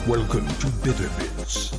Welcome to Bitter Bits.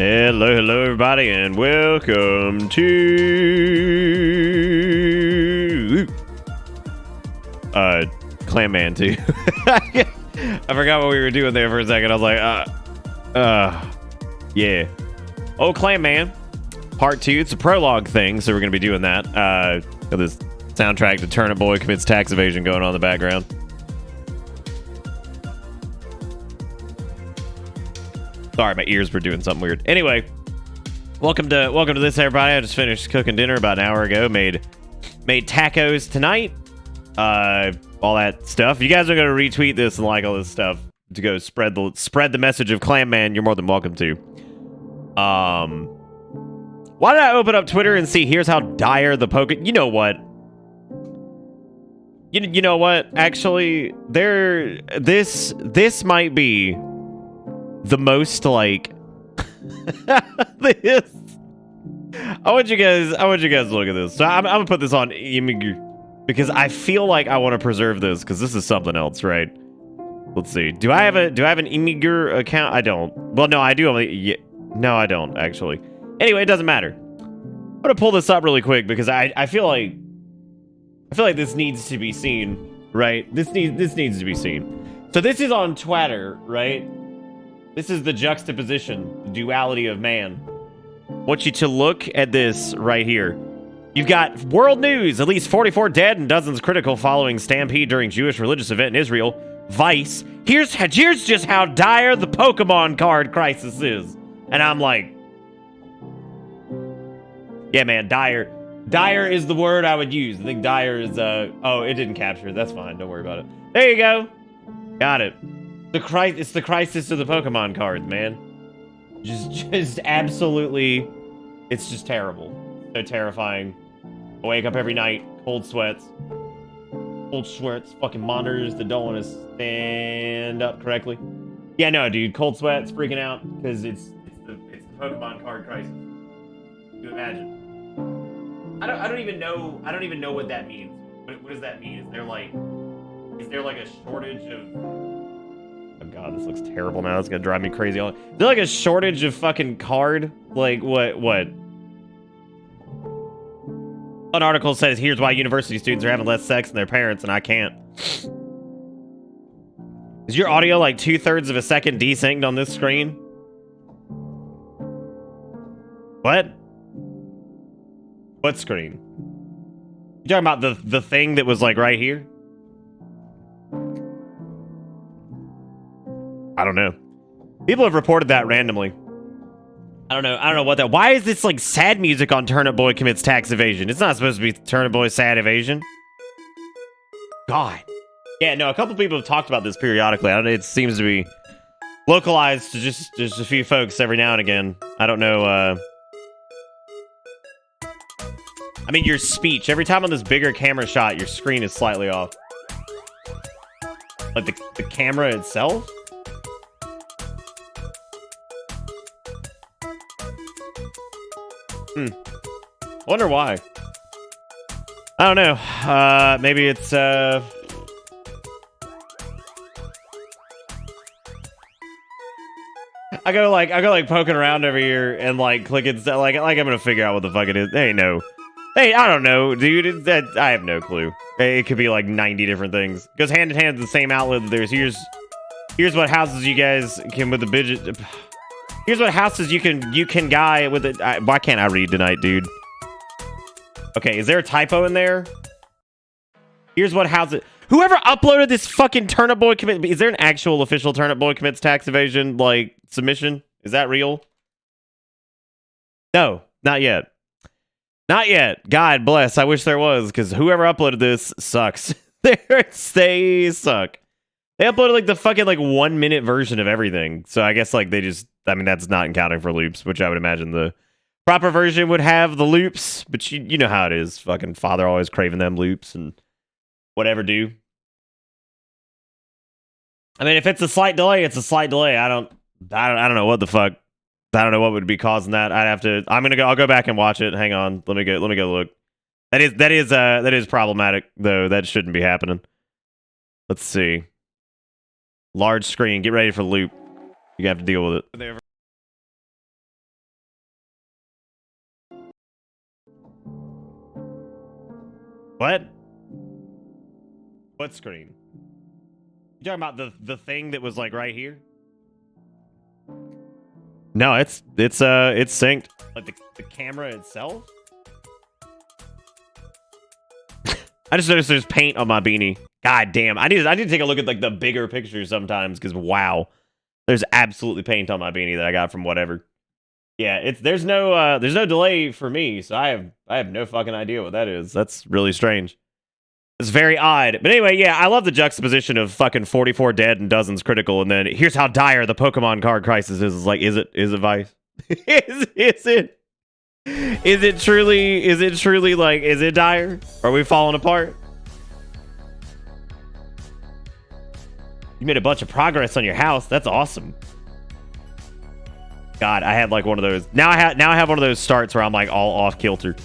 Hello, everybody, and welcome to Clam Man 2. I forgot what we were doing there for a second. I was like, yeah. Oh, Clam Man, part 2. It's a prologue thing, so we're gonna be doing that. Got this soundtrack to Turnip Boy Commits Tax Evasion going on in the background. Sorry, my ears were doing something weird. Anyway, welcome to this, everybody. I just finished cooking dinner about an hour ago. Made tacos tonight. All that stuff. If you guys are gonna retweet this and like all this stuff to go spread the message of Clam Man, you're more than welcome to. Why did I open up Twitter and see here's how dire the poke? You know what? You know what? Actually, this might be the most like this. I want you guys to look at this. So I'm gonna put this on Imgur because I feel like I want to preserve this because this is something else, right? Let's see. Do I have an Imgur account? I don't. Well, no, I do. Yeah, no, I don't actually. Anyway, it doesn't matter. I'm gonna pull this up really quick because I feel like this needs to be seen, right? This needs to be seen. So this is on Twitter, right? This is the juxtaposition, the duality of man. I want you to look at this right here. You've got world news, at least 44 dead and dozens critical following stampede during Jewish religious event in Israel. Vice, here's just how dire the Pokemon card crisis is. And I'm like, yeah, man, dire. Dire is the word I would use. I think dire is, oh, it didn't capture it. That's fine. Don't worry about it. There you go. Got it. It's the crisis of the Pokemon cards, man. Just absolutely, it's just terrible. So terrifying. I wake up every night, cold sweats, fucking monitors that don't want to stand up correctly. Yeah, no, dude, cold sweats, freaking out because it's the Pokemon card crisis. Can you imagine? I don't even know what that means. What does that mean? Is there like a shortage of? Oh god, this looks terrible now. It's gonna drive me crazy. Is there like a shortage of fucking card? Like what? An article says here's why university students are having less sex than their parents, and I can't. Is your audio like 2/3 of a second desynced on this screen? What? What screen? You talking about the thing that was like right here? I don't know. People have reported that randomly. I don't know what that. Why is this like sad music on Turnip Boy Commits Tax Evasion? It's not supposed to be Turnip Boy Sad Evasion. God. Yeah, no, a couple people have talked about this periodically. I don't know, it seems to be localized to just a few folks every now and again. I don't know. I mean, your speech. Every time on this bigger camera shot, your screen is slightly off. Like the camera itself? Wonder why. I don't know. Maybe it's I go like poking around over here and like clicking like I'm gonna figure out what the fuck it is. Hey, I don't know, dude. I have no clue. It could be like 90 different things. Goes hand in hand with the same outlet. There's here's what houses you guys can with the budget. Here's what houses you can guy with it. Why can't I read tonight, dude? Okay, is there a typo in there? Here's what houses. Whoever uploaded this fucking Turnip Boy commit. Is there an actual official Turnip Boy Commits Tax Evasion like submission? Is that real? No, not yet. Not yet. God bless. I wish there was, because whoever uploaded this sucks. They suck. They uploaded like the fucking like 1 minute version of everything. So I guess like they just. I mean, that's not accounting for loops, which I would imagine the proper version would have the loops, but you know how it is. Fucking father always craving them loops and whatever do. I mean, if it's a slight delay, it's a slight delay. I don't know what the fuck. I don't know what would be causing that. I'll go back and watch it. Hang on. Let me go look. That is problematic though. That shouldn't be happening. Let's see. Large screen. Get ready for the loop. You have to deal with it. What? What screen? You talking about the thing that was like right here? No, it's synced. Like the camera itself? I just noticed there's paint on my beanie. God damn. I need to take a look at like the bigger picture sometimes because wow. There's absolutely paint on my beanie that I got from whatever. Yeah, there's no delay for me, so I have no fucking idea what that is. That's really strange. It's very odd. But anyway, yeah, I love the juxtaposition of fucking 44 dead and dozens critical, and then here's how dire the Pokemon card crisis is. It's like, is it Vice? is it truly like, is it dire? Are we falling apart? You made a bunch of progress on your house. That's awesome. God, I had like one of those. Now I have one of those starts where I'm like all off kilter,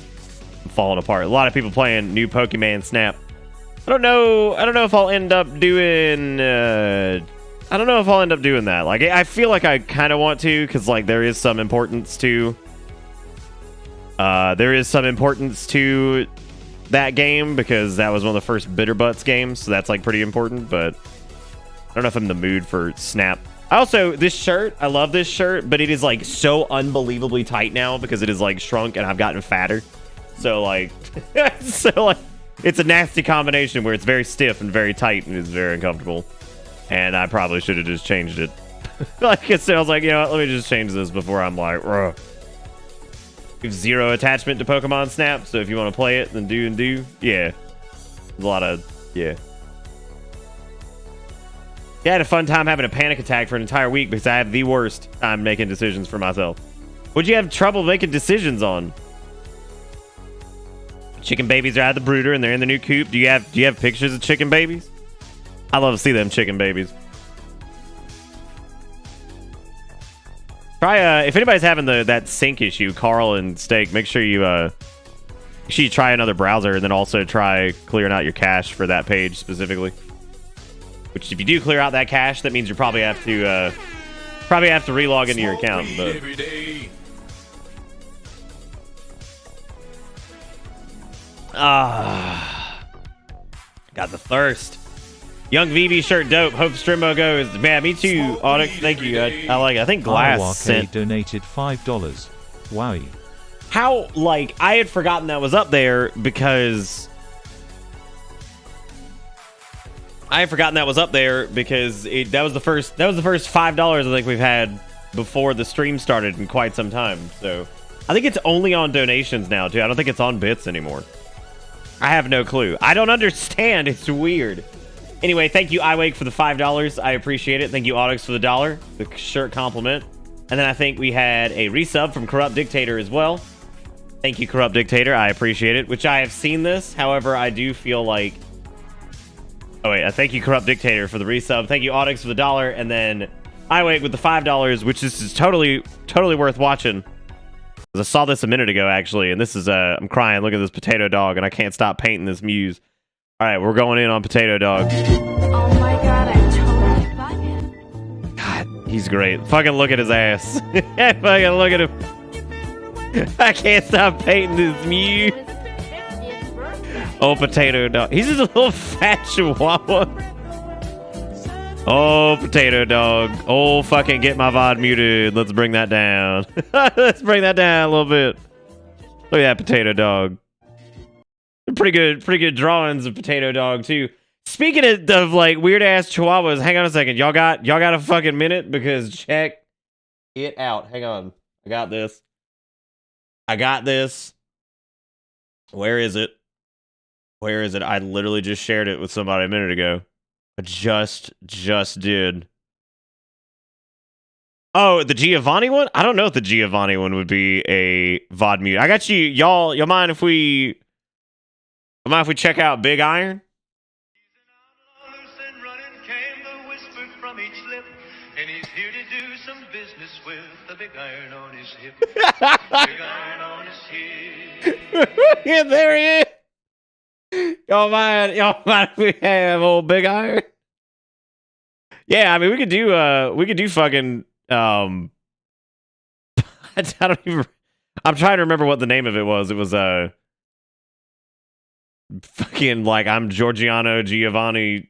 I'm falling apart. A lot of people playing new Pokemon Snap. I don't know if I'll end up doing. I don't know if I'll end up doing that. Like, I feel like I kind of want to, because like there is some importance to. There is some importance to that game because that was one of the first Bitter Butts games, so that's like pretty important. But I don't know if I'm in the mood for Snap. Also, this shirt, I love this shirt, but it is like so unbelievably tight now because it is like shrunk and I've gotten fatter. So like, it's a nasty combination where it's very stiff and very tight and it's very uncomfortable. And I probably should have just changed it. Like I said, I was like, you know what, let me just change this before I'm like, ugh. We have zero attachment to Pokemon Snap, so if you want to play it, then do. Yeah. There's a lot of, yeah. Yeah, I had a fun time having a panic attack for an entire week because I have the worst time making decisions for myself. What'd you have trouble making decisions on? Chicken babies are out of the brooder and they're in the new coop. Do you have pictures of chicken babies? I love to see them chicken babies. Try if anybody's having that sync issue, Carl and Steak, make sure you try another browser and then also try clearing out your cache for that page specifically. Which, if you do clear out that cache, that means you probably have to relog into your account. But got the thirst. Young VB shirt dope. Hope Strimbo goes. Man, me too. Onyx, thank you. I like it. I think Glass sent donated $5. Wow. How, like, I had forgotten that was up there because that was the first $5 I think we've had before the stream started in quite some time. So I think it's only on donations now too. I don't think it's on bits anymore. I have no clue. I don't understand. It's weird. Anyway, thank you, iWake, for the $5. I appreciate it. Thank you, Audix, for the $1. The shirt compliment. And then I think we had a resub from Corrupt Dictator as well. Thank you, Corrupt Dictator. I appreciate it. Which I have seen this. However, I do feel like... Oh, wait. Thank you, Corrupt Dictator, for the resub. Thank you, Audix, for the $1. And then iWake with the $5, which is totally worth watching. I saw this a minute ago, actually. And this is... I'm crying. Look at this potato dog. And I can't stop painting this muse. All right, we're going in on Potato Dog. Oh my god, I'm totally bugging. God, he's great. Fucking look at his ass. Fucking look at him. I can't stop painting this mute. Oh, Potato Dog. He's just a little fat chihuahua. Oh, Potato Dog. Oh, fucking get my VOD muted. Let's bring that down. Let's bring that down a little bit. Look at that Potato Dog. Pretty good drawings of Potato Dog too. Speaking of like weird ass chihuahuas, hang on a second. Y'all got a fucking minute because check it out. Hang on. I got this. Where is it? I literally just shared it with somebody a minute ago. I just did. Oh, the Giovanni one? I don't know if the Giovanni one would be a VOD mute. I got you. Y'all mind if we check out Big Iron? And he's here to do some business with the big iron on his hip. Big iron on his hip. Yeah, there he is. Y'all mind if we have old Big Iron? Yeah, I mean we could do fucking I don't even I'm trying to remember what the name of it was. It was fucking like I'm Giorgiano, Giovanni,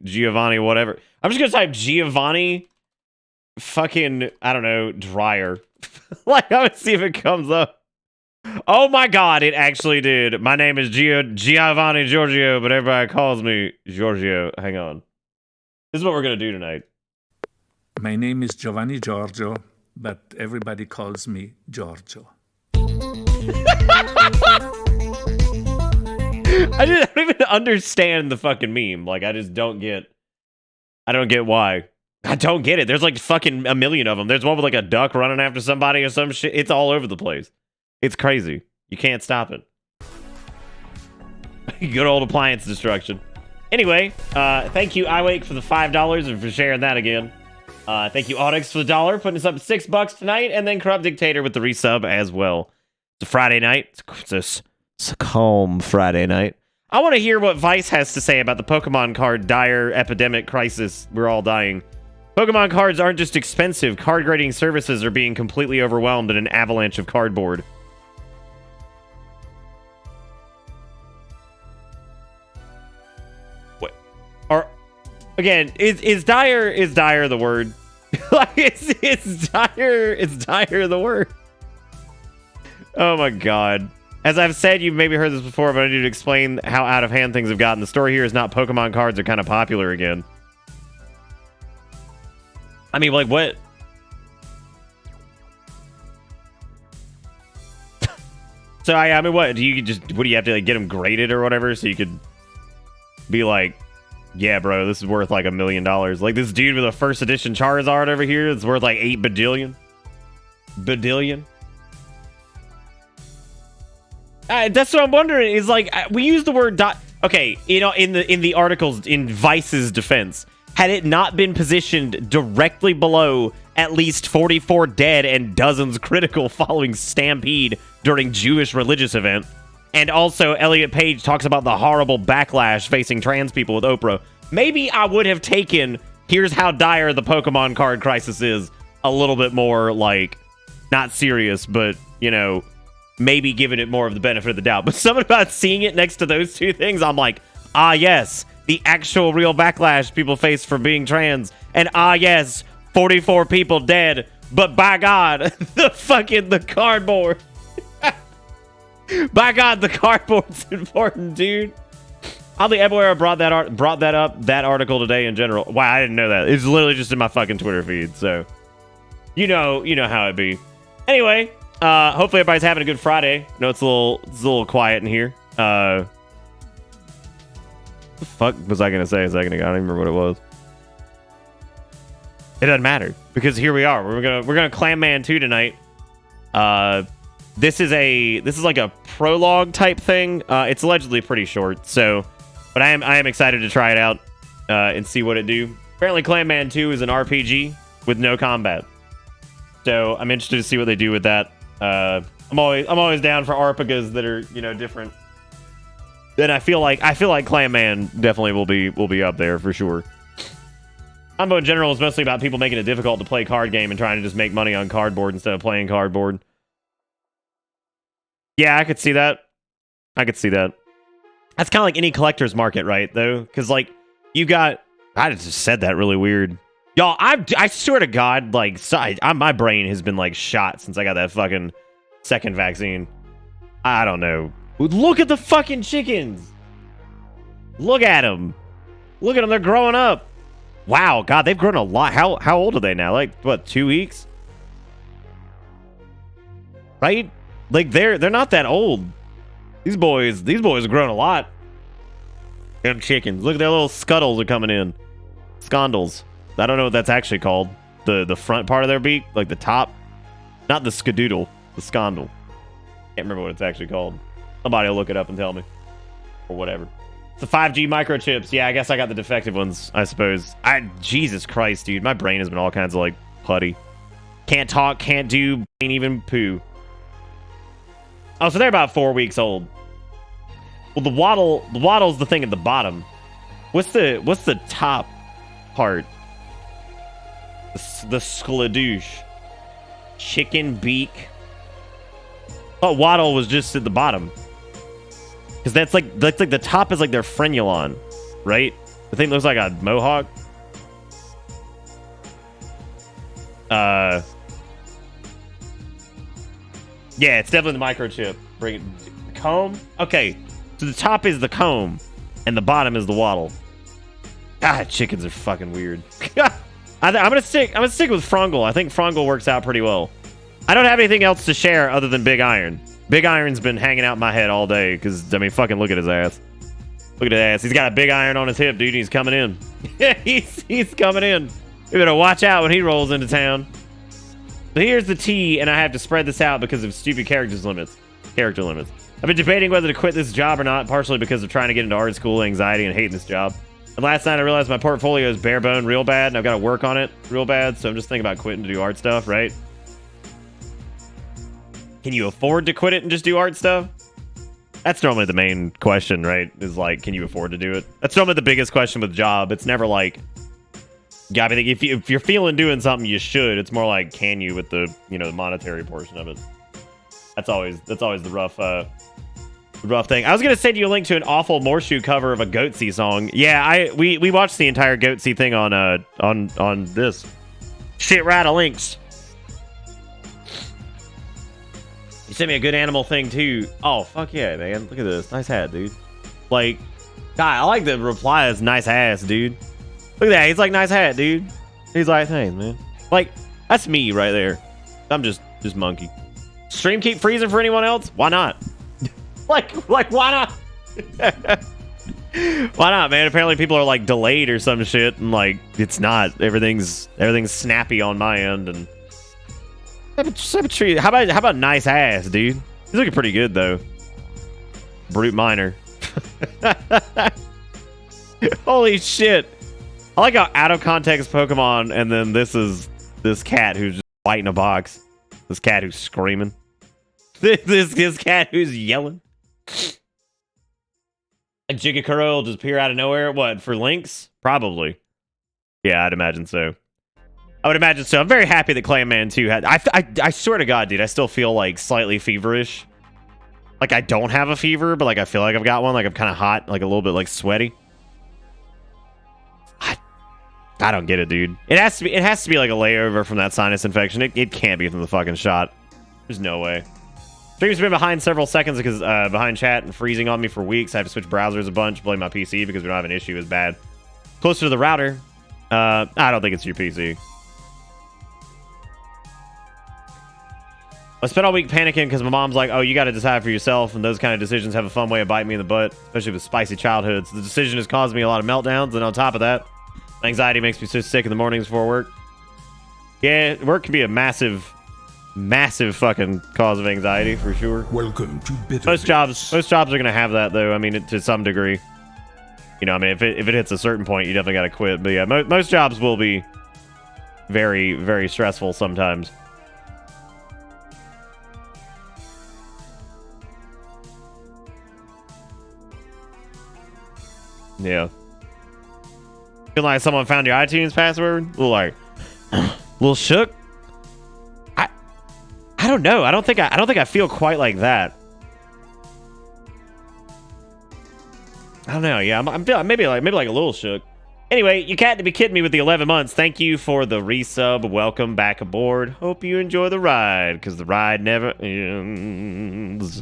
whatever. I'm just gonna type Giovanni fucking, I don't know, dryer. Like, I'm gonna see if it comes up. Oh my god, it actually did. My name is Giovanni Giorgio, but everybody calls me Giorgio. Hang on. This is what we're gonna do tonight. My name is Giovanni Giorgio, but everybody calls me Giorgio. I don't even understand the fucking meme. Like, I don't get why. I don't get it. There's like fucking a million of them. There's one with like a duck running after somebody or some shit. It's all over the place. It's crazy. You can't stop it. Good old appliance destruction. Anyway, thank you, iWake, for the $5 and for sharing that again. Thank you, Audix, for the $1, putting us up $6 tonight, and then Corrupt Dictator with the resub as well. It's a Friday night. It's a calm Friday night. I want to hear what Vice has to say about the Pokemon card dire epidemic crisis. We're all dying. Pokemon cards aren't just expensive. Card grading services are being completely overwhelmed in an avalanche of cardboard. What? Again, is dire the word? Like, it's dire the word. Oh my god. As I've said, you've maybe heard this before, but I need to explain how out of hand things have gotten. The story here is not Pokemon cards are kind of popular again. I mean, like, what? So, I mean, what? Do you have to, like, get them graded or whatever so you could be like, yeah, bro, this is worth, like, $1 million. Like, this dude with a first edition Charizard over here is worth, like, 8 badillion. Badillion? That's what I'm wondering. Is like we use the word okay, you know, in the articles in Vice's defense, had it not been positioned directly below at least 44 dead and dozens critical following stampede during Jewish religious event, and also Elliot Page talks about the horrible backlash facing trans people with Oprah, maybe I would have taken here's how dire the Pokemon card crisis is a little bit more, like, not serious, but, you know, maybe giving it more of the benefit of the doubt. But something about seeing it next to those two things, I'm like, ah, yes, the actual real backlash people face for being trans. And ah, yes, 44 people dead. But by God, the cardboard. By God, the cardboard's important, dude. Oddly, everywhere brought that up, that article today in general. Wow, I didn't know that. It's literally just in my fucking Twitter feed, so you know how it be. Anyway, hopefully everybody's having a good Friday. I know it's a little quiet in here. What the fuck was I gonna say a second ago? I don't even remember what it was. It doesn't matter because here we are. We're gonna Clam Man 2 tonight. This is like a prologue type thing. It's allegedly pretty short, so but I am excited to try it out and see what it do. Apparently, Clam Man 2 is an RPG with no combat, so I'm interested to see what they do with that. I'm always down for RPGs that are, you know, different. Then I feel like Clam Man definitely will be up there for sure. Combo in general is mostly about people making it difficult to play card game and trying to just make money on cardboard instead of playing cardboard. Yeah, I could see that. That's kind of like any collector's market, right? Though, because like you got, I just said that really weird. Y'all, I swear to God, like, my brain has been, like, shot since I got that fucking second vaccine. I don't know. Look at the fucking chickens. Look at them. Look at them. They're growing up. Wow, God, they've grown a lot. How old are they now? Like, what, 2 weeks? Right? Like, they're not that old. These boys have grown a lot. Them chickens. Look at their little scuttles are coming in. Scondles. I don't know what that's actually called. The front part of their beak, like the top. Not the skadoodle, the scondle. Can't remember what it's actually called. Somebody will look it up and tell me. Or whatever. It's the 5G microchips. Yeah, I guess I got the defective ones, I suppose. Jesus Christ, dude. My brain has been all kinds of, like, putty. Can't talk, can't do, ain't even poo. Oh, so they're about 4 weeks old. Well, the waddle's the thing at the bottom. What's the top part? The skladoosh. Chicken beak. Oh, waddle was just at the bottom. Because that's like the top is like their frenulon, right? The thing looks like a mohawk. Yeah, it's definitely the microchip. Bring it. Comb? Okay. So the top is the comb, and the bottom is the waddle. God, chickens are fucking weird. I'm gonna stick with Frongel. I think Frongel works out pretty well. I don't have anything else to share other than Big Iron. Big Iron's been hanging out in my head all day because, I mean, fucking look at his ass. Look at his ass. He's got a big iron on his hip, dude. He's coming in. he's coming in. You better watch out when he rolls into town. So here's the T, and I have to spread this out because of stupid character limits. I've been debating whether to quit this job or not, partially because of trying to get into art school, anxiety, and hating this job. And last night I realized my portfolio is bare bone real bad, and I've got to work on it real bad, so I'm just thinking about quitting to do art stuff, right? Can you afford to quit it and just do art stuff? That's normally the main question, right? Is like, can you afford to do it? That's normally the biggest question with job. It's never like, yeah, I mean, if you're feeling doing something, you should. It's more like, can you with the, you know, the monetary portion of it. That's always the rough thing. I was gonna send you a link to an awful Morshoe cover of a Goatsy song. Yeah, we watched the entire Goatsy thing on this shit right of links. You sent me a good animal thing too. Oh fuck yeah, man! Look at this, nice hat, dude. Like, God, I like the reply as nice ass, dude. Look at that, he's like nice hat, dude. He's like, thanks, man. Like, that's me right there. I'm just monkey. Stream keep freezing for anyone else? Why not? like why not? Why not, man? Apparently people are like delayed or some shit, and like it's not. Everything's snappy on my end, and how about nice ass, dude? He's looking pretty good though. Brute minor. Holy shit! I like how out of context Pokemon, and then this cat who's just biting a box. This cat who's screaming. This cat who's yelling. A Jigakuro will just appear out of nowhere. What, for links? Probably. Yeah, I'd imagine so. I would imagine so. I'm very happy that Clam Man 2 had... I swear to God, dude, I still feel, like, slightly feverish. Like, I don't have a fever, but, like, I feel like I've got one. Like, I'm kind of hot. Like, a little bit, like, sweaty. I don't get it, dude. It has to be, like, a layover from that sinus infection. It can't be from the fucking shot. There's no way. Stream's been behind several seconds because behind chat and freezing on me for weeks. I have to switch browsers a bunch, blame my PC because we don't have an issue as bad. Closer to the router. I don't think it's your PC. I spent all week panicking because my mom's like, oh, you got to decide for yourself, and those kind of decisions have a fun way of biting me in the butt, especially with spicy childhoods. The decision has caused me a lot of meltdowns, and on top of that, anxiety makes me so sick in the mornings before work. Yeah, work can be a massive fucking cause of anxiety for sure. Welcome to Bitter Most jobs are gonna have that though. I mean, to some degree. You know, I mean, if it hits a certain point, you definitely gotta quit. But yeah, most jobs will be very, very stressful sometimes. Yeah. Feel like someone found your iTunes password? A little shook. I don't know. I don't think I feel quite like that. I don't know. Yeah, I'm feeling maybe like a little shook. Anyway, you can't be kidding me with the 11 months. Thank you for the resub. Welcome back aboard. Hope you enjoy the ride, because the ride never ends.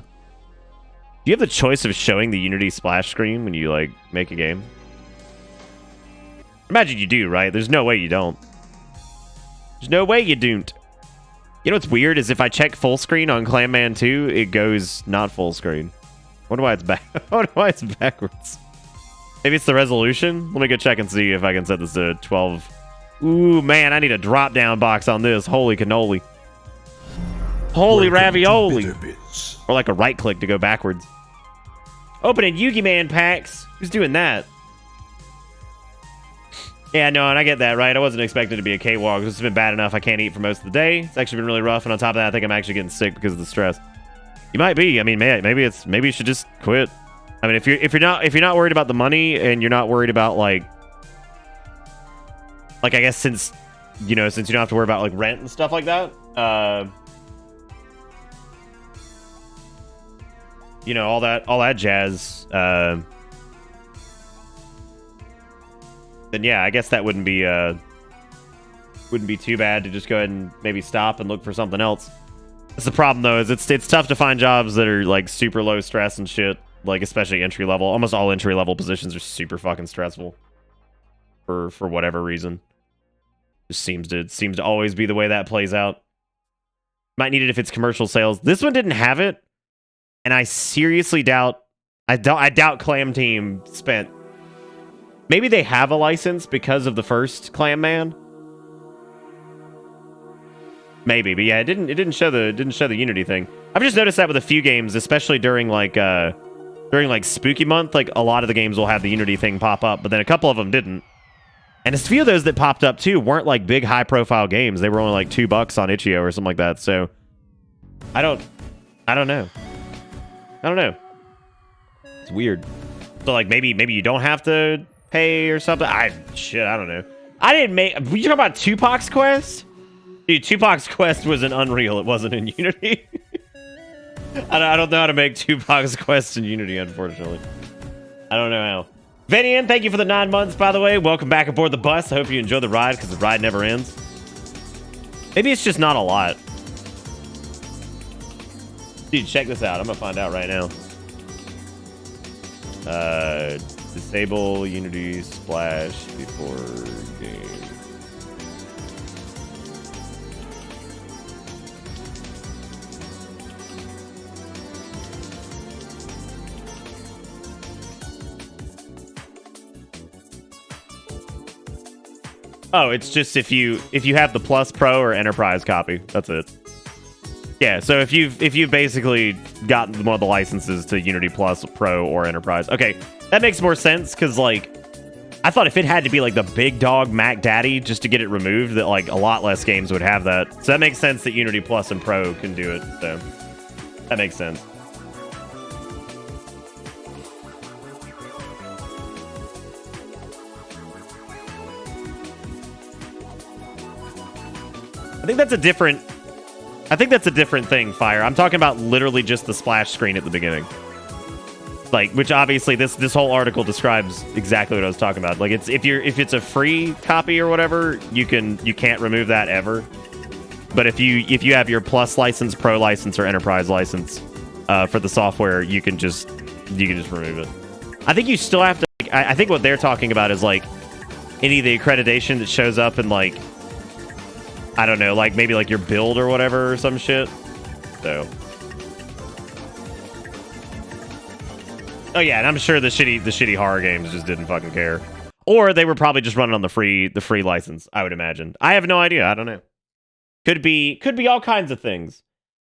Do you have the choice of showing the Unity splash screen when you like make a game? Imagine you do, right? There's no way you don't. There's no way you don't. You know what's weird is if I check full screen on Clam Man 2, it goes not full screen. Wonder why it's back. Wonder why it's backwards. Maybe it's the resolution. Let me go check and see if I can set this to 12. Ooh, man, I need a drop down box on this. Holy cannoli. Holy ravioli. Or like a right click to go backwards. Opening Yugi Man packs. Who's doing that? Yeah, no, and I get that, right? I wasn't expecting it to be a cakewalk. It's been bad enough I can't eat for most of the day. It's actually been really rough, and on top of that, I think I'm actually getting sick because of the stress. You might be. I mean, maybe you should just quit. I mean, if you're not worried about the money and you're not worried about like I guess since you don't have to worry about like rent and stuff like that. you know, all that jazz, then yeah, I guess that wouldn't be too bad to just go ahead and maybe stop and look for something else. That's the problem though, is it's tough to find jobs that are like super low stress and shit. Like especially entry level. Almost all entry level positions are super fucking stressful. For whatever reason. Just seems to always be the way that plays out. Might need it if it's commercial sales. This one didn't have it, and I seriously doubt. I doubt Clam Team spent. Maybe they have a license because of the first Clam Man. Maybe, but yeah, it didn't show the Unity thing. I've just noticed that with a few games, especially during like Spooky Month. Like a lot of the games will have the Unity thing pop up, but then a couple of them didn't. And a few of those that popped up too weren't like big high profile games. They were only like $2 on Itch.io or something like that. So I don't know. It's weird. So like maybe you don't have to pay or something. I don't know. I didn't make. You talking about Tupac's Quest? Dude, Tupac's Quest was in Unreal. It wasn't in Unity. I don't know how to make Tupac's Quest in Unity, unfortunately. I don't know how. Vinian, thank you for the 9 months, by the way. Welcome back aboard the bus. I hope you enjoy the ride, because the ride never ends. Maybe it's just not a lot. Dude, check this out. I'm going to find out right now. Disable Unity Splash before game. Oh, it's just if you have the Plus Pro or Enterprise copy. That's it. Yeah, so if you've basically gotten one of the licenses to Unity Plus, Pro, or Enterprise. Okay, that makes more sense because like I thought if it had to be like the big dog Mac Daddy just to get it removed, that like a lot less games would have that. So that makes sense that Unity Plus and Pro can do it. So that makes sense. I think that's a different thing, Fire. I'm talking about literally just the splash screen at the beginning. Like, which obviously this whole article describes exactly what I was talking about. Like, it's if it's a free copy or whatever, you can't remove that ever. But if you have your Plus license, Pro license, or Enterprise license for the software, you can just remove it. I think you still have to. I think what they're talking about is like any of the accreditation that shows up in like, I don't know, like maybe like your build or whatever or some shit. So. Oh yeah, and I'm sure the shitty horror games just didn't fucking care. Or they were probably just running on the free license, I would imagine. I have no idea. I don't know. Could be all kinds of things.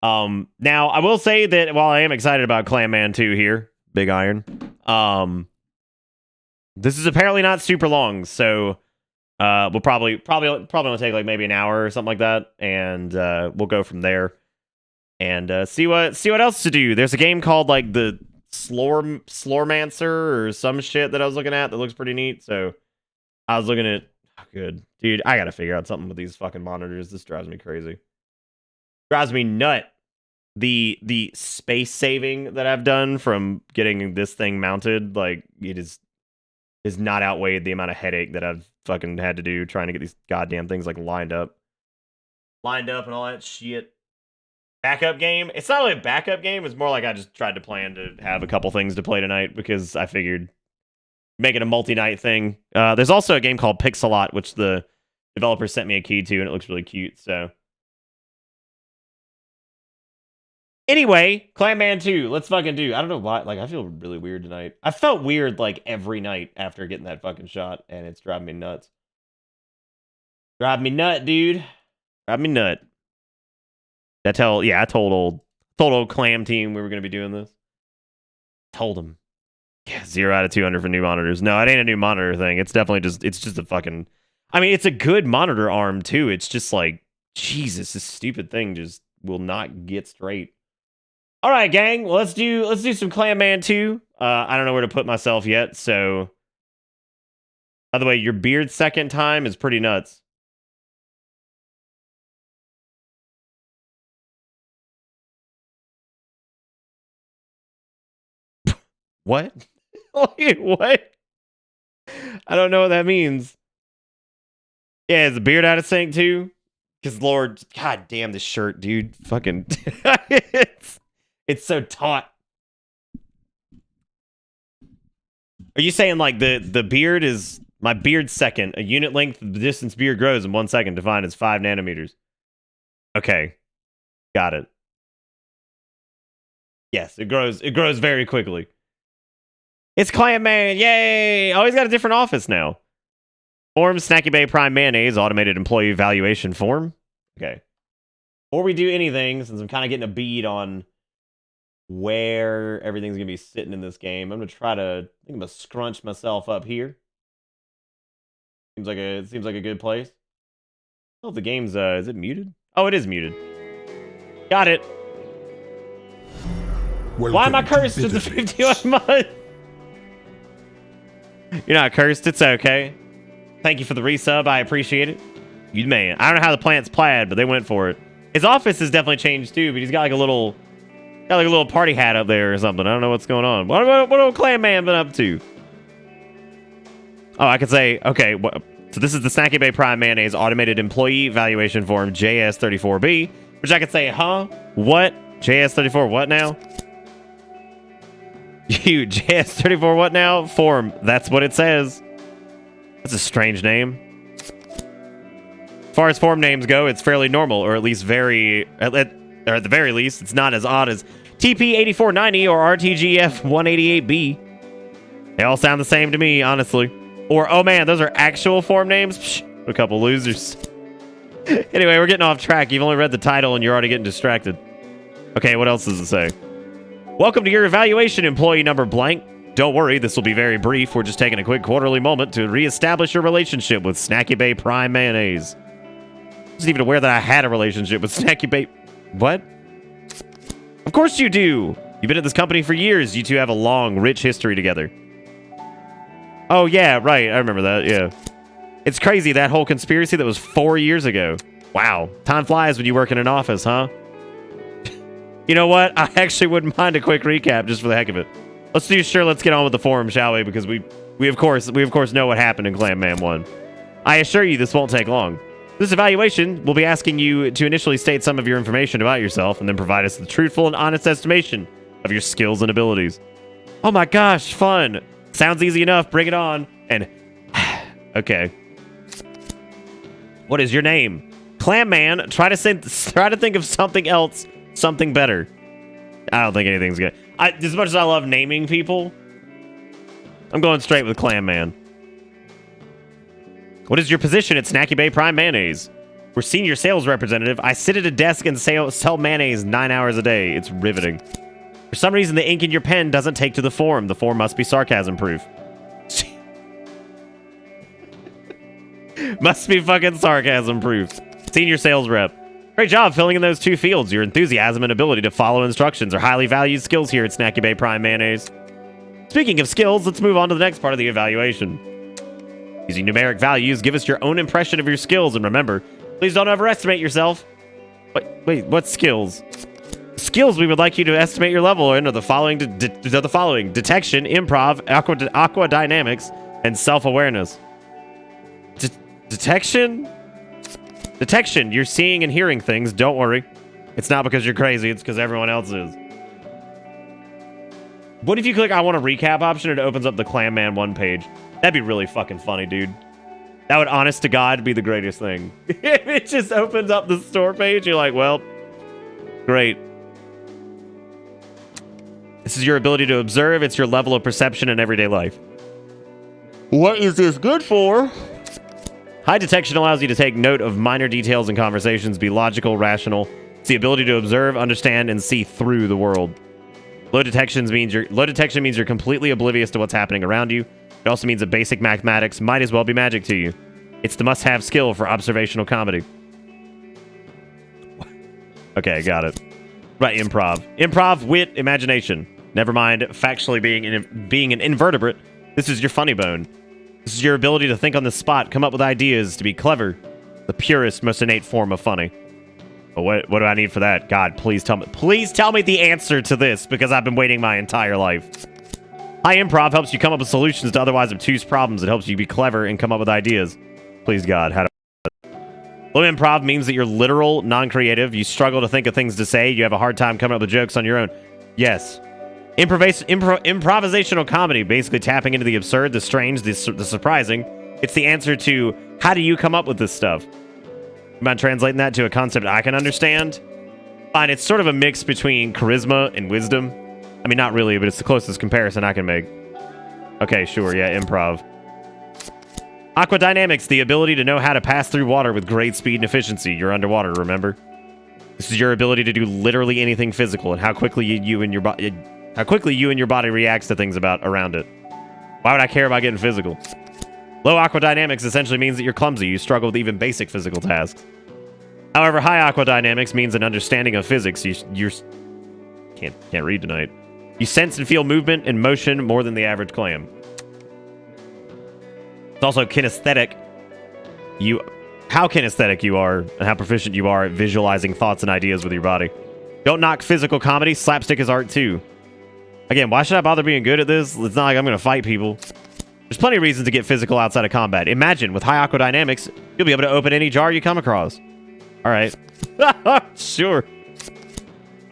Now I will say that while I am excited about Clam Man 2 here, Big Iron, this is apparently not super long, so we'll probably only take like maybe an hour or something like that, and we'll go from there and see what else to do. There's a game called like the Slormancer or some shit that I was looking at that looks pretty neat. So I was looking at good dude. I gotta figure out something with these fucking monitors. This drives me crazy. Drives me nut. The space saving that I've done from getting this thing mounted, like it is not outweighed the amount of headache that I've fucking had to do trying to get these goddamn things like lined up and all that shit. Backup game. It's not really a backup game. It's more like I just tried to plan to have a couple things to play tonight because I figured make it a multi-night thing. There's also a game called Pixelot, which the developer sent me a key to, and it looks really cute. So anyway, Clam Man 2. Let's fucking do. I don't know why. Like, I feel really weird tonight. I felt weird like every night after getting that fucking shot, and it's driving me nuts. Drive me nut, dude. Drive me nut. I told old Clam Team we were gonna be doing this. Told him. Yeah, 0 out of 200 for new monitors. No, it ain't a new monitor thing. It's definitely just a fucking. I mean, it's a good monitor arm too. It's just like Jesus, this stupid thing just will not get straight. All right, gang. Well, let's do some Clam Man 2. I don't know where to put myself yet. So, by the way, your beard second time is pretty nuts. What? Wait, what? I don't know what that means. Yeah, is the beard out of sync too? Because Lord, god damn this shirt, dude. Fucking it's so taut. Are you saying like the beard is my beard's second? A unit length of the distance beard grows in 1 second, defined as 5 nanometers. Okay. Got it. Yes, it grows very quickly. It's Clam Man, yay! Oh, he's got a different office now. Form Snacky Bay Prime Mayonnaise automated employee evaluation form. Okay. Before we do anything, since I'm kind of getting a bead on where everything's gonna be sitting in this game, I'm gonna scrunch myself up here. Seems like a good place. Oh, the game's is it muted? Oh, it is muted. Got it. Why am I cursed to the 51 month? You're not cursed. It's okay. Thank you for the resub. I appreciate it. You man. I don't know how the plant's plaid, but they went for it. His office has definitely changed too, but he's got like a little party hat up there or something. I don't know what's going on. What old Clam Man been up to? Oh, I could say, okay, so this is the Snacky Bay Prime Mayonnaise automated employee evaluation form JS34B, which I could say, huh? What? JS34 what now? You JS34 what now? Form. That's what it says. That's a strange name. As far as form names go, it's fairly normal, or at least at the very least, it's not as odd as TP8490 or RTGF188B. They all sound the same to me, honestly. Or, oh man, those are actual form names? Psh, a couple losers. Anyway, we're getting off track. You've only read the title and you're already getting distracted. Okay, what else does it say? Welcome to your evaluation, employee number blank. Don't worry, this will be very brief. We're just taking a quick quarterly moment to reestablish your relationship with Snacky Bay Prime Mayonnaise. I wasn't even aware that I had a relationship with Snacky Bay. What? Of course you do. You've been at this company for years. You two have a long, rich history together. Oh, yeah, right. I remember that, yeah. It's crazy, that whole conspiracy that was 4 years ago. Wow. Time flies when you work in an office, huh? You know what? I actually wouldn't mind a quick recap just for the heck of it. Let's get on with the forum, shall we? Because we of course know what happened in Clam Man 1. I assure you this won't take long. This evaluation will be asking you to initially state some of your information about yourself and then provide us the truthful and honest estimation of your skills and abilities. Oh my gosh, fun. Sounds easy enough. Bring it on. And okay. What is your name? Clam Man. Try to think of something else. Something better. I don't think anything's good. As much as I love naming people, I'm going straight with Clam Man. What is your position at Snacky Bay Prime Mayonnaise? We're senior sales representative. I sit at a desk and sell mayonnaise 9 hours a day. It's riveting. For some reason, the ink in your pen doesn't take to the form. The form must be sarcasm proof. Must be fucking sarcasm proof. Senior sales rep. Great job filling in those 2 fields. Your enthusiasm and ability to follow instructions are highly valued skills here at Snacky Bay Prime Mayonnaise. Speaking of skills, let's move on to the next part of the evaluation. Using numeric values, give us your own impression of your skills, and remember, please don't overestimate yourself. Wait, what skills? Skills we would like you to estimate your level in are the following: detection, improv, aqua dynamics, and self-awareness. Detection? Detection, you're seeing and hearing things. Don't worry. It's not because you're crazy, it's because everyone else is. What if you click I want a recap option and it opens up the Clam Man 1 page? That'd be really fucking funny, dude. That would, honest to God, be the greatest thing. It just opens up the store page, you're like, well, great. This is your ability to observe. It's your level of perception in everyday life. What is this good for? High detection allows you to take note of minor details in conversations, be logical, rational. It's the ability to observe, understand, and see through the world. Low detection means you're completely oblivious to what's happening around you. It also means that basic mathematics might as well be magic to you. It's the must-have skill for observational comedy. Okay, got it. Right, improv. Improv, wit, imagination. Never mind factually being an invertebrate. This is your funny bone. This is your ability to think on the spot, come up with ideas, to be clever. The purest, most innate form of funny. But what do I need for that? God, please tell me the answer to this, because I've been waiting my entire life. High improv helps you come up with solutions to otherwise obtuse problems. It helps you be clever and come up with ideas. Please God, how to... Low improv means that you're literal, non-creative. You struggle to think of things to say. You have a hard time coming up with jokes on your own. Yes. Improvisational comedy, basically tapping into the absurd, the strange, the surprising. It's the answer to, how do you come up with this stuff? Am I translating that to a concept I can understand? Fine, it's sort of a mix between charisma and wisdom. I mean, not really, but it's the closest comparison I can make. Okay, sure, yeah, improv. Aquadynamics, the ability to know how to pass through water with great speed and efficiency. You're underwater, remember? This is your ability to do literally anything physical and how quickly you and your body reacts to things around it. Why would I care about getting physical? Low aquadynamics essentially means that you're clumsy. You struggle with even basic physical tasks. However, high aquadynamics means an understanding of physics. You can't read tonight. You sense and feel movement and motion more than the average clam. It's also kinesthetic. How kinesthetic you are and how proficient you are at visualizing thoughts and ideas with your body. Don't knock physical comedy. Slapstick is art too. Again, why should I bother being good at this? It's not like I'm going to fight people. There's plenty of reasons to get physical outside of combat. Imagine, with high aquadynamics, you'll be able to open any jar you come across. All right. Sure.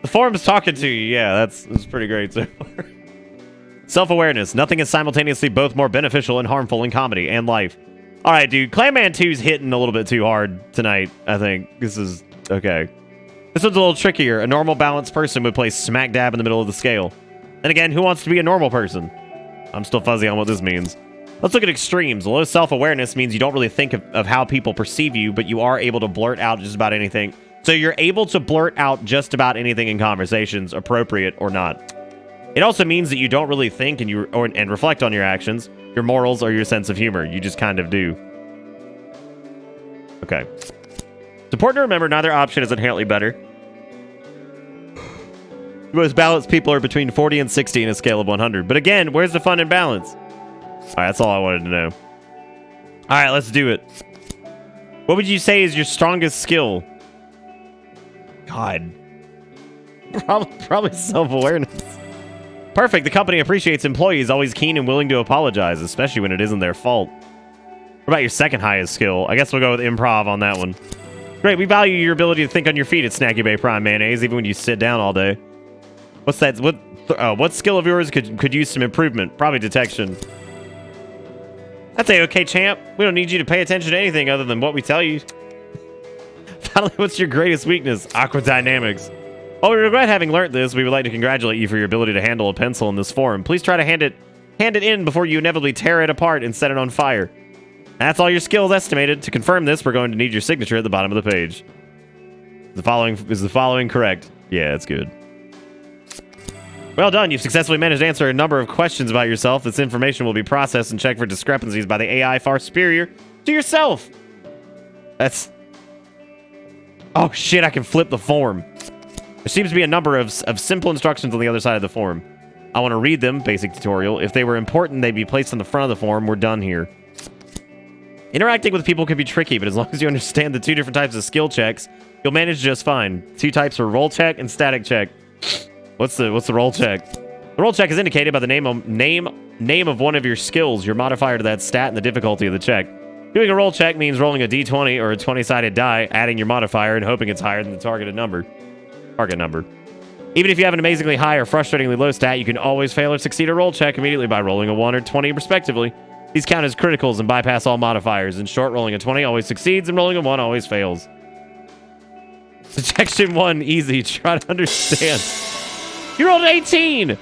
The forum's talking to you. Yeah, that's pretty great so far. Self-awareness. Nothing is simultaneously both more beneficial and harmful in comedy and life. All right, dude. Clayman 2's hitting a little bit too hard tonight, I think. This is... okay. This one's a little trickier. A normal balanced person would place smack dab in the middle of the scale. And again, who wants to be a normal person? I'm still fuzzy on what this means. Let's look at extremes. Low self-awareness means you don't really think of how people perceive you, but you are able to blurt out just about anything. So you're able to blurt out just about anything in conversations, appropriate or not. It also means that you don't really think and reflect on your actions, your morals, or your sense of humor. You just kind of do. Okay. It's important to remember neither option is inherently better. Most balanced people are between 40 and 60 in a scale of 100. But again, where's the fun and balance? All right, that's all I wanted to know. All right, let's do it. What would you say is your strongest skill? God. Probably self-awareness. Perfect. The company appreciates employees always keen and willing to apologize, especially when it isn't their fault. What about your second highest skill? I guess we'll go with improv on that one. Great. We value your ability to think on your feet at Snacky Bay Prime Mayonnaise, even when you sit down all day. What's that? What skill of yours could use some improvement? Probably detection. That's okay, champ. We don't need you to pay attention to anything other than what we tell you. Finally, what's your greatest weakness? Aquadynamics. While we regret having learnt this, we would like to congratulate you for your ability to handle a pencil in this form. Please try to hand it in before you inevitably tear it apart and set it on fire. That's all your skills estimated. To confirm this, we're going to need your signature at the bottom of the page. Is the following correct? Yeah, it's good. Well done. You've successfully managed to answer a number of questions about yourself. This information will be processed and checked for discrepancies by the AI far superior to yourself. That's... oh, shit, I can flip the form. There seems to be a number of simple instructions on the other side of the form. I want to read them, basic tutorial. If they were important, they'd be placed on the front of the form. We're done here. Interacting with people can be tricky, but as long as you understand the two different types of skill checks, you'll manage just fine. Two types are roll check and static check. What's the roll check? The roll check is indicated by the name of one of your skills, your modifier to that stat, and the difficulty of the check. Doing a roll check means rolling a d20 or a 20-sided die, adding your modifier, and hoping it's higher than the target number. Even if you have an amazingly high or frustratingly low stat, you can always fail or succeed a roll check immediately by rolling a 1 or 20 respectively. These count as criticals and bypass all modifiers. In short, rolling a 20 always succeeds and rolling a 1 always fails. Detection 1, easy. Try to understand. You rolled an 18!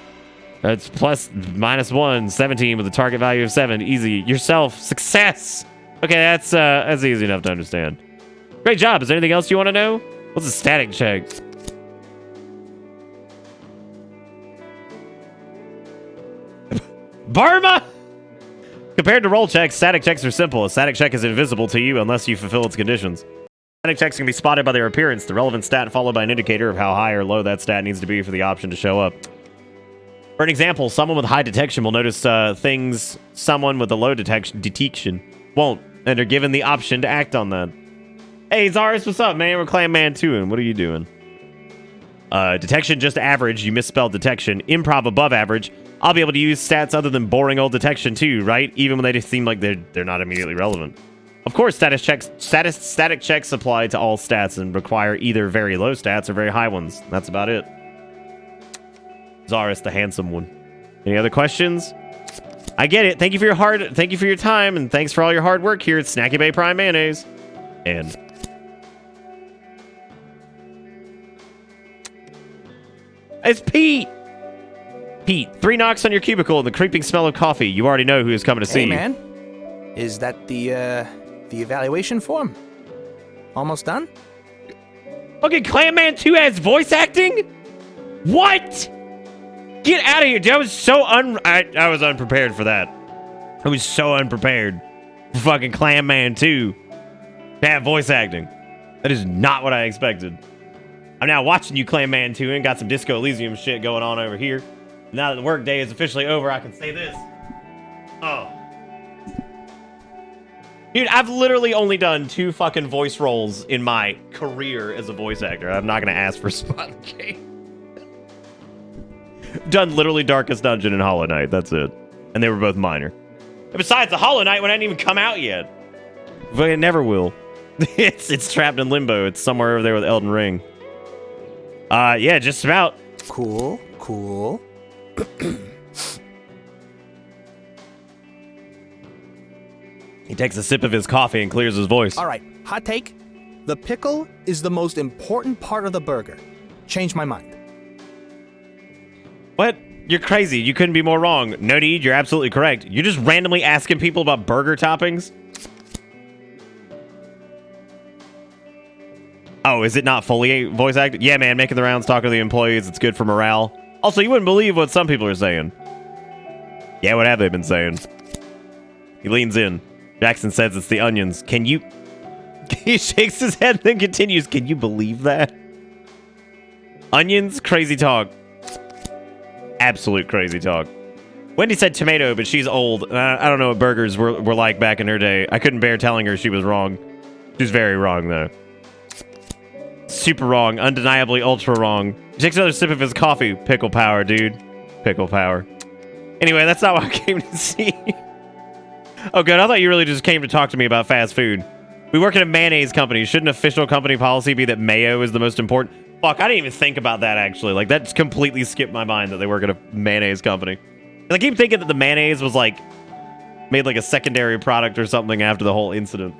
That's +/-1, 17 with a target value of 7. Easy. Yourself. Success! Okay, that's easy enough to understand. Great job. Is there anything else you want to know? What's a static check? Burma! Compared to roll checks, static checks are simple. A static check is invisible to you unless you fulfill its conditions. Static checks can be spotted by their appearance, the relevant stat followed by an indicator of how high or low that stat needs to be for the option to show up. For an example, someone with high detection will notice things someone with a low detection won't, and are given the option to act on that. Hey, Zaris, what's up, man? We're Clam Man 2, and what are you doing? Detection just average, you misspelled detection. Improv above average, I'll be able to use stats other than boring old detection too, right? Even when they just seem like they're not immediately relevant. Of course, static checks apply to all stats and require either very low stats or very high ones. That's about it. Zaris, the handsome one. Any other questions? I get it. Thank you for your time, and thanks for all your hard work here at Snacky Bay Prime Mayonnaise. And it's Pete. Pete, 3 knocks on your cubicle and the creeping smell of coffee. You already know who is coming to see Hey, you. man. Is that the evaluation form? Almost done? Fucking Clam Man 2 has voice acting? What? Get out of here, dude. I was so I was unprepared for that. I was so unprepared for fucking Clam Man 2 to have voice acting. That is not what I expected. I'm now watching you, Clam Man 2, and got some Disco Elysium shit going on over here. Now that the workday is officially over, I can say this. Oh. Dude, I've literally only done 2 fucking voice roles in my career as a voice actor. I'm not going to ask for a spot in the game. Done literally Darkest Dungeon and Hollow Knight. That's it. And they were both minor. And besides, the Hollow Knight one hadn't even come out yet. But it never will. It's trapped in limbo. It's somewhere over there with Elden Ring. Yeah, just about. Cool, cool. He takes a sip of his coffee and clears his voice. All right, hot take. The pickle is the most important part of the burger. Change my mind. What? You're crazy. You couldn't be more wrong. No need, you're absolutely correct. You're just randomly asking people about burger toppings? Oh, is it not fully voice acted? Yeah, man, making the rounds, talking to the employees, it's good for morale. Also, you wouldn't believe what some people are saying. Yeah, what have they been saying? He leans in. Jackson says it's the onions. Can you... He shakes his head and then continues. Can you believe that? Onions? Crazy talk. Absolute crazy talk. Wendy said tomato, but she's old. I don't know what burgers were like back in her day. I couldn't bear telling her she was wrong. She's very wrong, though. Super wrong. Undeniably ultra wrong. He takes another sip of his coffee. Pickle power, dude. Pickle power. Anyway, that's not what I came to see. Oh, good. I thought you really just came to talk to me about fast food. We work at a mayonnaise company. Shouldn't official company policy be that mayo is the most important? Fuck, I didn't even think about that, actually. Like, that just completely skipped my mind that they work at a mayonnaise company. And I keep thinking that the mayonnaise was, like, made, like, a secondary product or something after the whole incident.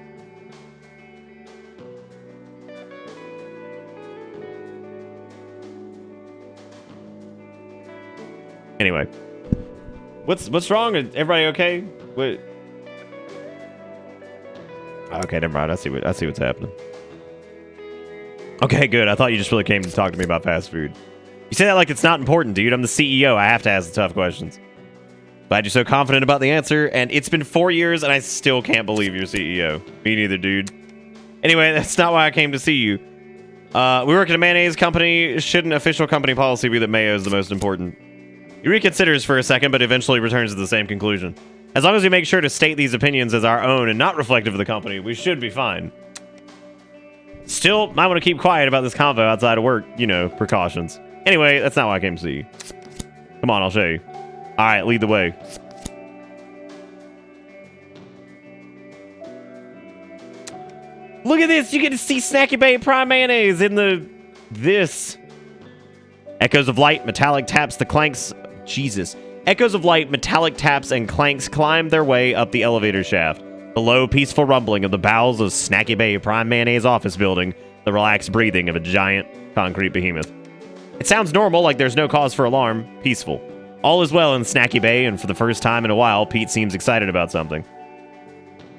Anyway. What's wrong? Is everybody okay? Wait. Okay, never mind. I see what's happening. Okay, good. I thought you just really came to talk to me about fast food. You say that like it's not important, dude. I'm the CEO. I have to ask the tough questions. Glad you're so confident about the answer, and it's been 4 years, and I still can't believe you're CEO. Me neither, dude. Anyway, that's not why I came to see you. We work at a mayonnaise company. Shouldn't official company policy be that mayo is the most important? He reconsiders for a second, but eventually returns to the same conclusion. As long as we make sure to state these opinions as our own and not reflective of the company, we should be fine. Still, might want to keep quiet about this convo outside of work. You know, precautions. Anyway, that's not why I came to see you. Come on, I'll show you. Alright, lead the way. Look at this! You get to see Snacky Bay Prime Mayonnaise in this. Echoes of light, metallic taps, the clanks... Jesus. Echoes of light, metallic taps, and clanks climb their way up the elevator shaft. The low, peaceful rumbling of the bowels of Snacky Bay Prime Mayonnaise office building. The relaxed breathing of a giant concrete behemoth. It sounds normal, like there's no cause for alarm. Peaceful. All is well in Snacky Bay, and for the first time in a while, Pete seems excited about something.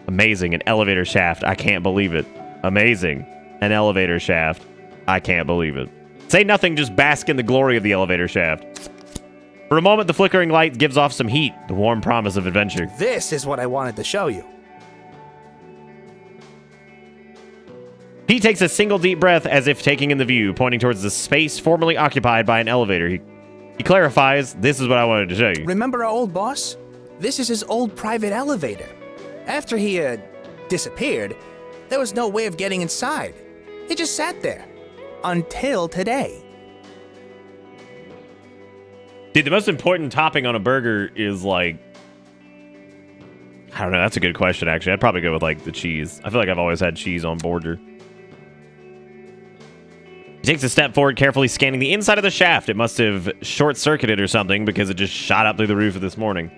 Amazing, an elevator shaft. I can't believe it. Amazing, an elevator shaft. I can't believe it. Say nothing, just bask in the glory of the elevator shaft. For a moment, the flickering light gives off some heat, the warm promise of adventure. This is what I wanted to show you. Pete takes a single deep breath as if taking in the view, pointing towards the space formerly occupied by an elevator. He clarifies, this is what I wanted to show you. Remember our old boss? This is his old private elevator. After he, disappeared, there was no way of getting inside. It just sat there. Until today. Dude, the most important topping on a burger is like, I don't know. That's a good question, actually. I'd probably go with like the cheese. I feel like I've always had cheese on burger. He takes a step forward, carefully scanning the inside of the shaft. It must have short-circuited or something because it just shot up through the roof of this morning.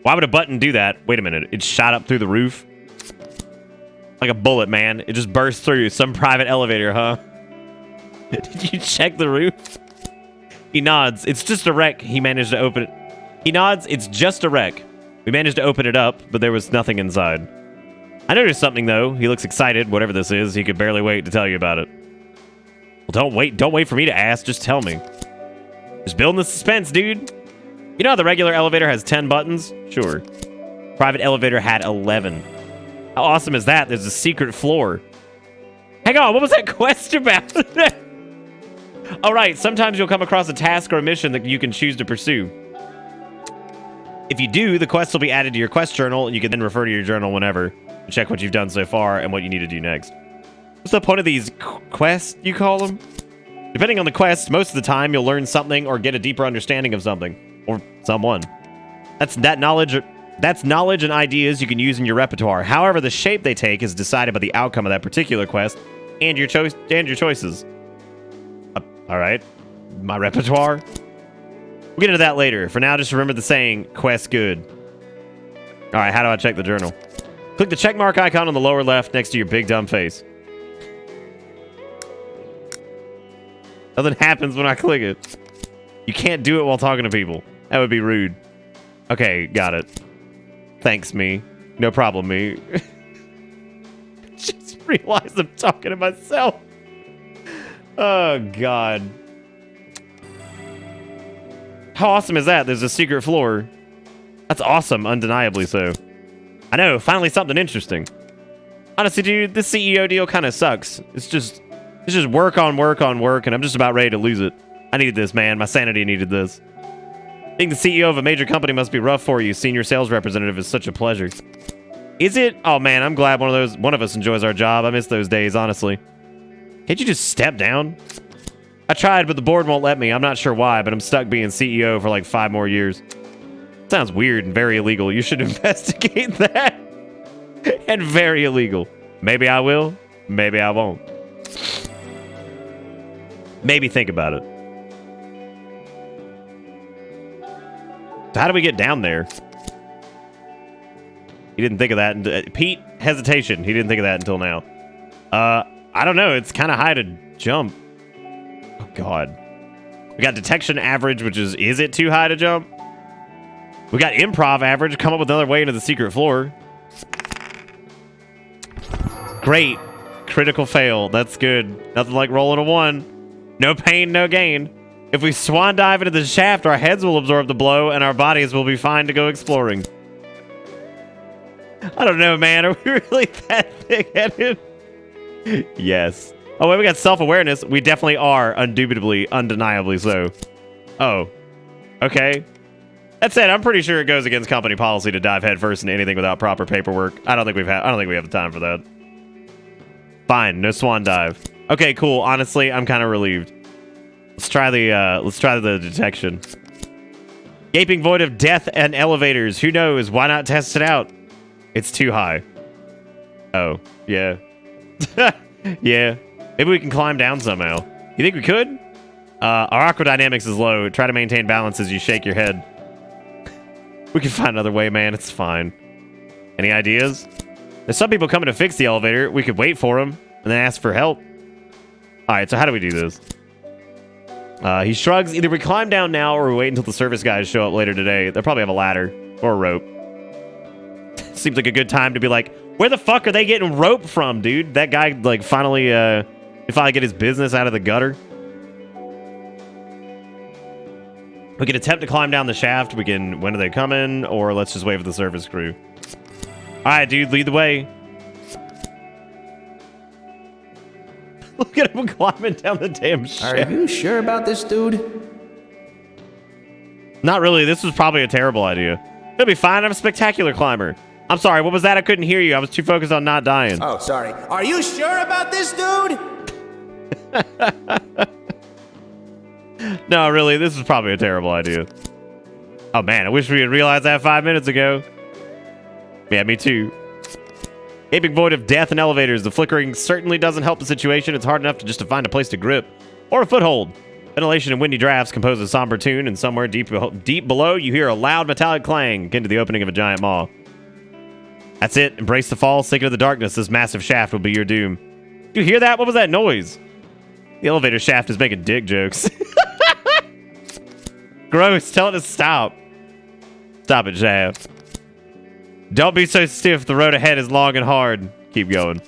Why would a button do that? Wait a minute. It shot up through the roof? Like a bullet, man. It just burst through some private elevator, huh? Did you check the roof? He nods. It's just a wreck. He managed to open it. He nods. It's just a wreck. We managed to open it up, but there was nothing inside. I noticed something, though. He looks excited. Whatever this is, he could barely wait to tell you about it. Well, don't wait for me to ask. Just tell me. Just building the suspense, dude. You know how the regular elevator has 10 buttons? Sure. Private elevator had 11. How awesome is that? There's a secret floor. Hang on, what was that quest about? All right, sometimes you'll come across a task or a mission that you can choose to pursue. If you do, the quest will be added to your quest journal, and you can then refer to your journal whenever to check what you've done so far and what you need to do next. What's the point of these quests, you call them? Depending on the quest, most of the time you'll learn something or get a deeper understanding of something. Or someone. That's knowledge and ideas you can use in your repertoire. However, the shape they take is decided by the outcome of that particular quest and your choices. All right. My repertoire. We'll get into that later. For now, just remember the saying, quest good. All right, how do I check the journal? Click the check mark icon on the lower left next to your big dumb face. Nothing happens when I click it. You can't do it while talking to people. That would be rude. Okay, got it. Thanks, me. No problem, me. Just realized I'm talking to myself. Oh, God. How awesome is that? There's a secret floor. That's awesome, undeniably so. I know, finally something interesting. Honestly, dude, this CEO deal kind of sucks. It's just work on work on work, and I'm just about ready to lose it. I needed this, man. My sanity needed this. Being the CEO of a major company must be rough for you. Senior sales representative is such a pleasure. Is it? Oh, man, I'm glad one of us enjoys our job. I miss those days, honestly. Can't you just step down? I tried, but the board won't let me. I'm not sure why, but I'm stuck being CEO for like 5 more years. Sounds weird and very illegal. You should investigate that. And very illegal. Maybe I will. Maybe I won't. Maybe think about it. So how do we get down there? He didn't think of that. Pete, hesitation. He didn't think of that until now. I don't know. It's kind of high to jump. Oh, God. We got detection average, which is it too high to jump? We got improv average. Come up with another way into the secret floor. Great. Critical fail. That's good. Nothing like rolling a 1. No pain, no gain. If we swan dive into the shaft, our heads will absorb the blow and our bodies will be fine to go exploring. I don't know, man. Are we really that thick-headed? Yes. Oh, wait, we got self-awareness. We definitely are, indubitably, undeniably so. Oh. Okay. That said, I'm pretty sure it goes against company policy to dive headfirst into anything without proper paperwork. I don't think we have the time for that. Fine, no swan dive. Okay, cool. Honestly, I'm kind of relieved. Let's try the detection. Gaping void of death and elevators. Who knows? Why not test it out? It's too high. Oh, yeah. Yeah. Maybe we can climb down somehow. You think we could? Our aquadynamics is low. Try to maintain balance as you shake your head. We can find another way, man. It's fine. Any ideas? There's some people coming to fix the elevator. We could wait for them and then ask for help. All right, so how do we do this? He shrugs. Either we climb down now or we wait until the service guys show up later today. They'll probably have a ladder or a rope. Seems like a good time to be like, where the fuck are they getting rope from, dude? That guy, like, finally get his business out of the gutter. We can attempt to climb down the shaft. We can, when are they coming? Or let's just wait for the service crew. All right, dude, lead the way. Look at him climbing down the damn shaft. Are you sure about this, dude? Not really. This was probably a terrible idea. It'll be fine. I'm a spectacular climber. I'm sorry. What was that? I couldn't hear you. I was too focused on not dying. Oh, sorry. Are you sure about this, dude? No, really, this is probably a terrible idea. Oh man, I wish we had realized that 5 minutes ago. Yeah, me too. Gaping void of death and elevators. The flickering certainly doesn't help the situation. It's hard enough to just to find a place to grip or a foothold. Ventilation and windy drafts compose a somber tune, and somewhere deep below, you hear a loud metallic clang akin to the opening of a giant maw. That's it. Embrace the fall. Sink into the darkness. This massive shaft will be your doom. You hear that? What was that noise? The elevator shaft is making dick jokes. Gross. Tell it to stop. Stop it, shaft. Don't be so stiff. The road ahead is long and hard. Keep going.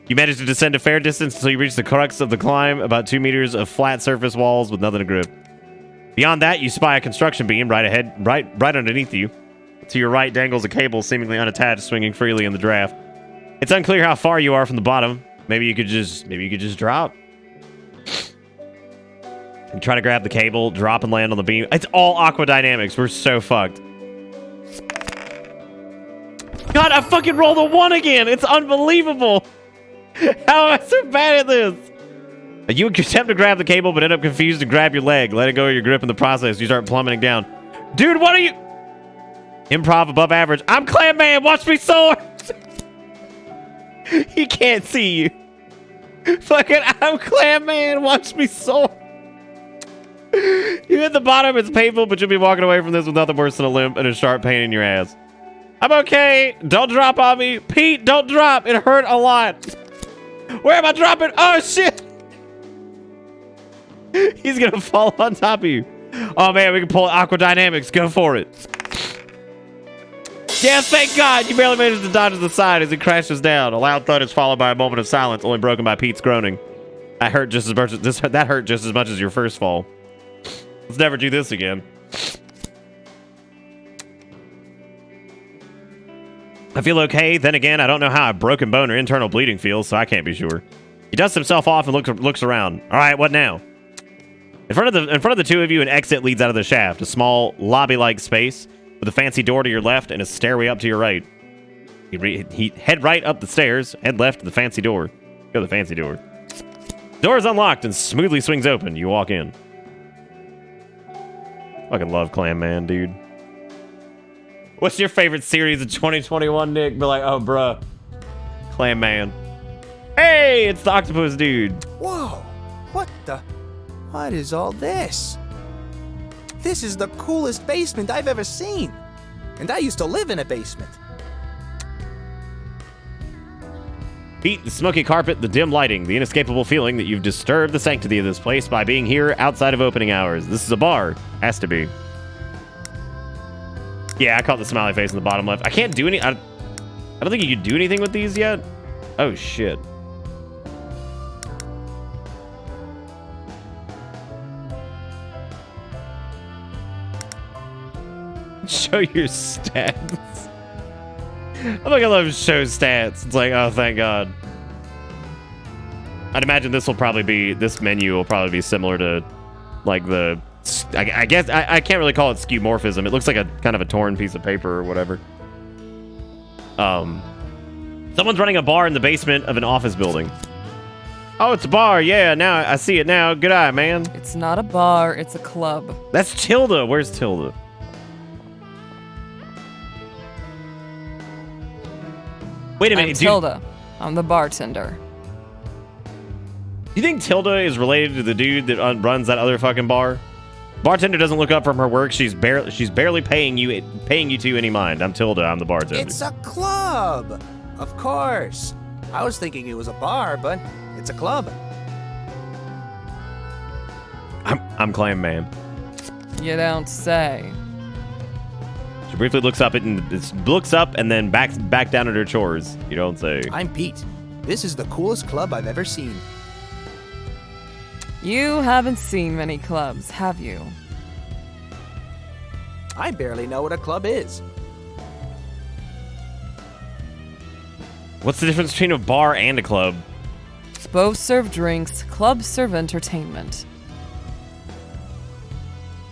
You manage to descend a fair distance until you reach the crux of the climb, about 2 meters of flat surface walls with nothing to grip. Beyond that, you spy a construction beam right ahead, right underneath you. To your right dangles a cable seemingly unattached, swinging freely in the draft. It's unclear how far you are from the bottom. Maybe you could just drop. You try to grab the cable, drop and land on the beam. It's all aqua dynamics. We're so fucked. God, I fucking rolled a 1 again. It's unbelievable. How am I so bad at this? You attempt to grab the cable, but end up confused and grab your leg. Letting go of your grip in the process, you start plummeting down. Dude, what are you? Improv above average. I'm Clam Man. Watch me soar. He can't see you. Fucking, I'm Clam Man. Watch me soar. You hit the bottom. It's painful, but you'll be walking away from this with nothing worse than a limp and a sharp pain in your ass. I'm okay. Don't drop on me. Pete, don't drop. It hurt a lot. Where am I dropping? Oh, shit. He's going to fall on top of you. Oh, man, we can pull aqua dynamics. Go for it. Yes, thank God. You barely managed to dodge to the side as it crashes down. A loud thud is followed by a moment of silence, only broken by Pete's groaning. That hurt just as much as your first fall. Let's never do this again. I feel okay. Then again, I don't know how a broken bone or internal bleeding feels, so I can't be sure. He dusts himself off and looks around. All right, what now? In front of the two of you, an exit leads out of the shaft, a small lobby-like space with a fancy door to your left and a stairway up to your right. He head right up the stairs, head left to the fancy door. Go to the fancy door. The door is unlocked and smoothly swings open. You walk in. Fucking love Clam Man, dude. What's your favorite series of 2021, Nick? Be like, oh, bruh. Clam Man. Hey, it's the octopus dude. Whoa! What is all this? This is the coolest basement I've ever seen. And I used to live in a basement. Pete, the smoky carpet, the dim lighting, the inescapable feeling that you've disturbed the sanctity of this place by being here outside of opening hours. This is a bar. Has to be. Yeah, I caught the smiley face in the bottom left. I can't do any... I don't think you can do anything with these yet. Oh, shit. Show your stats. I think I love show stats. It's like, oh, thank God. I'd imagine this menu will probably be similar to, like, the... I guess I can't really call it skeuomorphism. It looks like a kind of a torn piece of paper or whatever. Someone's running a bar in the basement of an office building. Oh, it's a bar. Yeah, now I see it now. Good eye, man. It's not a bar, it's a club. That's Tilda. Where's Tilda? Wait a minute. I'm Tilda. I'm the bartender. Do you think Tilda is related to the dude that runs that other fucking bar? Bartender doesn't look up from her work. She's barely paying you to any mind. I'm Tilda. I'm the bartender. It's a club! Of course. I was thinking it was a bar, but it's a club. I'm Clam Man. You don't say. She briefly looks up and then back down at her chores. You don't say. I'm Pete. This is the coolest club I've ever seen. You haven't seen many clubs, have you? I barely know what a club is. What's the difference between a bar and a club? Both serve drinks, clubs serve entertainment.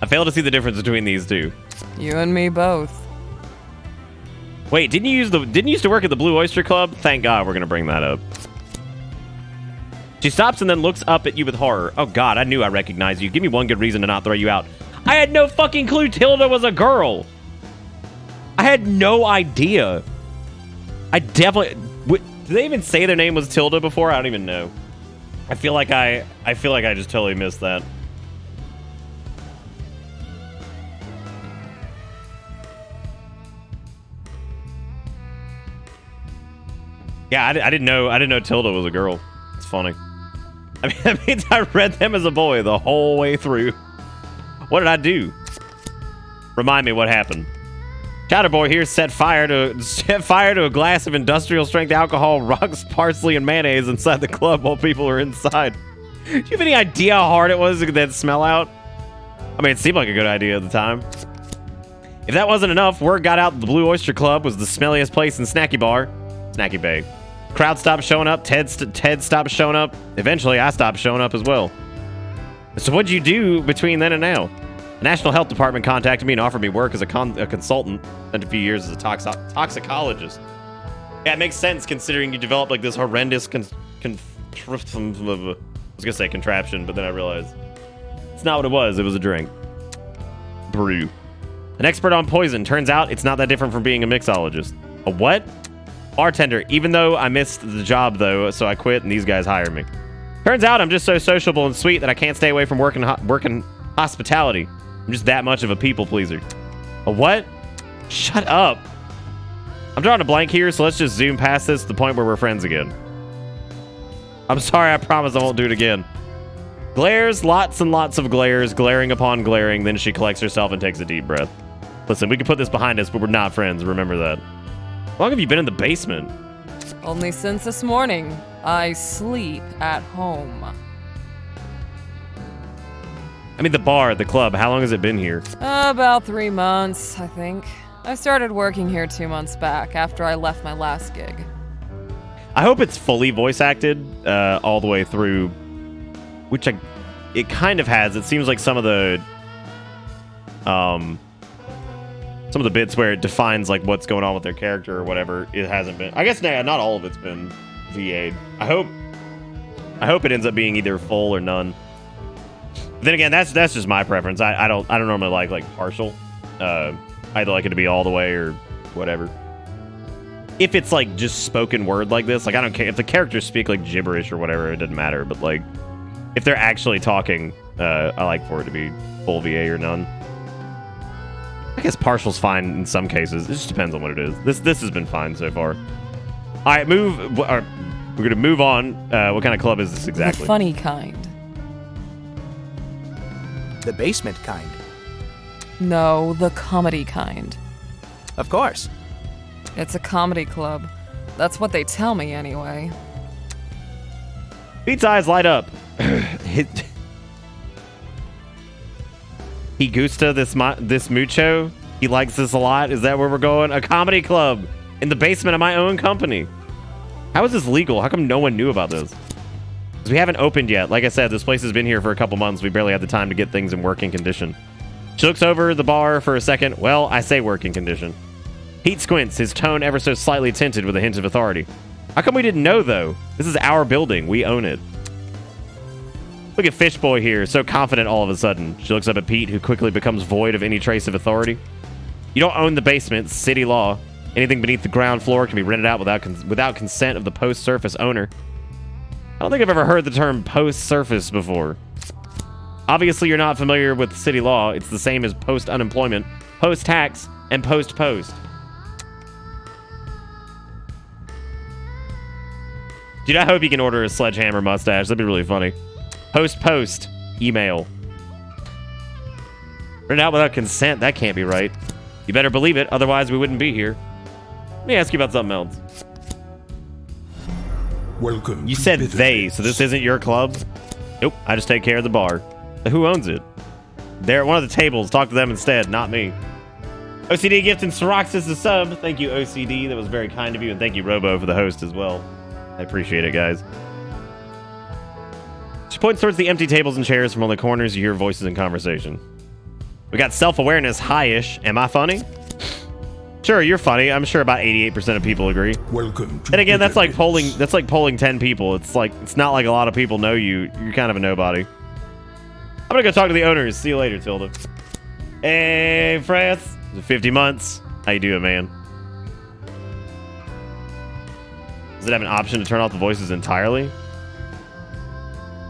I fail to see the difference between these two. You and me both. Wait, didn't you used to work at the Blue Oyster Club? Thank God we're gonna bring that up. She stops and then looks up at you with horror. Oh God, I knew I recognized you. Give me one good reason to not throw you out. I had no fucking clue Tilda was a girl. I had no idea. I definitely... Did they even say their name was Tilda before? I don't even know. I feel like I just totally missed that. Yeah, I didn't know Tilda was a girl. It's funny. I mean, that means I read them as a boy the whole way through. What did I do? Remind me what happened. Chatterboy here set fire to a glass of industrial strength alcohol, rocks, parsley, and mayonnaise inside the club while people were inside. Do you have any idea how hard it was to get that smell out? I mean, it seemed like a good idea at the time. If that wasn't enough, word got out that the Blue Oyster Club was the smelliest place in Snacky Bay. Crowd stopped showing up. Ted stopped showing up. Eventually, I stopped showing up as well. So what'd you do between then and now? The National Health Department contacted me and offered me work as a consultant. Spent a few years as a toxicologist. Yeah, it makes sense considering you developed like this horrendous I was gonna say contraption, but then I realized it's not what it was. It was a drink. Brew. An expert on poison. Turns out it's not that different from being a mixologist. A what? Bartender. Even though I missed the job though, so I quit and these guys hired me. Turns out I'm just so sociable and sweet that I can't stay away from working hospitality. I'm just that much of a people pleaser. A what? Shut up. I'm drawing a blank here, so let's just zoom past this to the point where we're friends again. I'm sorry, I promise I won't do it again. Glares, lots and lots of glares, glaring upon glaring, then she collects herself and takes a deep breath. Listen, we can put this behind us, but we're not friends, remember that. How long have you been in the basement? Only since this morning. I sleep at home. I mean, the bar, the club, how long has it been here? About 3 months, I think. I started working here 2 months back after I left my last gig. I hope it's fully voice acted all the way through, which it kind of has. It seems like some of the bits where it defines like what's going on with their character or whatever, it hasn't been. I guess not all of it's been VA'd. I hope it ends up being either full or none. Then again, that's just my preference. I don't normally like partial. I either like it to be all the way or whatever. If it's like just spoken word like this, like I don't care if the characters speak like gibberish or whatever, it doesn't matter. But like if they're actually talking, I like for it to be full VA or none. I guess partial's fine in some cases. It just depends on what it is. This has been fine so far. All right, we're gonna move on. What kind of club is this exactly? The funny kind. The basement kind. No, the comedy kind. Of course. It's a comedy club. That's what they tell me anyway. Pete's eyes light up. He gusta this mucho? He likes this a lot? Is that where we're going? A comedy club in the basement of my own company. How is this legal? How come no one knew about this? Because we haven't opened yet. Like I said, this place has been here for a couple months. We barely had the time to get things in working condition. She looks over the bar for a second. Well, I say working condition. Pete squints, his tone ever so slightly tinted with a hint of authority. How come we didn't know, though? This is our building. We own it. Look at Fishboy here, so confident all of a sudden. She looks up at Pete, who quickly becomes void of any trace of authority. You don't own the basement. It's city law. Anything beneath the ground floor can be rented out without consent of the post-surface owner. I don't think I've ever heard the term post-surface before. Obviously, you're not familiar with city law. It's the same as post-unemployment, post-tax, and post-post. Dude, I hope you can order a sledgehammer mustache. That'd be really funny. Post-post. Email. Rented out without consent. That can't be right. You better believe it, otherwise we wouldn't be here. Let me ask you about something else. Welcome. You to said Bitter they, Bits. so this isn't your club? Nope, I just take care of the bar. Who owns it? They're at one of the tables. Talk to them instead, not me. OCD gift and Soroxis the sub. Thank you, OCD. That was very kind of you. And thank you, Robo, for the host as well. I appreciate it, guys. She points towards the empty tables and chairs from all the corners. You hear voices in conversation. We got self-awareness high-ish. Am I funny? Sure, you're funny. I'm sure about 88% of people agree. Welcome to And again, that's like Bitterbits. polling. That's like polling 10 people. It's like it's not like a lot of people know you. You're kind of a nobody. I'm gonna go talk to the owners. See you later, Tilda. Hey, France. 50 months. How you doing, man? Does it have an option to turn off the voices entirely?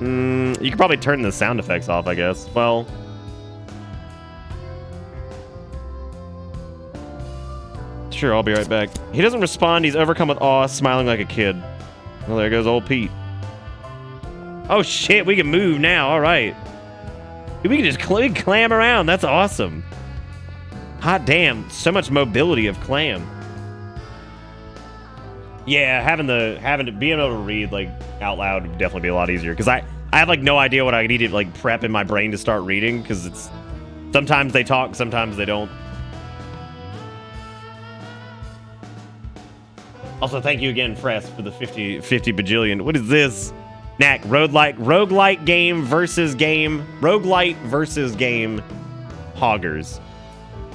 You could probably turn the sound effects off, I guess. Well, sure, I'll be right back. He doesn't respond. He's overcome with awe, smiling like a kid. Well, there goes old Pete. Oh, shit. We can move now. All right. We can just clam around. That's awesome. Hot damn. So much mobility of Clam. Yeah, being able to read like out loud would definitely be a lot easier. Because I have like no idea what I need to like prep in my brain to start reading. Because it's sometimes they talk, sometimes they don't. Also, thank you again, Fress, for the 50 bajillion. What is this? Knack, roguelite game versus game. Roguelite versus game. Hoggers.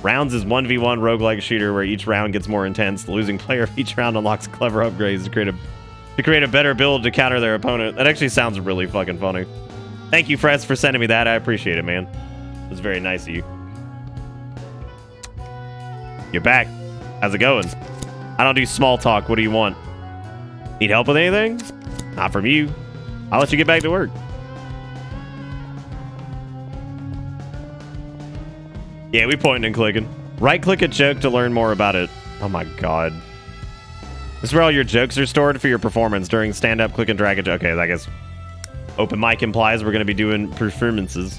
Rounds is 1v1 roguelike shooter where each round gets more intense. The losing player of each round unlocks clever upgrades to create a better build to counter their opponent. That actually sounds really fucking funny. Thank you, Fress, for sending me that. I appreciate it, man. It was very nice of you. You're back. How's it going? I don't do small talk. What do you want? Need help with anything? Not from you. I'll let you get back to work. Yeah, we pointing and clicking. Right-click a joke to learn more about it. Oh my god. This is where all your jokes are stored for your performance during stand-up, click and drag a joke. Okay, I guess open mic implies we're going to be doing performances.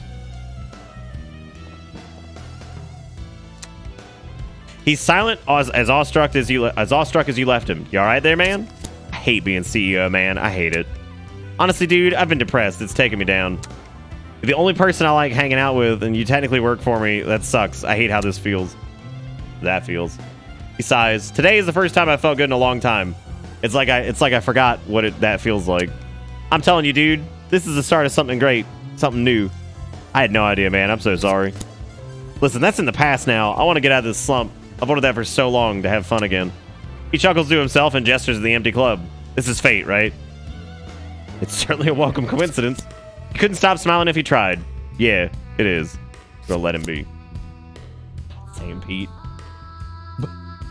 He's silent as awestruck as you left him. You all right there, man? I hate being CEO, man. I hate it. Honestly, dude, I've been depressed. It's taking me down. You're the only person I like hanging out with, and you technically work for me. That sucks. I hate how this feels. That feels. He sighs. Today is the first time I felt good in a long time. It's like I forgot what that feels like. I'm telling you, dude, this is the start of something great, something new. I had no idea, man. I'm so sorry. Listen, that's in the past now. I want to get out of this slump. I've wanted that for so long, to have fun again. He chuckles to himself and gestures at the empty club. This is fate, right? It's certainly a welcome coincidence. He couldn't stop smiling if he tried. Yeah, it is. We'll let him be. Same Pete.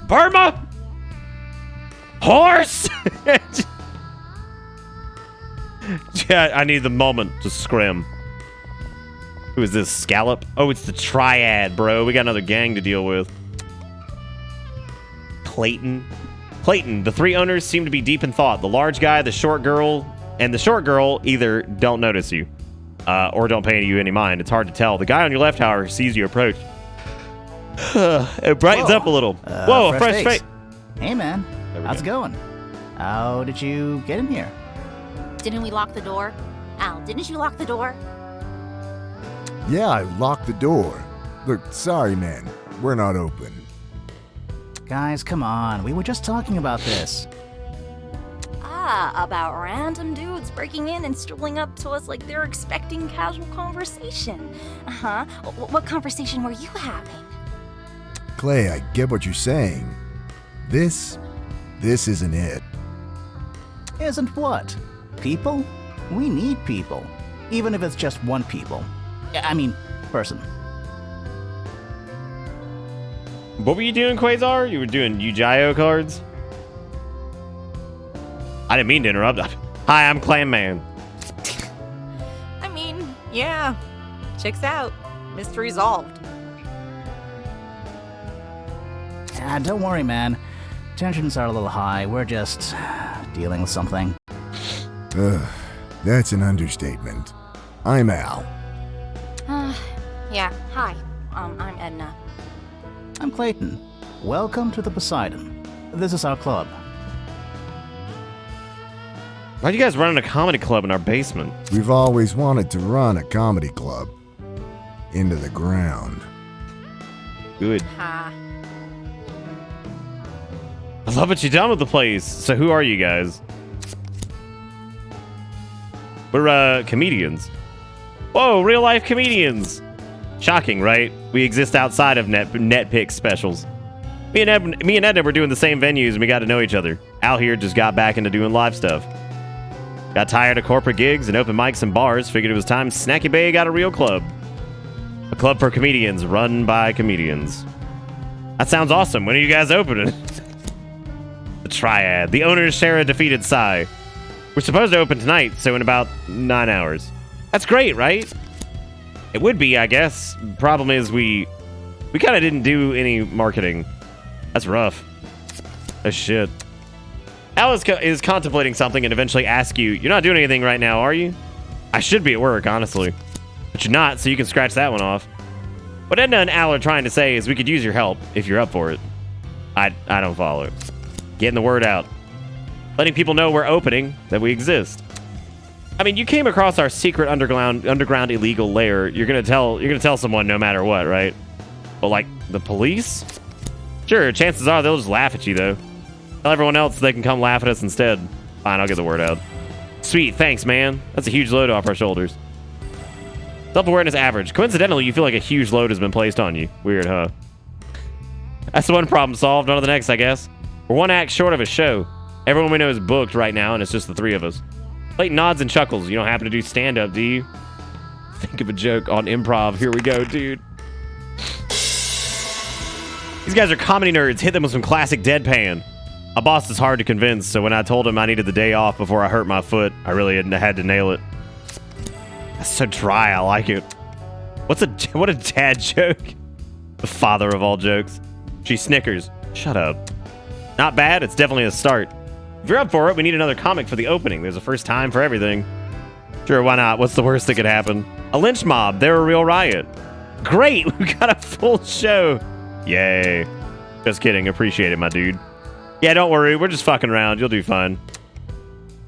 Burma! Horse! Yeah, I need the moment to scrim. Who is this, Scallop? Oh, it's the Triad, bro. We got another gang to deal with. Clayton, the three owners seem to be deep in thought. The large guy, the short girl, and the short girl either don't notice you or don't pay you any mind. It's hard to tell. The guy on your left, however, sees you approach. It brightens up a little. Whoa, a fresh face. Hey, man. How's go. it going? How did you get in here? Didn't we lock the door? Al, didn't you lock the door? Yeah, I locked the door. Look, sorry, man. We're not open. Guys, come on. We were just talking about this. Ah, about random dudes breaking in and strolling up to us like they're expecting casual conversation. Uh-huh. What conversation were you having? Clay, I get what you're saying. This isn't it. Isn't what? People? We need people. Even if it's just one person. What were you doing, Quasar? You were doing Yu-Gi-Oh cards? I didn't mean to interrupt. Hi, I'm Clam Man. I mean, yeah. Checks out. Mystery solved. Don't worry, man. Tensions are a little high. We're just dealing with something. That's an understatement. I'm Al. Yeah, hi. I'm Edna. I'm Clayton. Welcome to the Poseidon. This is our club. Why'd you guys run a comedy club in our basement? We've always wanted to run a comedy club. Into the ground. Good. Ha. I love what you done with the place. So who are you guys? We're comedians. Whoa, real life comedians. Shocking, right? We exist outside of NetPix specials. Me and Edna were doing the same venues and we got to know each other. Al here just got back into doing live stuff. Got tired of corporate gigs and open mics and bars. Figured it was time Snacky Bay got a real club. A club for comedians, run by comedians. That sounds awesome. When are you guys opening? The Triad. The owners share a defeated sigh. We're supposed to open tonight, so in about 9 hours. That's great, right? It would be, I guess. Problem is we kind of didn't do any marketing. That's rough. Oh, shit. Alice is contemplating something and eventually asks you, you're not doing anything right now, are you? I should be at work, honestly. But you're not, so you can scratch that one off. What Edna and Al are trying to say is we could use your help if you're up for it. I don't follow it. Getting the word out. Letting people know we're opening, that we exist. I mean, you came across our secret underground illegal lair. You're gonna tell someone no matter what, right? But like the police? Sure, chances are they'll just laugh at you though. Tell everyone else they can come laugh at us instead. Fine, I'll get the word out. Sweet, thanks, man. That's a huge load off our shoulders. Self-awareness average. Coincidentally, you feel like a huge load has been placed on you. Weird, huh? That's the one problem solved. On to the next, I guess. We're one act short of a show. Everyone we know is booked right now, and it's just the three of us. Clayton nods and chuckles. You don't happen to do stand-up, do you? Think of a joke on improv. Here we go, dude. These guys are comedy nerds. Hit them with some classic deadpan. My boss is hard to convince, so when I told him I needed the day off before I hurt my foot, I really had to nail it. That's so dry. I like it. What a dad joke. The father of all jokes. She snickers. Shut up. Not bad. It's definitely a start. If you're up for it, we need another comic for the opening. There's a first time for everything. Sure, why not? What's the worst that could happen? A lynch mob. They're a real riot. Great. We got a full show. Yay. Just kidding. Appreciate it, my dude. Yeah, don't worry. We're just fucking around. You'll do fine.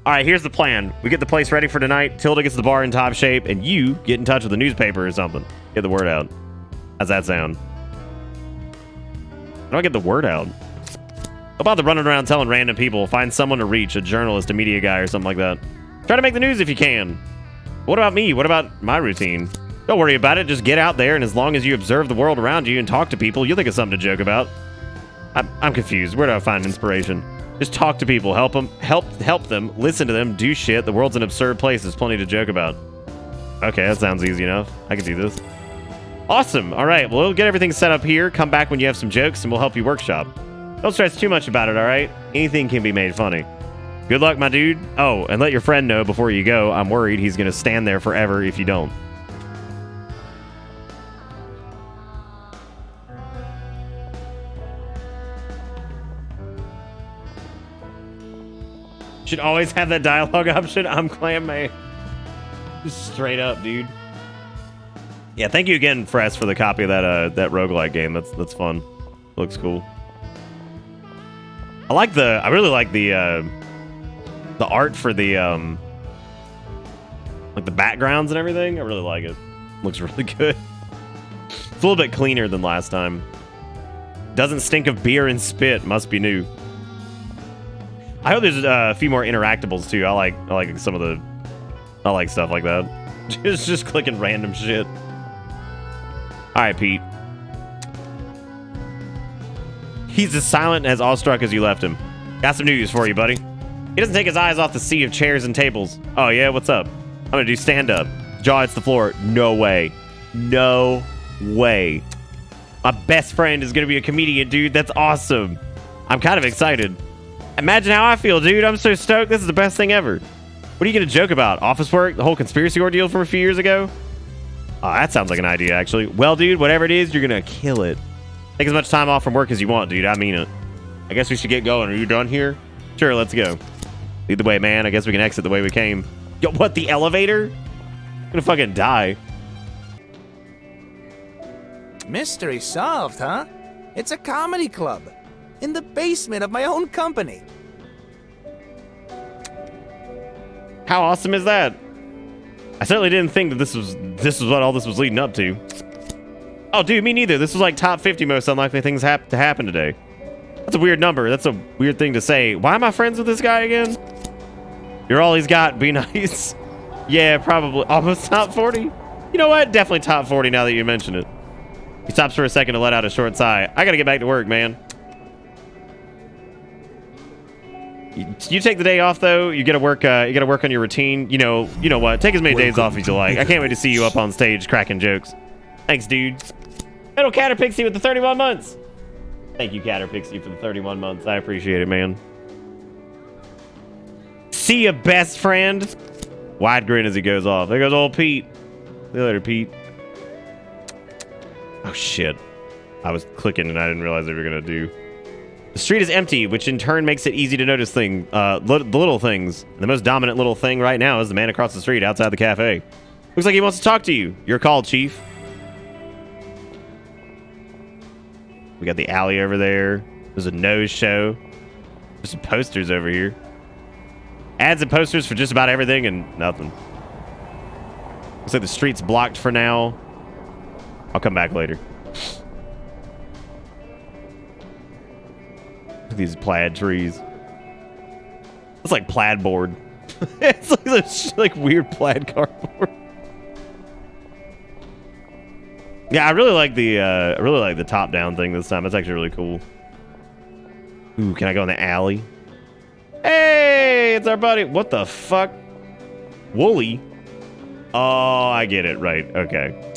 All right, here's the plan. We get the place ready for tonight. Tilda gets the bar in top shape, and you get in touch with the newspaper or something. Get the word out. How's that sound? How do I get the word out? How about the running around telling random people? Find someone to reach, a journalist, a media guy, or something like that. Try to make the news if you can. What about me? What about my routine? Don't worry about it. Just get out there, and as long as you observe the world around you and talk to people, you'll think of something to joke about. I'm confused. Where do I find inspiration? Just talk to people. Help them. Listen to them. Do shit. The world's an absurd place. There's plenty to joke about. Okay, that sounds easy enough. I can do this. Awesome. All right. Well, we'll get everything set up here. Come back when you have some jokes, and we'll help you workshop. Don't stress too much about it, all right? Anything can be made funny. Good luck, my dude. Oh, and let your friend know before you go. I'm worried he's going to stand there forever if you don't. Should always have that dialogue option. I'm Clam, man. Just straight up, dude. Yeah, thank you again, Fress, for the copy of that roguelike game. That's fun. Looks cool. I really like the art for the like the backgrounds and everything. I really like it. Looks really good. It's a little bit cleaner than last time. Doesn't stink of beer and spit. Must be new. I hope there's a few more interactables too. I like some of the. I like stuff like that. just clicking random shit. All right, Pete. He's as silent and as awestruck as you left him. Got some news for you, buddy. He doesn't take his eyes off the sea of chairs and tables. Oh yeah, what's up? I'm gonna do stand up. Jaw hits the floor. No way. No way. My best friend is gonna be a comedian, dude. That's awesome. I'm kind of excited. Imagine how I feel, dude. I'm so stoked. This is the best thing ever. What are you going to joke about? Office work? The whole conspiracy ordeal from a few years ago? Oh, that sounds like an idea, actually. Well, dude, whatever it is, you're going to kill it. Take as much time off from work as you want, dude. I mean it. I guess we should get going. Are you done here? Sure, let's go. Lead the way, man. I guess we can exit the way we came. Yo, what? The elevator? I'm going to fucking die. Mystery solved, huh? It's a comedy club. In the basement of my own company. How awesome is that? I certainly didn't think that this was what all this was leading up to. Oh, dude, me neither. This was like top 50 most unlikely things to happen today. That's a weird number. That's a weird thing to say. Why am I friends with this guy again? You're all he's got. Be nice. Yeah, probably. Almost top 40? You know what? Definitely top 40 now that you mention it. He stops for a second to let out a short sigh. I gotta get back to work, man. You take the day off though. You gotta work. You gotta work on your routine. You know what? Take as many days off as you like. I can't wait to see you up on stage cracking jokes. Thanks, dude. Little Caterpixie with the 31 months. Thank you, Caterpixie, for the 31 months. I appreciate it, man. See ya, best friend. Wide grin as he goes off. There goes old Pete. See you later, Pete. Oh shit! I was clicking and I didn't realize they were gonna do. The street is empty, which in turn makes it easy to notice the little things. And the most dominant little thing right now is the man across the street outside the cafe. Looks like he wants to talk to you. Your call, Chief. We got the alley over there. There's a nose show. There's some posters over here. Ads and posters for just about everything and nothing. Looks like the street's blocked for now. I'll come back later. Look at these plaid trees. It's like plaid board. It's like this like weird plaid cardboard. Yeah, I really like the top-down thing this time. That's actually really cool. Ooh, can I go in the alley? Hey, it's our buddy. What the fuck? Wooly? Oh, I get it. Right. Okay.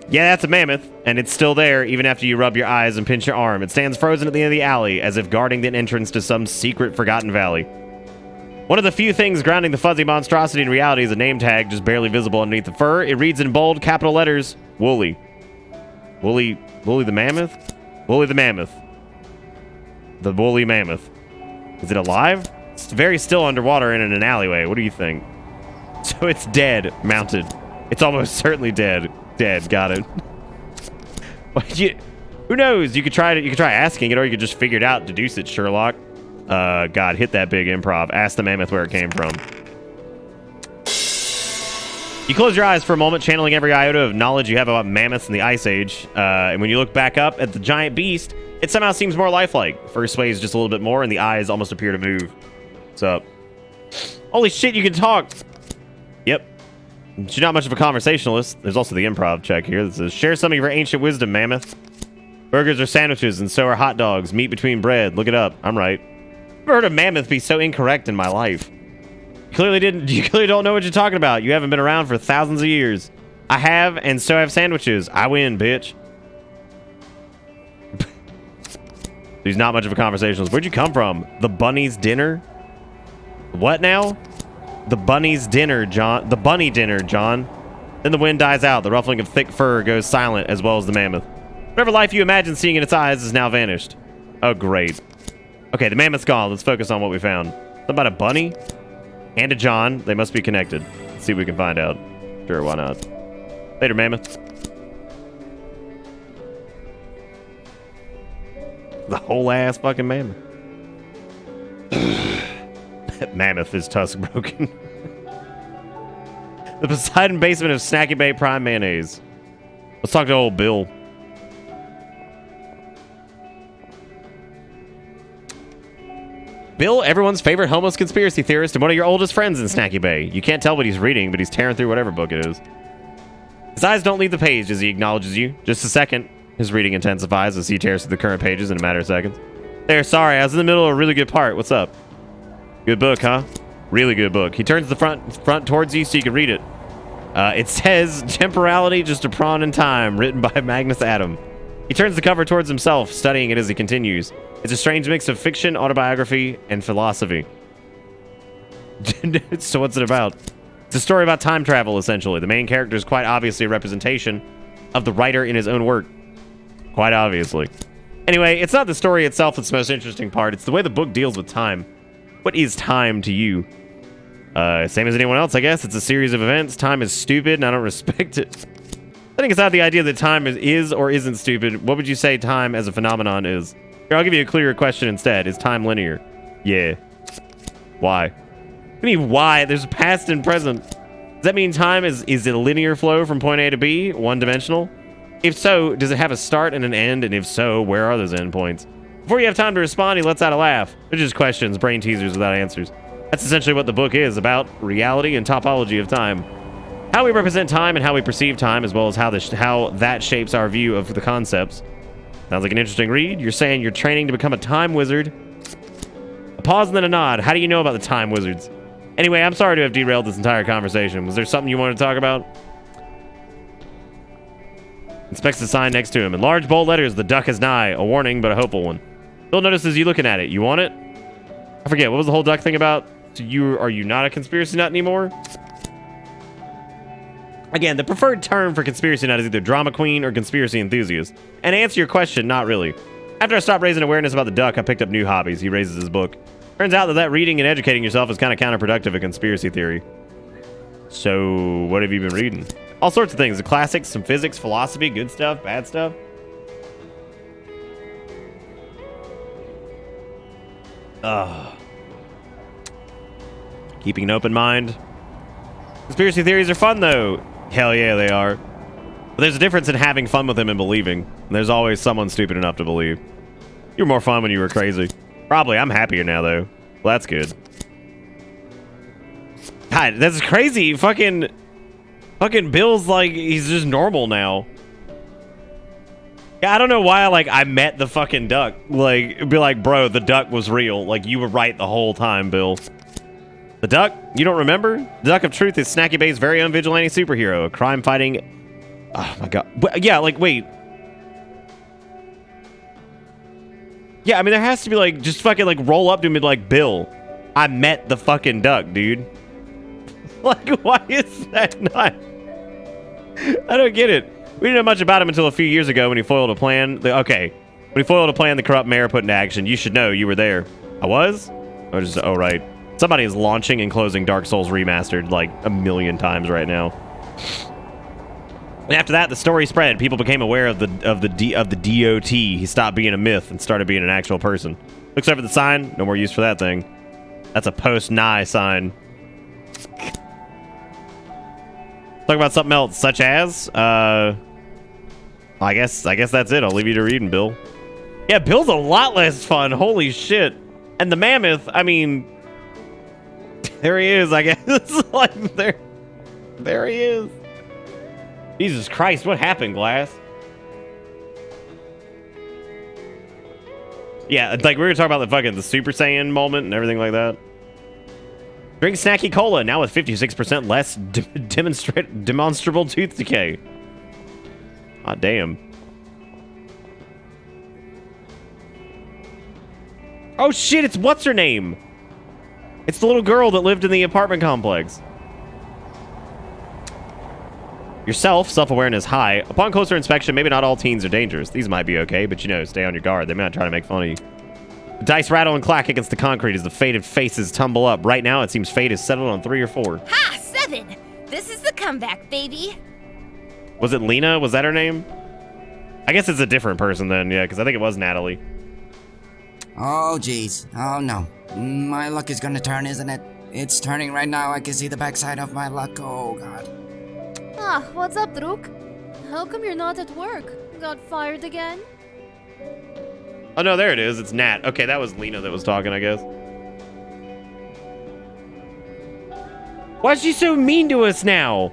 Yeah, that's a mammoth, and it's still there even after you rub your eyes and pinch your arm. It stands frozen at the end of the alley, as if guarding the entrance to some secret forgotten valley. One of the few things grounding the fuzzy monstrosity in reality is a name tag just barely visible underneath the fur. It reads in bold capital letters, Wooly. Wooly the mammoth? Wooly the mammoth. The woolly mammoth. Is it alive? It's very still underwater and in an alleyway. What do you think? So it's dead, mounted. It's almost certainly dead. Dead, got it. Who knows? You could try asking it, or you could just figure it out, deduce it, Sherlock. God, hit that big improv. Ask the mammoth where it came from. You close your eyes for a moment, channeling every iota of knowledge you have about mammoths in the Ice Age. And when you look back up at the giant beast, it somehow seems more lifelike. Fur sways just a little bit more, and the eyes almost appear to move. What's up? Holy shit, you can talk! Yep. She's not much of a conversationalist. There's also the improv check here that says, share some of your ancient wisdom, mammoth. Burgers are sandwiches, and so are hot dogs. Meat between bread. Look it up. I'm right. I've never heard a mammoth be so incorrect in my life. You clearly don't know what you're talking about. You haven't been around for thousands of years. I have, and so have sandwiches. I win, bitch. He's not much of a conversationalist. Where'd you come from? The bunny's dinner? What now? The bunny's dinner, John. The bunny dinner, John. Then the wind dies out. The ruffling of thick fur goes silent, as well as the mammoth. Whatever life you imagined seeing in its eyes is now vanished. Oh, great. Okay, the mammoth's gone. Let's focus on what we found. Something about a bunny and a John. They must be connected. Let's see if we can find out. Sure, why not? Later, mammoth. The whole ass fucking mammoth. That mammoth is tusk broken. The Poseidon basement of Snacky Bay Prime Mayonnaise. Let's talk to old Bill. Bill, everyone's favorite homeless conspiracy theorist and one of your oldest friends in Snacky Bay. You can't tell what he's reading, but he's tearing through whatever book it is. His eyes don't leave the page as he acknowledges you. Just a second. His reading intensifies as he tears through the current pages in a matter of seconds. There, sorry, I was in the middle of a really good part. What's up? Good book, huh? Really good book. He turns the front towards you so you can read it. It says, Temporality, Just a Prawn in Time, written by Magnus Adam. He turns the cover towards himself, studying it as he continues. It's a strange mix of fiction, autobiography, and philosophy. So what's it about? It's a story about time travel, essentially. The main character is quite obviously a representation of the writer in his own work. Quite obviously. Anyway, it's not the story itself that's the most interesting part. It's the way the book deals with time. What is time to you? Same as anyone else, I guess. It's a series of events. Time is stupid, and I don't respect it. I think it's not the idea that time is or isn't stupid. What would you say time as a phenomenon is? Here, I'll give you a clearer question instead. Is time linear? Yeah. Why? What do you mean, why? There's past and present. Does that mean time is it a linear flow from point A to B? One-dimensional? If so, does it have a start and an end? And if so, where are those endpoints? Before you have time to respond, he lets out a laugh. They're just questions, brain teasers without answers. That's essentially what the book is, about reality and topology of time. How we represent time and how we perceive time, as well as how that shapes our view of the concepts. Sounds like an interesting read. You're saying you're training to become a time wizard. A pause and then a nod. How do you know about the time wizards? Anyway, I'm sorry to have derailed this entire conversation. Was there something you wanted to talk about? Inspects the sign next to him. In large bold letters, the duck is nigh. A warning, but a hopeful one. Bill notices you looking at it. You want it? I forget. What was the whole duck thing about? So are you not a conspiracy nut anymore? Again, the preferred term for conspiracy nut is either drama queen or conspiracy enthusiast. And to answer your question, not really. After I stopped raising awareness about the duck, I picked up new hobbies. He raises his book. Turns out that reading and educating yourself is kind of counterproductive in conspiracy theory. So, what have you been reading? All sorts of things. The classics, some physics, philosophy, good stuff, bad stuff. Keeping an open mind. Conspiracy theories are fun, though. Hell yeah, they are. But there's a difference in having fun with them and believing. And there's always someone stupid enough to believe. You were more fun when you were crazy. Probably. I'm happier now, though. Well, that's good. God, that's crazy. Fucking Bill's like, he's just normal now. Yeah, I don't know why, I met the fucking duck. Like, be like, bro, the duck was real. Like, you were right the whole time, Bill. The duck? You don't remember? The Duck of Truth is Snacky Bay's very own vigilante superhero. A crime-fighting... Oh, my God. Yeah, wait. Yeah, I mean, there has to be, just fucking, roll up to him and be like, Bill, I met the fucking duck, dude. Why is that not... I don't get it. We didn't know much about him until a few years ago when he foiled a plan. When he foiled a plan the corrupt mayor put into action. You should know. You were there. I was? Oh, right. Somebody is launching and closing Dark Souls Remastered, a million times right now. And after that, the story spread. People became aware of the DOT. He stopped being a myth and started being an actual person. Looks over the sign. No more use for that thing. That's a post-nigh sign. Talk about something else, such as, I guess that's it. I'll leave you to reading, Bill. Yeah, Bill's a lot less fun. Holy shit. And the mammoth, I mean, there he is, I guess. There he is. Jesus Christ, what happened, Glass? Yeah, we were talking about the Super Saiyan moment and everything like that. Drink Snacky Cola, now with 56% less demonstrable tooth decay. Ah, damn. Oh shit, it's what's her name? It's the little girl that lived in the apartment complex. Yourself, self-awareness high. Upon closer inspection, maybe not all teens are dangerous. These might be okay, but stay on your guard. They may not try to make fun of you. The dice rattle and clack against the concrete as the faded faces tumble up. Right now, it seems fate is settled on 3 or 4. Ha! 7! This is the comeback, baby! Was it Lena? Was that her name? I guess it's a different person then, yeah, because I think it was Natalie. Oh, jeez. Oh, no. My luck is gonna turn, isn't it? It's turning right now. I can see the backside of my luck. Oh, God. Ah, what's up, Druk? How come you're not at work? Got fired again? Oh, no, there it is. It's Nat. Okay, that was Lena that was talking, I guess. Why is she so mean to us now?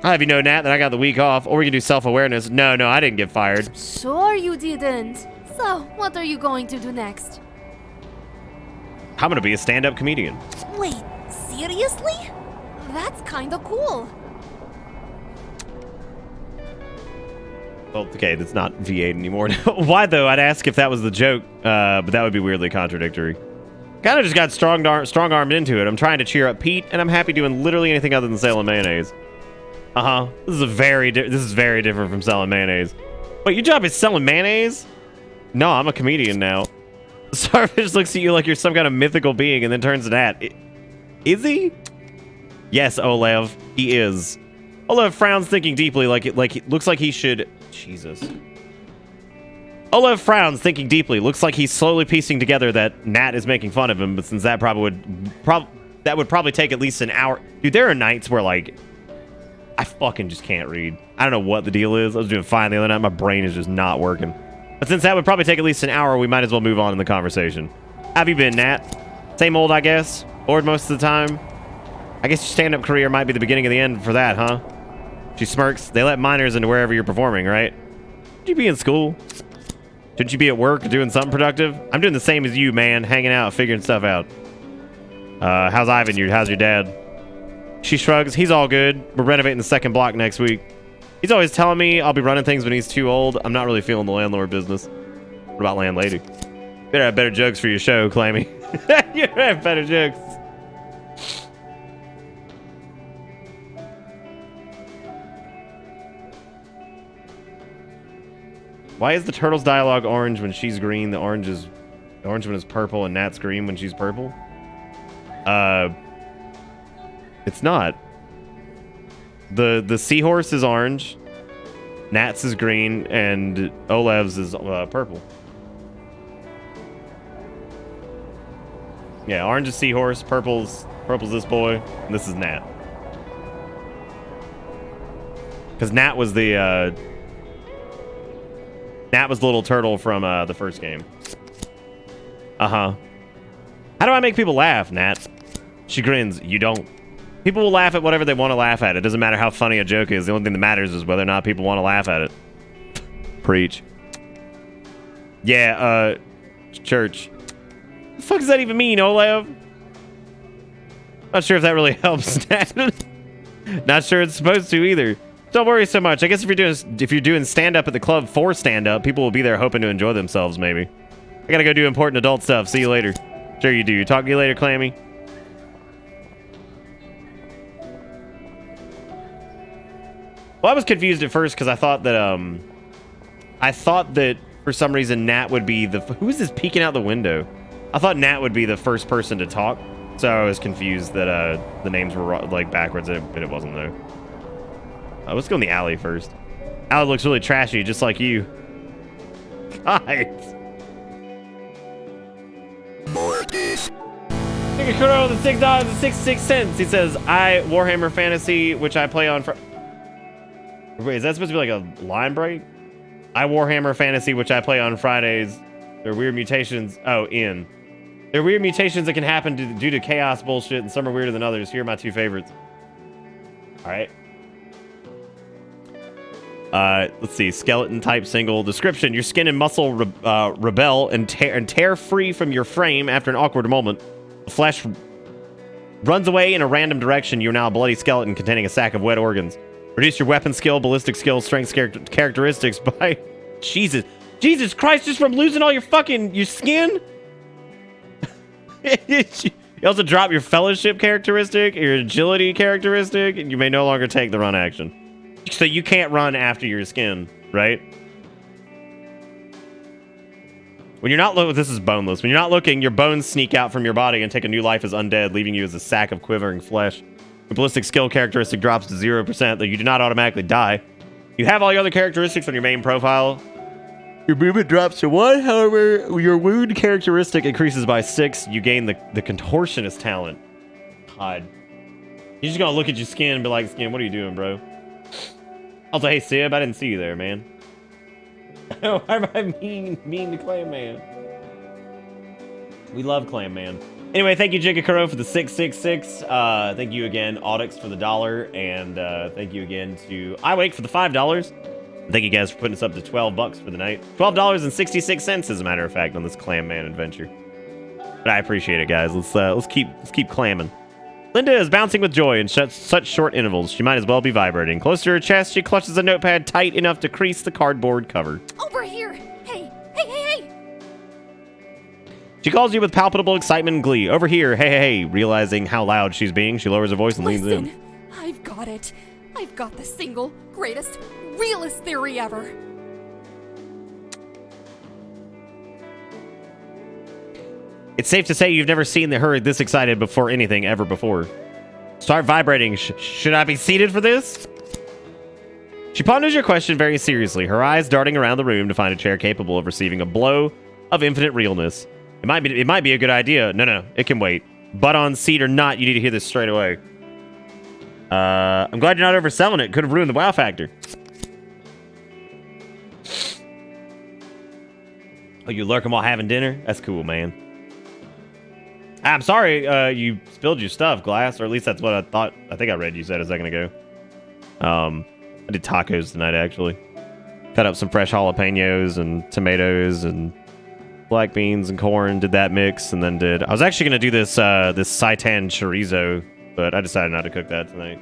I'll have you know, Nat, that I got the week off, or we can do self-awareness. No, I didn't get fired. Sure you didn't. So, what are you going to do next? I'm gonna be a stand-up comedian. Wait, seriously? That's kinda cool. Well, okay, that's not V8 anymore. Why, though? I'd ask if that was the joke, but that would be weirdly contradictory. Kind of just got strong-armed into it. I'm trying to cheer up Pete, and I'm happy doing literally anything other than selling mayonnaise. This is very different from selling mayonnaise. Wait, your job is selling mayonnaise? No, I'm a comedian now. Starfish looks at you like you're some kind of mythical being and then turns to Nat. Is he? Yes, Olev, he is. Olev frowns, thinking deeply, looks like he should... Jesus. Olev frowns, thinking deeply. Looks like he's slowly piecing together that Nat is making fun of him, but since that would probably take at least an hour. Dude, there are nights where, I fucking just can't read. I don't know what the deal is. I was doing fine the other night. My brain is just not working. But since that would probably take at least an hour, we might as well move on in the conversation. How have you been, Nat? Same old, I guess. Bored most of the time. I guess your stand-up career might be the beginning of the end for that, huh? She smirks. They let minors into wherever you're performing, right? Should you be in school? Shouldn't you be at work doing something productive? I'm doing the same as you, man. Hanging out, figuring stuff out. How's Ivan? How's your dad? She shrugs. He's all good. We're renovating the second block next week. He's always telling me I'll be running things when he's too old. I'm not really feeling the landlord business. What about landlady? Better have better jokes for your show, Clammy. You have better jokes. Why is the turtle's dialogue orange when she's green? The orange when it's purple, and Nat's green when she's purple. It's not. The seahorse is orange, Nat's is green, and Olev's is purple. Yeah, orange is seahorse, purple's this boy, and this is Nat. Because Nat was the little turtle from the first game. Uh-huh. How do I make people laugh, Nat? She grins. You don't. People will laugh at whatever they want to laugh at. It doesn't matter how funny a joke is. The only thing that matters is whether or not people want to laugh at it. Preach. Yeah, church. What the fuck does that even mean, Olev? Not sure if that really helps, Nat. Not sure it's supposed to either. Don't worry so much. I guess if you're doing stand-up at the club for stand-up, people will be there hoping to enjoy themselves, maybe. I gotta go do important adult stuff. See you later. Sure you do. Talk to you later, Clammy. Well, I was confused at first because I thought that for some reason Nat would be the... Who is this peeking out the window? I thought Nat would be the first person to talk, so I was confused that the names were like backwards, but it wasn't though. Let's go in the alley first. Alley looks really trashy, just like you. God. More of this. Nigga Kuro, the $6.66. He says, I Warhammer Fantasy, which I play on... Wait, is that supposed to be like a line break? I Warhammer Fantasy, which I play on Fridays. There are weird mutations. Oh, in. There are weird mutations that can happen due to chaos bullshit, and some are weirder than others. Here are my two favorites. All right. Let's see. Skeleton type single. Description. Your skin and muscle rebel and tear free from your frame after an awkward moment. The flesh runs away in a random direction. You're now a bloody skeleton containing a sack of wet organs. Reduce your weapon skill, ballistic skill, strength characteristics by... Jesus Christ, just from losing all your skin? You also drop your fellowship characteristic, your agility characteristic, and you may no longer take the run action. So you can't run after your skin, right? When you're not looking... This is boneless. When you're not looking, your bones sneak out from your body and take a new life as undead, leaving you as a sack of quivering flesh. Your ballistic skill characteristic drops to 0%, though you do not automatically die. You have all your other characteristics on your main profile. Your movement drops to 1, however, your wound characteristic increases by 6. You gain the contortionist talent. God. You're just gonna look at your skin and be like, skin, what are you doing, bro? Also, hey, Sib, I didn't see you there, man. Why am I mean to Clam Man? We love Clam Man. Anyway, thank you, Jigakuro, for the 666. Thank you again, Audix, for the $1. And thank you again to iWake for the $5. Thank you guys for putting us up to $12 for the night. $12.66, as a matter of fact, on this Clam Man adventure. But I appreciate it, guys. Let's keep clamming. Linda is bouncing with joy in such short intervals. She might as well be vibrating. Close to her chest, she clutches a notepad tight enough to crease the cardboard cover. Over here! Hey! She calls you with palpable excitement and glee. Over here, hey. Realizing how loud she's being, she lowers her voice and leans in. I've got it. I've got the single, greatest, realest theory ever. It's safe to say you've never seen her this excited before anything ever before. Start vibrating. Should I be seated for this? She ponders your question very seriously, her eyes darting around the room to find a chair capable of receiving a blow of infinite realness. It might be a good idea. No, it can wait. Butt on seat or not, you need to hear this straight away. I'm glad you're not overselling it. Could have ruined the wow factor. Oh, you lurking while having dinner? That's cool, man. I'm sorry you spilled your stuff, Glass, or at least that's what I thought. I think I read you said a second ago. I did tacos tonight, actually. cut up some fresh jalapenos and tomatoes and black beans and corn, did that mix, and then I was actually going to do this seitan chorizo, but I decided not to cook that tonight.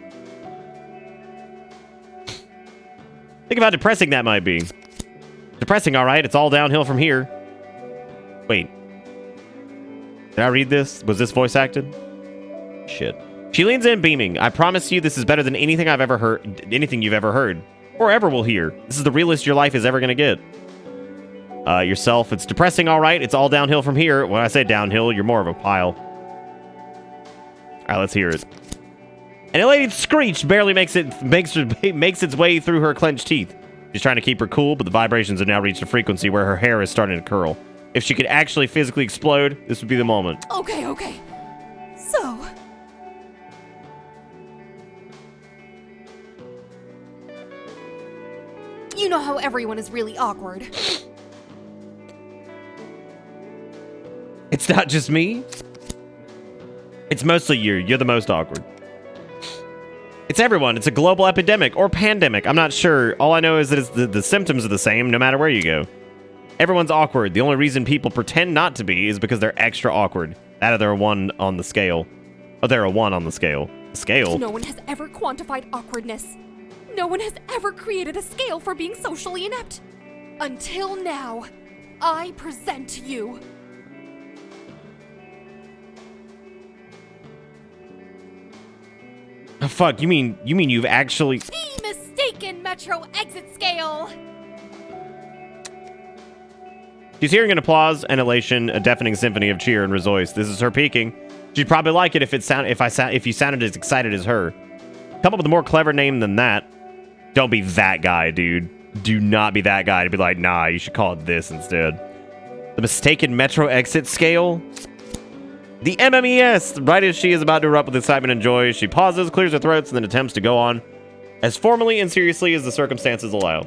Think of how depressing that might be. Depressing, all right. It's all downhill from here. Wait. Did I read this? Was this voice acted? Shit. She leans in, beaming. I promise you this is better than anything I've ever heard, anything you've ever heard, or ever will hear. This is the realest your life is ever going to get. Yourself, it's depressing, all right. It's all downhill from here. When I say downhill, you're more of a pile. All right, let's hear it. An elated screech barely makes its way through her clenched teeth. She's trying to keep her cool, but the vibrations have now reached a frequency where her hair is starting to curl. If she could actually physically explode, this would be the moment. Okay. So... You know how everyone is really awkward. It's not just me. It's mostly you. You're the most awkward. It's everyone. It's a global epidemic or pandemic. I'm not sure. All I know is that the symptoms are the same no matter where you go. Everyone's awkward. The only reason people pretend not to be is because they're extra awkward. That or they're a 1 on the scale. Oh, they're a 1 on the scale. Scale? No one has ever quantified awkwardness. No one has ever created a scale for being socially inept. Until now, I present to you... Oh, fuck, you mean you've actually... The mistaken Metro exit scale! She's hearing an applause and elation, a deafening symphony of cheer and rejoice. This is her peaking. She'd probably like it if you sounded as excited as her. Come up with a more clever name than that. Don't be that guy, dude. Do not be that guy to be like, nah, you should call it this instead. The mistaken Metro exit scale? The MMES! Right as she is about to erupt with excitement and joy, she pauses, clears her throat, and then attempts to go on as formally and seriously as the circumstances allow.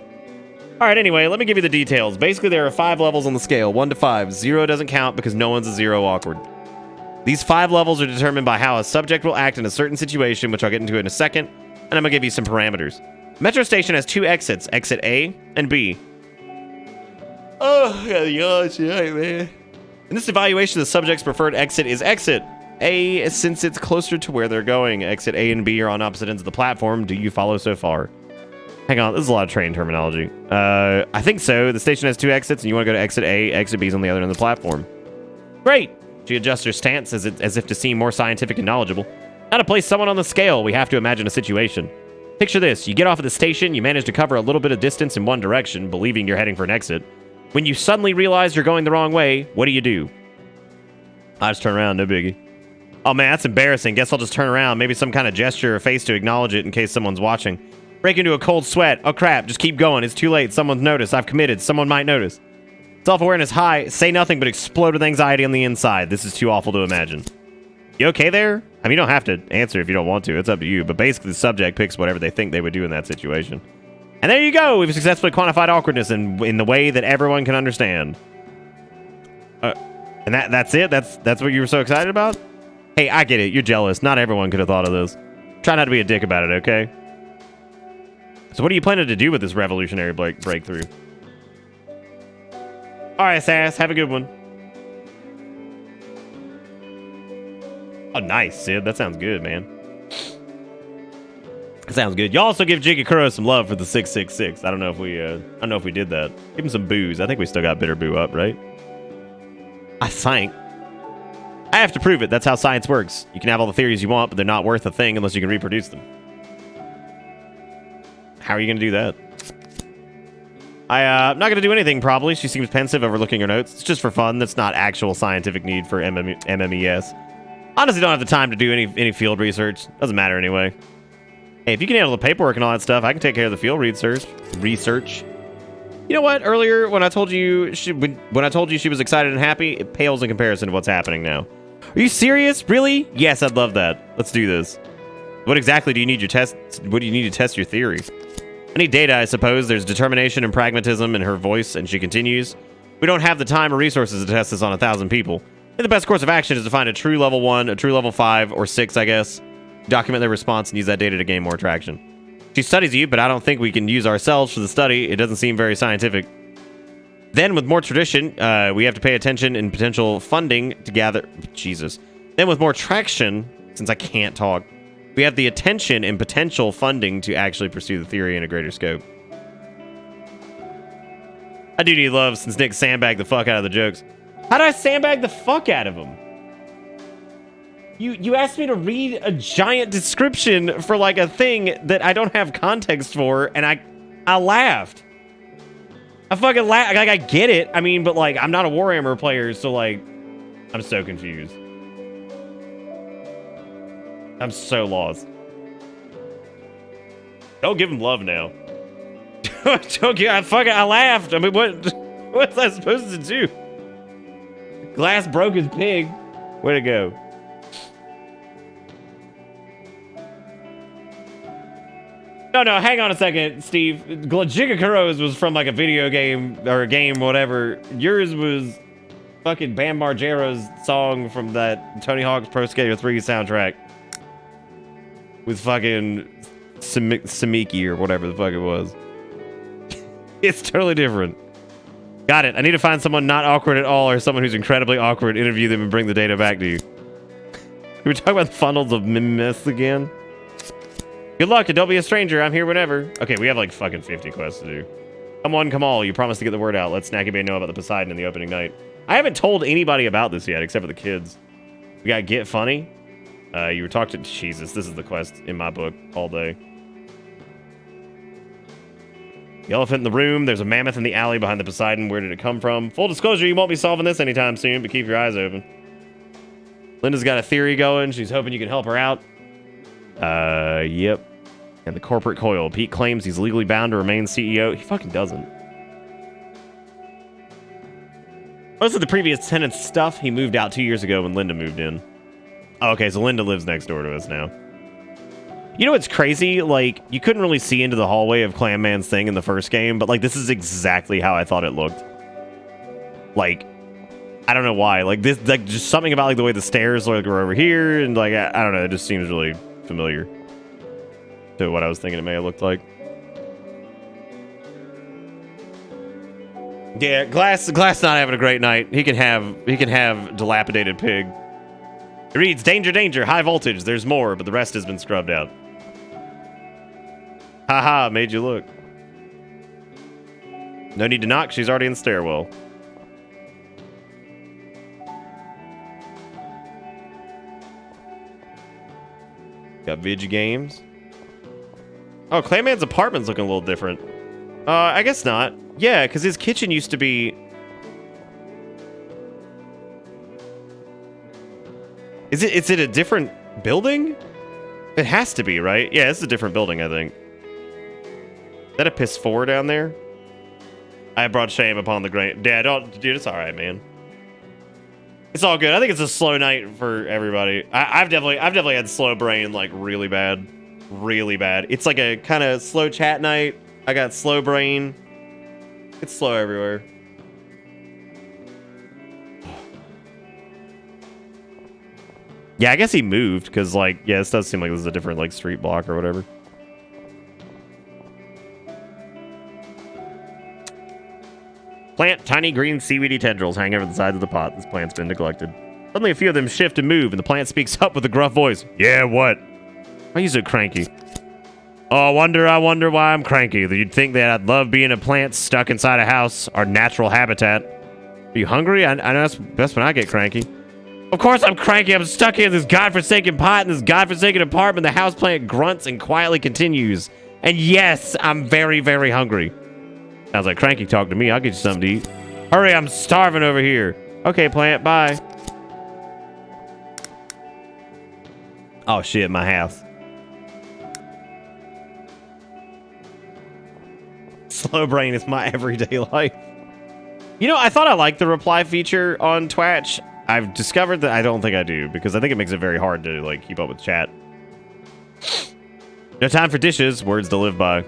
Alright, anyway, let me give you the details. Basically, there are 5 levels on the scale, 1 to 5. 0 doesn't count because no one's a 0 awkward. These 5 levels are determined by how a subject will act in a certain situation, which I'll get into in a second, and I'm going to give you some parameters. Metro Station has 2 exits, exit A and B. Oh, yeah, man. In this evaluation, the subject's preferred exit is exit A, since it's closer to where they're going. Exit A and B are on opposite ends of the platform. Do you follow so far? Hang on, this is a lot of train terminology. I think so. The station has 2 exits, and you want to go to exit A. Exit B is on the other end of the platform. Great! She adjusts her stance as if to seem more scientific and knowledgeable. Now to place someone on the scale, we have to imagine a situation. Picture this. You get off at the station, you manage to cover a little bit of distance in one direction, believing you're heading for an exit. When you suddenly realize you're going the wrong way, what do? I just turn around, no biggie. Oh man, that's embarrassing. Guess I'll just turn around. Maybe some kind of gesture or face to acknowledge it in case someone's watching. Break into a cold sweat. Oh crap, just keep going. It's too late. Someone's noticed. I've committed. Someone might notice. Self-awareness high. Say nothing but explode with anxiety on the inside. This is too awful to imagine. You okay there? I mean, you don't have to answer if you don't want to. It's up to you. But basically, the subject picks whatever they think they would do in that situation. And there you go. We've successfully quantified awkwardness in the way that everyone can understand. And that's it? That's what you were so excited about? Hey, I get it. You're jealous. Not everyone could have thought of this. Try not to be a dick about it, okay? So what are you planning to do with this revolutionary breakthrough? Alright, Sass. Have a good one. Oh, nice, Sid. That sounds good, man. That sounds good. You also give Jiggy Kuro some love for the 666. I don't know if we did that. Give him some booze. I think we still got Bitter Boo up, right? I think. I have to prove it. That's how science works. You can have all the theories you want, but they're not worth a thing unless you can reproduce them. How are you going to do that? I'm not going to do anything, probably. She seems pensive, overlooking her notes. It's just for fun. That's not actual scientific need for MMES. Honestly, don't have the time to do any field research. Doesn't matter anyway. Hey, if you can handle the paperwork and all that stuff, I can take care of the field research. You know what? Earlier, when I told you she was excited and happy, it pales in comparison to what's happening now. Are you serious? Really? Yes, I'd love that. Let's do this. What exactly do you need to test your theory? I need data, I suppose. There's determination and pragmatism in her voice, and she continues. We don't have the time or resources to test this on 1,000 people. And the best course of action is to find a true level 1, a true level 5, or 6, I guess. Document their response and use that data to gain more traction. She studies you, but I don't think we can use ourselves for the study. It doesn't seem very scientific. Then, with more tradition, we have to pay attention and potential funding to gather... Jesus. Then, with more traction, since I can't talk, we have the attention and potential funding to actually pursue the theory in a greater scope. I do need love since Nick sandbagged the fuck out of the jokes. How did I sandbag the fuck out of them? You asked me to read a giant description for like a thing that I don't have context for, and I laughed. I fucking laughed. Like, I get it. I mean, but like, I'm not a Warhammer player, so like, I'm so confused. I'm so lost. Don't give him love now. Don't give. I laughed. I mean, what was I supposed to do? Glass broke his pig. Way to go. No, hang on a second, Steve. Gigakaros was from like a video game or a game, whatever. Yours was fucking Bam Margera's song from that Tony Hawk's Pro Skater 3 soundtrack with fucking Samiki or whatever the fuck it was. It's totally different. Got it. I need to find someone not awkward at all or someone who's incredibly awkward, interview them, and bring the data back to you. We talk about the funnels of mimes again. Good luck, and don't be a stranger. I'm here whenever. Okay, we have like fucking 50 quests to do. Come on, come all. You promised to get the word out. Let Snacky Bay know about the Poseidon in the opening night. I haven't told anybody about this yet, except for the kids. We got Get Funny. You were talking to... Jesus, this is the quest in my book all day. The elephant in the room. There's a mammoth in the alley behind the Poseidon. Where did it come from? Full disclosure, you won't be solving this anytime soon, but keep your eyes open. Linda's got a theory going. She's hoping you can help her out. Yep. And the corporate coil. Pete claims he's legally bound to remain CEO. He fucking doesn't. Most of the previous tenant's stuff, he moved out 2 years ago when Linda moved in. Oh, okay, so Linda lives next door to us now. You know what's crazy? Like, you couldn't really see into the hallway of Clam Man's thing in the first game, but like, this is exactly how I thought it looked. Like, I don't know why. Like, this, like, just something about like the way the stairs like were over here, and like, I don't know, it just seems really familiar to what I was thinking it may have looked like. Yeah, Glass not having a great night. He can have dilapidated pig. It reads, danger, danger, high voltage. There's more, but the rest has been scrubbed out. Haha, made you look. No need to knock, she's already in the stairwell. Got Vigi Games. Oh, Clayman's apartment's looking a little different. I guess not. Yeah, because his kitchen used to be... Is it a different building? It has to be, right? Yeah, it's a different building, I think. Is that a piss 4 down there? I brought shame upon the great... Dad, dude, it's alright, man. It's all good. I think it's a slow night for everybody. I've definitely had slow brain, like, really bad. Really bad. It's like a kind of slow chat night. I got slow brain. It's slow everywhere. Yeah, I guess he moved, because, like, yeah, this does seem like this is a different, like, street block or whatever. Plant tiny green seaweedy tendrils hang over the sides of the pot. This plant's been neglected. Suddenly, a few of them shift and move, and the plant speaks up with a gruff voice. Yeah, what? Why are you so cranky? Oh, I wonder why I'm cranky. You'd think that I'd love being a plant stuck inside a house, our natural habitat. Are you hungry? I know that's when I get cranky. Of course I'm cranky. I'm stuck in this godforsaken pot in this godforsaken apartment. The houseplant grunts and quietly continues. And yes, I'm very, very hungry. Sounds like cranky talk to me. I'll get you something to eat. Hurry, I'm starving over here. Okay, plant, bye. Oh shit, my house. Slow brain is my everyday life. You know, I thought I liked the reply feature on Twitch. I've discovered that I don't think I do, because I think it makes it very hard to, like, keep up with chat. No time for dishes, words to live by.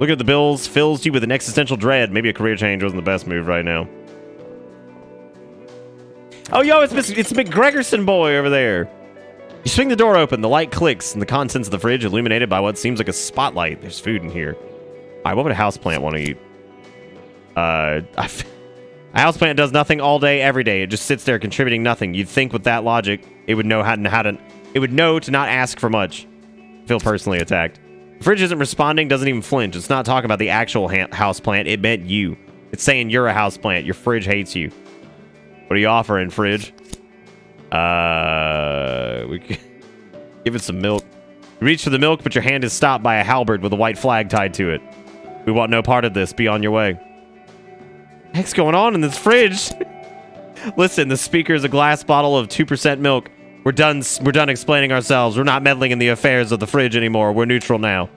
Look at the bills, fills you with an existential dread. Maybe a career change wasn't the best move right now. Oh, yo, it's McGregorson boy over there. You swing the door open, the light clicks, and the contents of the fridge illuminated by what seems like a spotlight. There's food in here. All right, what would a houseplant want to eat? A houseplant does nothing all day, every day. It just sits there contributing nothing. You'd think with that logic, it would know it would know to not ask for much. I feel personally attacked. The fridge isn't responding, doesn't even flinch. It's not talking about the actual houseplant. It meant you. It's saying you're a houseplant. Your fridge hates you. What are you offering, fridge? We can give it some milk. You reach for the milk, but your hand is stopped by a halberd with a white flag tied to it. We want no part of this. Be on your way. What the heck's going on in this fridge? Listen, the speaker is a glass bottle of 2% milk. We're done explaining ourselves. We're not meddling in the affairs of the fridge anymore. We're neutral now.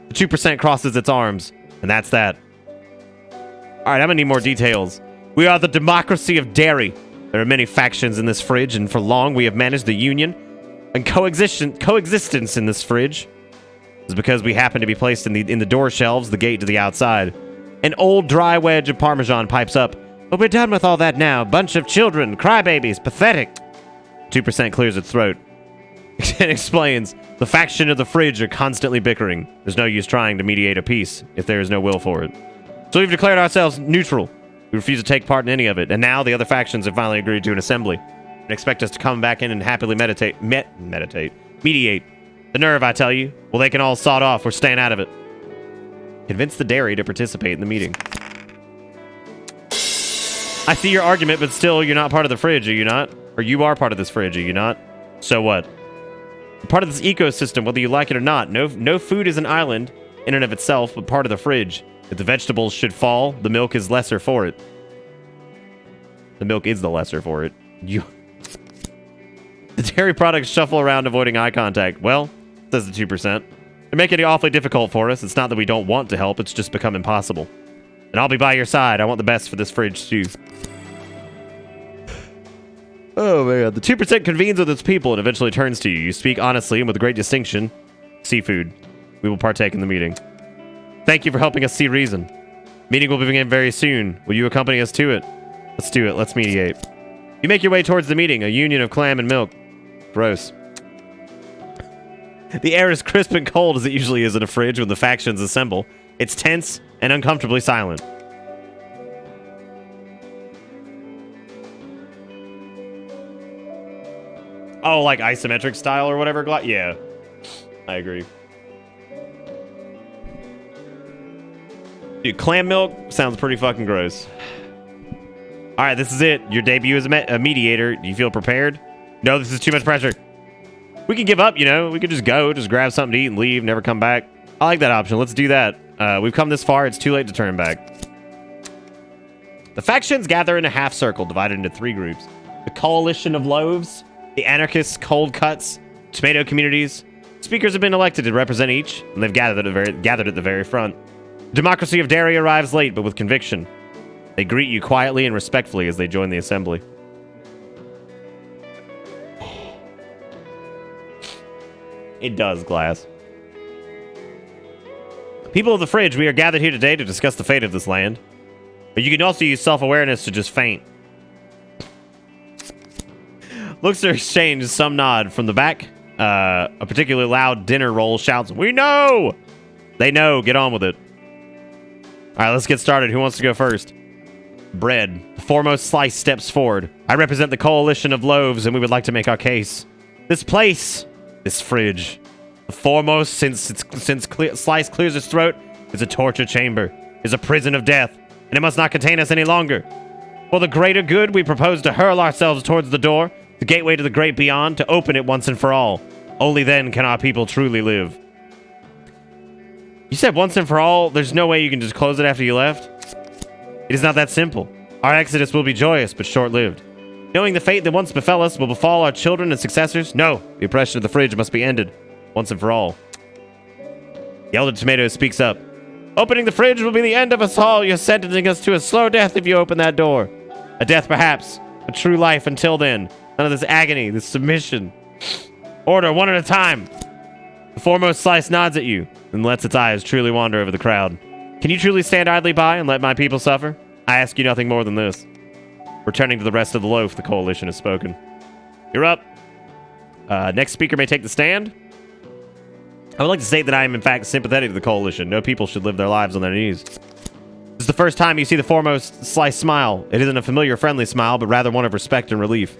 The 2% crosses its arms, and that's that. All right, I'm gonna need more details. We are the democracy of dairy. There are many factions in this fridge, and for long we have managed the union and coexistence in this fridge. It's because we happen to be placed in the door shelves, the gate to the outside. An old dry wedge of Parmesan pipes up. But we're done with all that now. Bunch of children, crybabies, pathetic. 2% clears its throat. It explains, the faction of the fridge are constantly bickering. There's no use trying to mediate a peace if there is no will for it. So we've declared ourselves neutral. We refuse to take part in any of it. And now the other factions have finally agreed to an assembly and expect us to come back in and happily mediate. The nerve, I tell you. Well, they can all sod off. We're staying out of it. Convince the dairy to participate in the meeting. I see your argument, but still, you're not part of the fridge, are you not? Or you are part of this fridge, are you not? So what? You're part of this ecosystem, whether you like it or not. No food is an island in and of itself, but part of the fridge. If the vegetables should fall, the milk is lesser for it. The milk is the lesser for it. The dairy products shuffle around, avoiding eye contact. Well, says the 2%. They're making it awfully difficult for us. It's not that we don't want to help, it's just become impossible. And I'll be by your side. I want the best for this fridge, too. Oh, man. The 2% convenes with its people and eventually turns to you. You speak honestly and with great distinction. Seafood. We will partake in the meeting. Thank you for helping us see reason. Meeting will begin very soon. Will you accompany us to it? Let's do it. Let's mediate. You make your way towards the meeting, a union of clam and milk. Gross. The air is crisp and cold as it usually is in a fridge when the factions assemble. It's tense and uncomfortably silent. Oh, like isometric style or whatever? Yeah, I agree. Dude, clam milk sounds pretty fucking gross. All right, this is it. Your debut as a mediator. Do you feel prepared? No, this is too much pressure. We can give up, you know. We could just go, just grab something to eat and leave, never come back. I like that option. Let's do that. We've come this far. It's too late to turn back. The factions gather in a half circle, divided into 3 groups. The Coalition of Loaves, the Anarchists, Cold Cuts, Tomato Communities. Speakers have been elected to represent each, and they've gathered at the very front. Democracy of Dairy arrives late, but with conviction. They greet you quietly and respectfully as they join the assembly. It does, Glass. People of the fridge, we are gathered here today to discuss the fate of this land. But you can also use self-awareness to just faint. Looks are exchanged, some nod. From the back, a particularly loud dinner roll shouts, "We know!" They know, get on with it. Alright, let's get started. Who wants to go first? Bread. The foremost slice steps forward. I represent the Coalition of Loaves, and we would like to make our case. This place, this fridge, the foremost since Slice clears its throat, is a torture chamber, is a prison of death, and it must not contain us any longer. For the greater good, we propose to hurl ourselves towards the door, the gateway to the great beyond, to open it once and for all. Only then can our people truly live. You said once and for all? There's no way you can just close it after you left? It is not that simple. Our exodus will be joyous, but short-lived. Knowing the fate that once befell us will befall our children and successors? No, the oppression of the fridge must be ended, once and for all. The Elder Tomato speaks up. Opening the fridge will be the end of us all. You're sentencing us to a slow death if you open that door. A death perhaps, a true life until then. None of this agony, this submission. Order, one at a time. The foremost slice nods at you and lets its eyes truly wander over the crowd. Can you truly stand idly by and let my people suffer? I ask you nothing more than this. Returning to the rest of the loaf, the coalition has spoken. You're up. Next speaker may take the stand. I would like to state that I am in fact sympathetic to the coalition. No people should live their lives on their knees. This is the first time you see the foremost slice smile. It isn't a familiar, friendly smile, but rather one of respect and relief.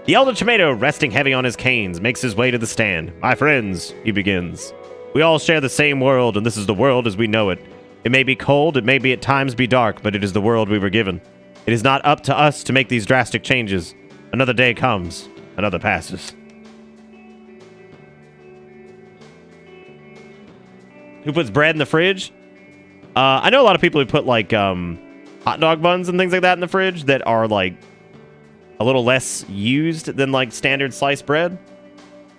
The Elder Tomato, resting heavy on his canes, makes his way to the stand. My friends, he begins. We all share the same world, and this is the world as we know it. It may be cold, it may be at times be dark, but it is the world we were given. It is not up to us to make these drastic changes. Another day comes, another passes. Who puts bread in the fridge? I know a lot of people who put like hot dog buns and things like that in the fridge that are like a little less used than like standard sliced bread.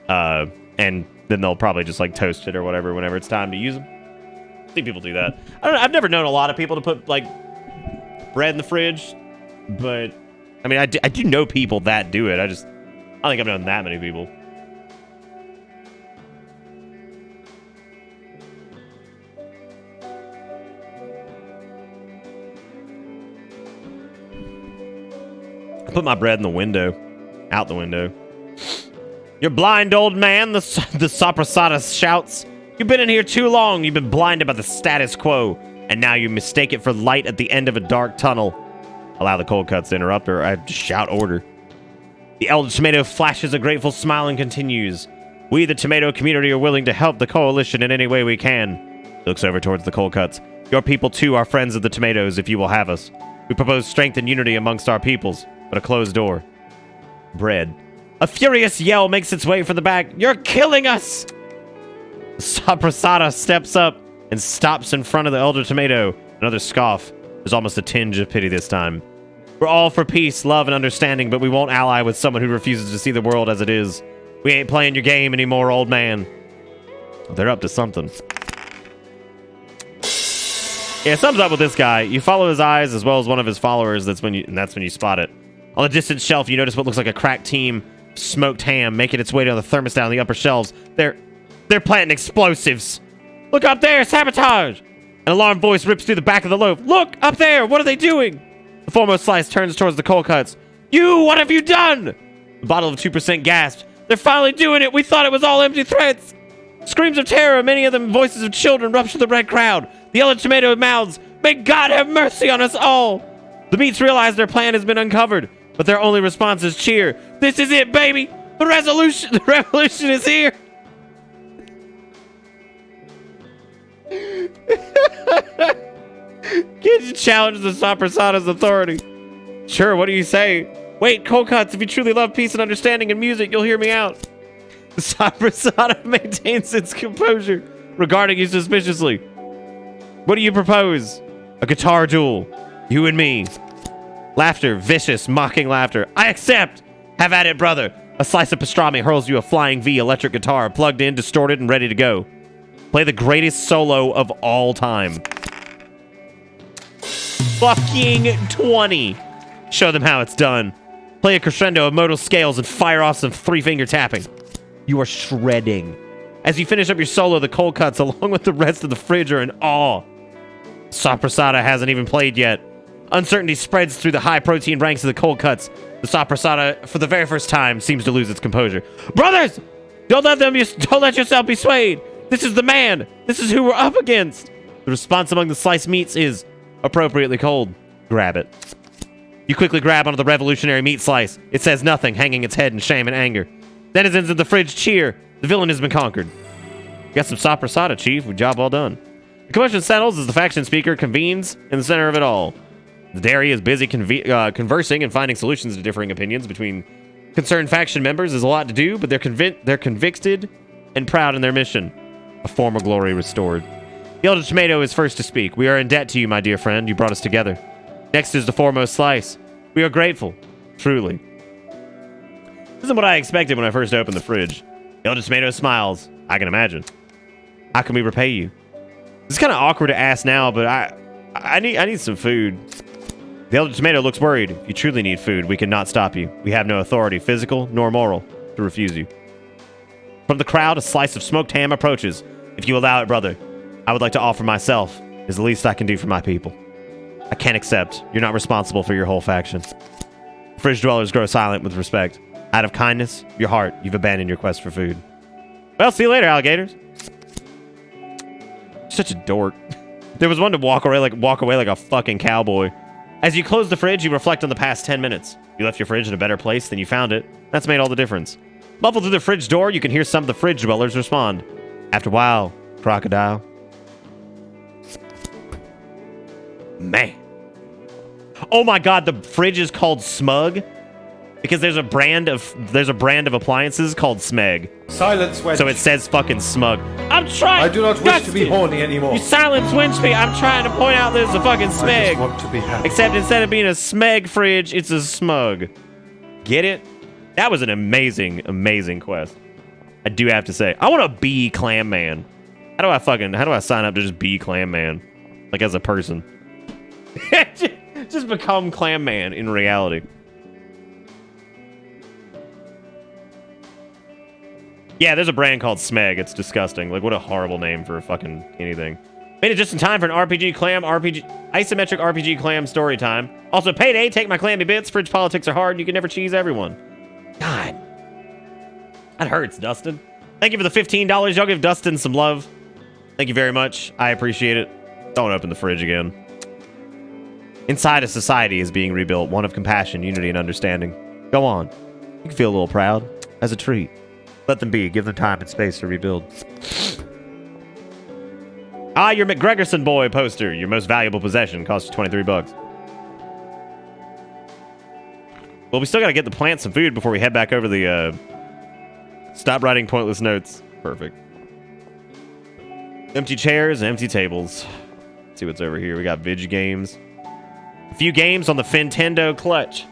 And then they'll probably just like toast it or whatever whenever it's time to use them. I think people do that. I don't know. I've never known a lot of people to put like bread in the fridge, but I mean, I do know people that do it. I don't think I've known that many people. I put my bread in the window, out the window. You're blind, old man, the Soprasada shouts. You've been in here too long. You've been blinded by the status quo, and now you mistake it for light at the end of a dark tunnel. Allow the cold cuts to interrupt her. I have to shout order. The Elder Tomato flashes a grateful smile and continues. We, the tomato community, are willing to help the coalition in any way we can. He looks over towards the cold cuts. Your people, too, are friends of the tomatoes, if you will have us. We propose strength and unity amongst our peoples, but a closed door. Bread. A furious yell makes its way from the back. You're killing us! Soprasada steps up and stops in front of the Elder Tomato. Another scoff. There's almost a tinge of pity this time. We're all for peace, love, and understanding, but we won't ally with someone who refuses to see the world as it is. We ain't playing your game anymore, old man. They're up to something. Yeah, thumbs up with this guy. You follow his eyes as well as one of his followers. That's when you spot it. On the distant shelf, you notice what looks like a cracked team smoked ham making its way down the thermostat on the upper shelves. They're planting explosives. Look up there, sabotage! An alarmed voice rips through the back of the loaf. Look, up there, what are they doing? The foremost slice turns towards the cold cuts. You, what have you done? The bottle of 2% gasped. They're finally doing it. We thought it was all empty threats. Screams of terror, many of them voices of children, rupture the red crowd. The Elder Tomato mouths, may God have mercy on us all. The meats realize their plan has been uncovered, but their only response is cheer. This is it, baby. The revolution is here. Can't you challenge the Soprasada's authority? Sure, what do you say? Wait, cold cuts, if you truly love peace and understanding and music, you'll hear me out. The Soprasada maintains its composure, regarding you suspiciously. What do you propose? A guitar duel. You and me. Laughter, vicious, mocking laughter. I accept! Have at it, brother. A slice of pastrami hurls you a flying V electric guitar, plugged in, distorted, and ready to go. Play the greatest solo of all time. Fucking 20. Show them how it's done. Play a crescendo of modal scales and fire off some three-finger tapping. You are shredding. As you finish up your solo, the cold cuts, along with the rest of the fridge, are in awe. Soprasada hasn't even played yet. Uncertainty spreads through the high-protein ranks of the cold cuts. The Soprasada, for the very first time, seems to lose its composure. Brothers! Don't let yourself be swayed! This is the man! This is who we're up against! The response among the sliced meats is appropriately cold. Grab it. You quickly grab onto the revolutionary meat slice. It says nothing, hanging its head in shame and anger. Denizens of the fridge cheer. The villain has been conquered. Got some Soprasada, Chief. Job well done. The commotion settles as the faction speaker convenes in the center of it all. The dairy is busy conversing and finding solutions to differing opinions between concerned faction members. There's a lot to do, but they're convicted and proud in their mission. A former glory restored. The Elder Tomato is first to speak. We are in debt to you, my dear friend. You brought us together. Next is the foremost slice. We are grateful. Truly. This isn't what I expected when I first opened the fridge. The Elder Tomato smiles. I can imagine. How can we repay you? It's kind of awkward to ask now, but I need some food. The Elder Tomato looks worried. If you truly need food, we cannot stop you. We have no authority, physical nor moral, to refuse you. From the crowd, a slice of smoked ham approaches. If you allow it, brother, I would like to offer myself. It's the least I can do for my people. I can't accept. You're not responsible for your whole faction. Fridge dwellers grow silent with respect. Out of kindness, your heart, you've abandoned your quest for food. Well, see you later, alligators. Such a dork. There was one to walk away like a fucking cowboy. As you close the fridge, you reflect on the past 10 minutes. You left your fridge in a better place than you found it. That's made all the difference. Muffled through the fridge door, you can hear some of the fridge dwellers respond. After a while, crocodile. Man. Oh my god, the fridge is called Smug because there's a brand of appliances called Smeg. Silence, wench. So it says fucking Smug. I'm trying. I do not wish to be horny anymore. You silence wench me. I'm trying to point out there's a fucking Smeg. I just want to be happy. Except instead of being a Smeg fridge, it's a Smug. Get it? That was an amazing, amazing quest. I do have to say, I want to be Clam Man. How do I sign up to just be Clam Man? Like as a person. Just become Clam Man in reality. Yeah, there's a brand called Smeg. It's disgusting. Like, what a horrible name for a fucking anything. Made it just in time for an isometric RPG Clam story time. Also, payday, take my clammy bits. Fridge politics are hard, and you can never cheese everyone. God. That hurts, Dustin. Thank you for the $15. Y'all give Dustin some love. Thank you very much. I appreciate it. Don't open the fridge again. Inside, a society is being rebuilt, one of compassion, unity, and understanding. Go on. You can feel a little proud. As a treat. Let them be. Give them time and space to rebuild. Ah, your McGregorson boy poster. Your most valuable possession. Cost you $23. Well, we still got to get the plant some food before we head back over the... Stop writing pointless notes. Perfect. Empty chairs, empty tables. Let's see what's over here. We got Vidge games. A few games on the Fintendo Clutch.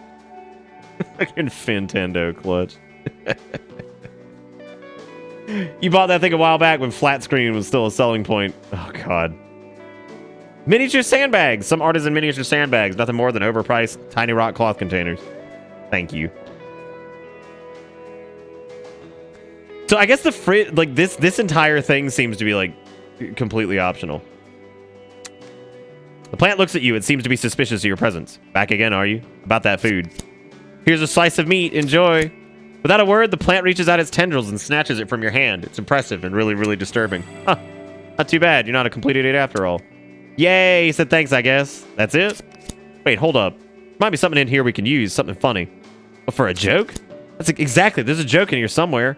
Fucking Fintendo Clutch. You bought that thing a while back when flat screen was still a selling point. Oh, God. Miniature sandbags. Some artisan miniature sandbags. Nothing more than overpriced tiny rock cloth containers. Thank you. So I guess the fridge, like this entire thing seems to be like completely optional. The plant looks at you. It seems to be suspicious of your presence. Back again, are you? About that food. Here's a slice of meat. Enjoy. Without a word, the plant reaches out its tendrils and snatches it from your hand. It's impressive and really, really disturbing. Huh. Not too bad. You're not a complete idiot after all. Yay, he said thanks, I guess. That's it? Wait, hold up. Might be something in here we can use. Something funny. But for a joke? That's exactly. There's a joke in here somewhere.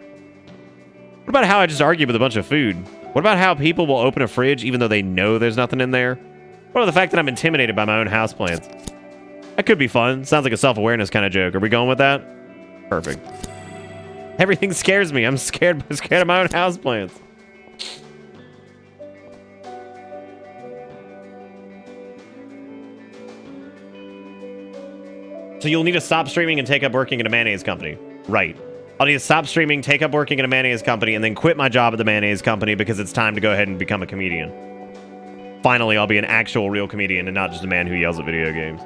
What about how I just argued with a bunch of food? What about how people will open a fridge even though they know there's nothing in there? What about the fact that I'm intimidated by my own houseplants? That could be fun. Sounds like a self-awareness kind of joke. Are we going with that? Perfect. Everything scares me. I'm scared of my own houseplants. So you'll need to stop streaming and take up working at a mayonnaise company. Right. I'll need to stop streaming, take up working at a mayonnaise company, and then quit my job at the mayonnaise company because it's time to go ahead and become a comedian. Finally, I'll be an actual real comedian and not just a man who yells at video games.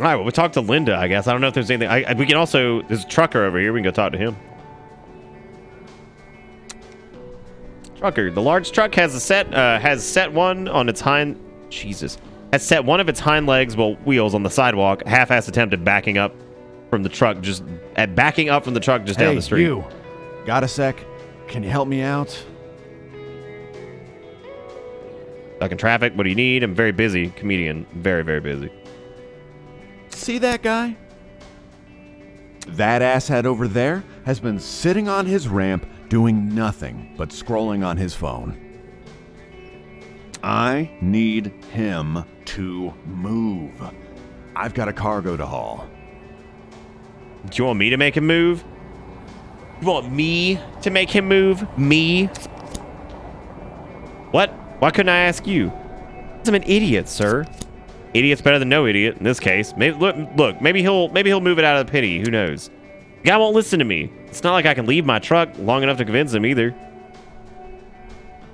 All right, well, we'll talk to Linda, I guess. I don't know if there's anything. We can also... There's a trucker over here. We can go talk to him. Trucker. The large truck has set one on its hind... Jesus. Has set one of its hind legs, well, wheels on the sidewalk. Half-assed attempt at backing up from the truck just... down the street. Hey, you. Got a sec? Can you help me out? Stuck in traffic. What do you need? I'm very busy. Comedian. Very, very busy. See that guy? That asshat over there has been sitting on his ramp doing nothing but scrolling on his phone. I need him to move. I've got a cargo to haul. Do you want me to make him move? You want me to make him move? Me? What? Why couldn't I ask you? I'm an idiot, sir. Idiot's better than no idiot in this case. Maybe, look, maybe he'll move it out of the pity. Who knows? The guy won't listen to me. It's not like I can leave my truck long enough to convince him either.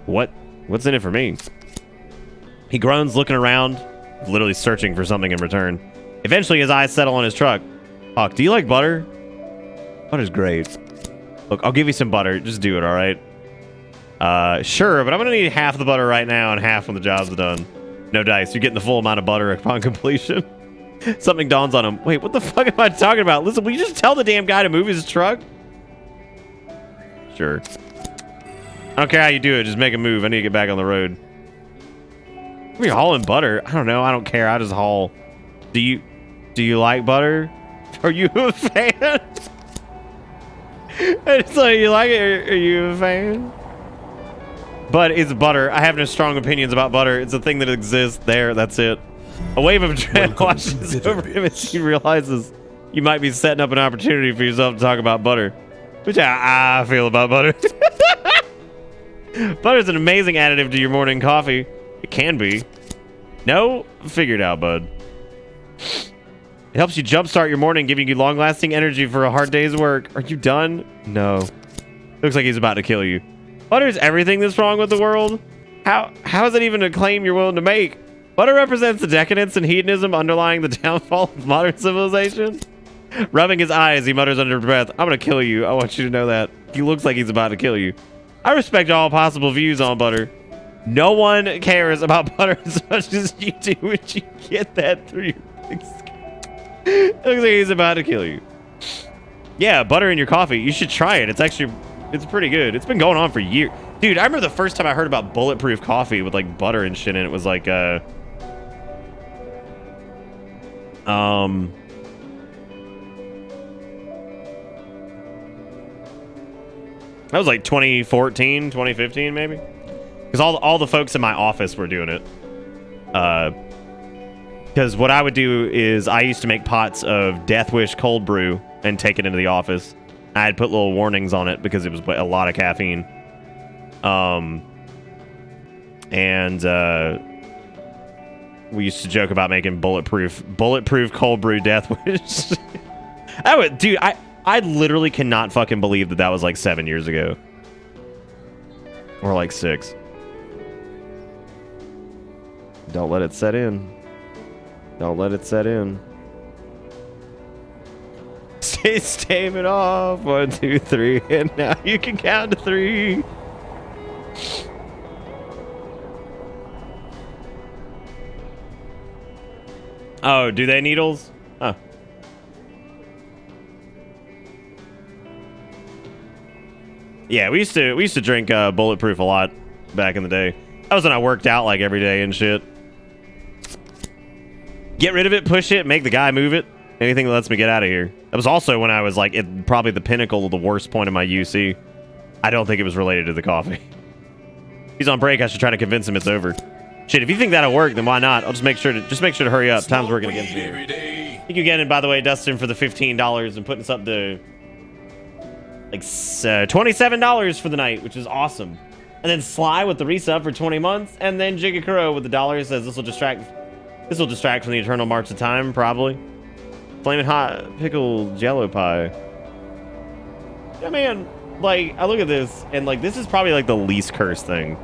What's in it for me? He groans, looking around, literally searching for something in return. Eventually, his eyes settle on his truck. Hawk, do you like butter? Butter's great. Look, I'll give you some butter. Just do it, all right? Sure, but I'm gonna need half the butter right now and half when the job's done. No dice. You're getting the full amount of butter upon completion. Something dawns on him. Wait, what the fuck am I talking about? Listen, will you just tell the damn guy to move his truck? Sure. I don't care how you do it. Just make a move. I need to get back on the road. What are you hauling butter? I don't know. I don't care. I just haul. Do you like butter? Are you a fan? It's like, you like it? Are you a fan? But it's butter. I have no strong opinions about butter. It's a thing that exists there. That's it. A wave of dread washes over him as he realizes you might be setting up an opportunity for yourself to talk about butter. Which I feel about butter. Butter's an amazing additive to your morning coffee. It can be. No? Figure it out, bud. It helps you jumpstart your morning, giving you long-lasting energy for a hard day's work. Are you done? No. Looks like he's about to kill you. Butter's everything that's wrong with the world? How is it even a claim you're willing to make? Butter represents the decadence and hedonism underlying the downfall of modern civilization. Rubbing his eyes, he mutters under breath, I'm gonna kill you. I want you to know that. He looks like he's about to kill you. I respect all possible views on butter. No one cares about butter as much as you do. Would you get that through your big skin? It looks like he's about to kill you. Yeah, butter in your coffee. You should try it. It's pretty good. It's been going on for years. Dude, I remember the first time I heard about bulletproof coffee with like butter and shit in it was like that was like 2014, 2015 maybe. Because all the folks in my office were doing it. Because what I would do is I used to make pots of Death Wish cold brew and take it into the office. I'd put little warnings on it because it was a lot of caffeine. We used to joke about making bulletproof cold brew Death Wish. Dude, I literally cannot fucking believe that was like 7 years ago. Or like 6. Don't let it set in. Don't let it set in. Stave it off. 1, 2, 3. And now you can count to 3. Oh, do they needles? Huh. Yeah, we used to drink bulletproof a lot back in the day. That was when I worked out like every day and shit. Get rid of it, push it, make the guy move it. Anything that lets me get out of here. That was also when I was like at probably the pinnacle of the worst point of my UC. I don't think it was related to the coffee. He's on break. I should try to convince him it's over. Shit, if you think that'll work, then why not? I'll just make sure to hurry up. Time's working against me. Thank you again, by the way, Dustin, for the $15 and putting us up to like $27 for the night, which is awesome. And then Sly with the resub for 20 months, and then Jigakuro with the $1 says this will distract from the eternal march of time, probably. Flaming hot pickle jello pie. Yeah, man. Like, I look at this, and like this is probably like the least cursed thing.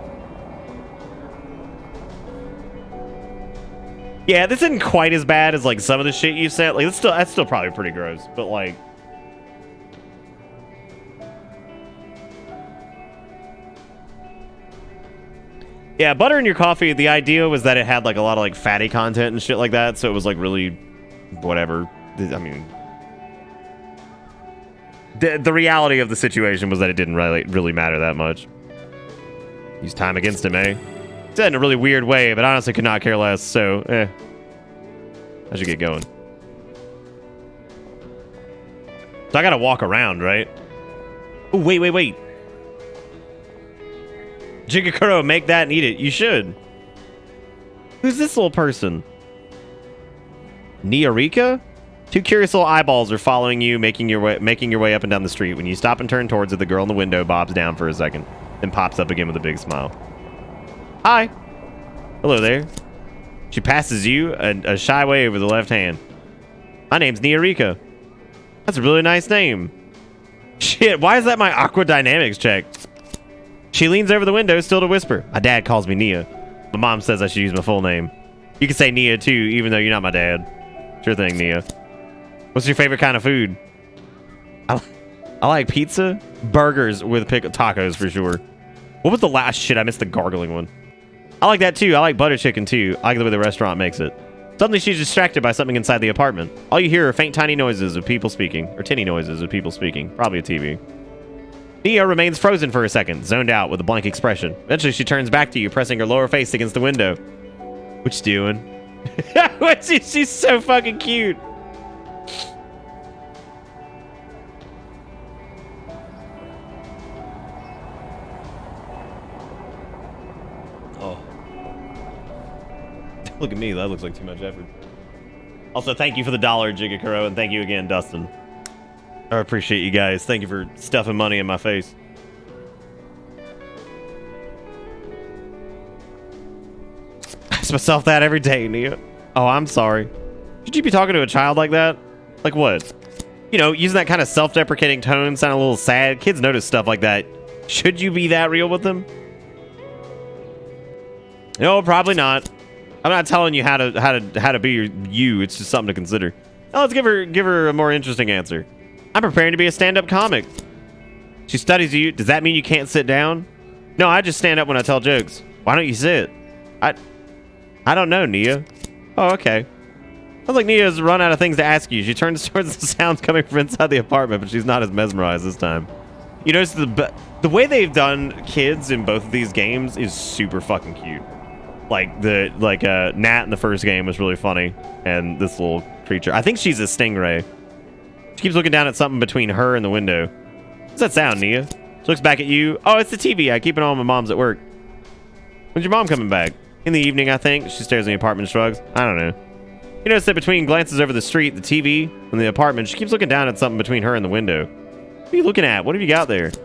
Yeah, this isn't quite as bad as like some of the shit you said. Like that's still probably pretty gross, but like. Yeah, butter in your coffee, the idea was that it had like a lot of like fatty content and shit like that, so it was like really whatever. I mean, the reality of the situation was that it didn't really matter that much. Use time against him, eh? He said in a really weird way, but honestly could not care less, so I should get going. So I gotta walk around, right? Oh, wait. Jigakuro, make that and eat it. You should. Who's this little person? Niarika? 2 curious little eyeballs are following you, making your way up and down the street. When you stop and turn towards it, the girl in the window bobs down for a second, then pops up again with a big smile. Hi. Hello there. She passes you a shy wave with the left hand. My name's Niarika. That's a really nice name. Shit, why is that my Aqua Dynamics check? She leans over the window, still to whisper. My dad calls me Nia. My mom says I should use my full name. You can say Nia too, even though you're not my dad. Sure thing, Nia. What's your favorite kind of food? I I like pizza, burgers with tacos for sure. What was the last shit? I missed the gargling one. I like that too. I like butter chicken too. I like the way the restaurant makes it. Suddenly she's distracted by something inside the apartment. All you hear are faint tiny noises of people speaking, or tinny noises of people speaking. Probably a TV. Nia remains frozen for a second, zoned out with a blank expression. Eventually she turns back to you, pressing her lower face against the window. What you doing? She's so fucking cute. Oh. Look at me, that looks like too much effort. Also, thank you for the $1, Jigakuro, and thank you again, Dustin. I appreciate you guys. Thank you for stuffing money in my face. I ask myself that every day, Nia. Oh, I'm sorry. Should you be talking to a child like that? Like what? You know, using that kind of self-deprecating tone, sound a little sad. Kids notice stuff like that. Should you be that real with them? No, probably not. I'm not telling you how to be you. It's just something to consider. Now let's give her a more interesting answer. I'm preparing to be a stand-up comic. She studies you. Does that mean you can't sit down? No, I just stand up when I tell jokes. Why don't you sit? I don't know, Nia. Oh, okay. Sounds like Nia's run out of things to ask you. She turns towards the sounds coming from inside the apartment, but she's not as mesmerized this time. You notice the way they've done kids in both of these games is super fucking cute. Like Nat in the first game was really funny, and this little creature. I think she's a stingray. She keeps looking down at something between her and the window. What's that sound, Nia? She looks back at you. Oh, it's the TV. I keep it on when Mom's at work. When's your mom coming back? In the evening, I think. She stares in the apartment and shrugs. I don't know. You notice that between glances over the street, the TV, and the apartment, she keeps looking down at something between her and the window. What are you looking at? What have you got there? She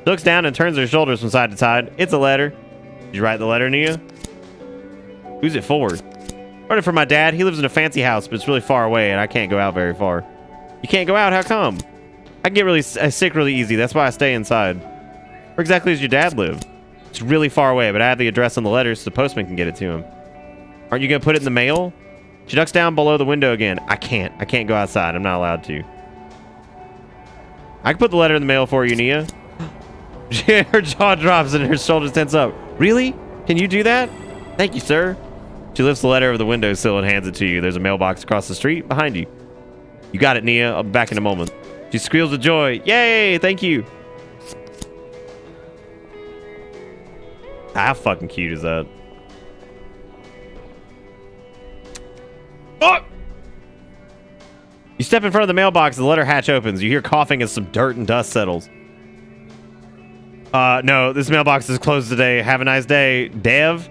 looks down and turns her shoulders from side to side. It's a letter. Did you write the letter, Nia? Who's it for? Wrote it for my dad. He lives in a fancy house, but it's really far away, and I can't go out very far. You can't go out? How come? I can get really sick really easy. That's why I stay inside. Where exactly does your dad live? It's really far away, but I have the address on the letter so the postman can get it to him. Aren't you going to put it in the mail? She ducks down below the window again. I can't go outside. I'm not allowed to. I can put the letter in the mail for you, Nia. Her jaw drops and her shoulders tense up. Really? Can you do that? Thank you, sir. She lifts the letter over the windowsill and hands it to you. There's a mailbox across the street behind you. You got it, Nia. I'll be back in a moment. She squeals with joy. Yay! Thank you. How fucking cute is that? Oh! You step in front of the mailbox, the letter hatch opens. You hear coughing as some dirt and dust settles. No, this mailbox is closed today. Have a nice day. Dev?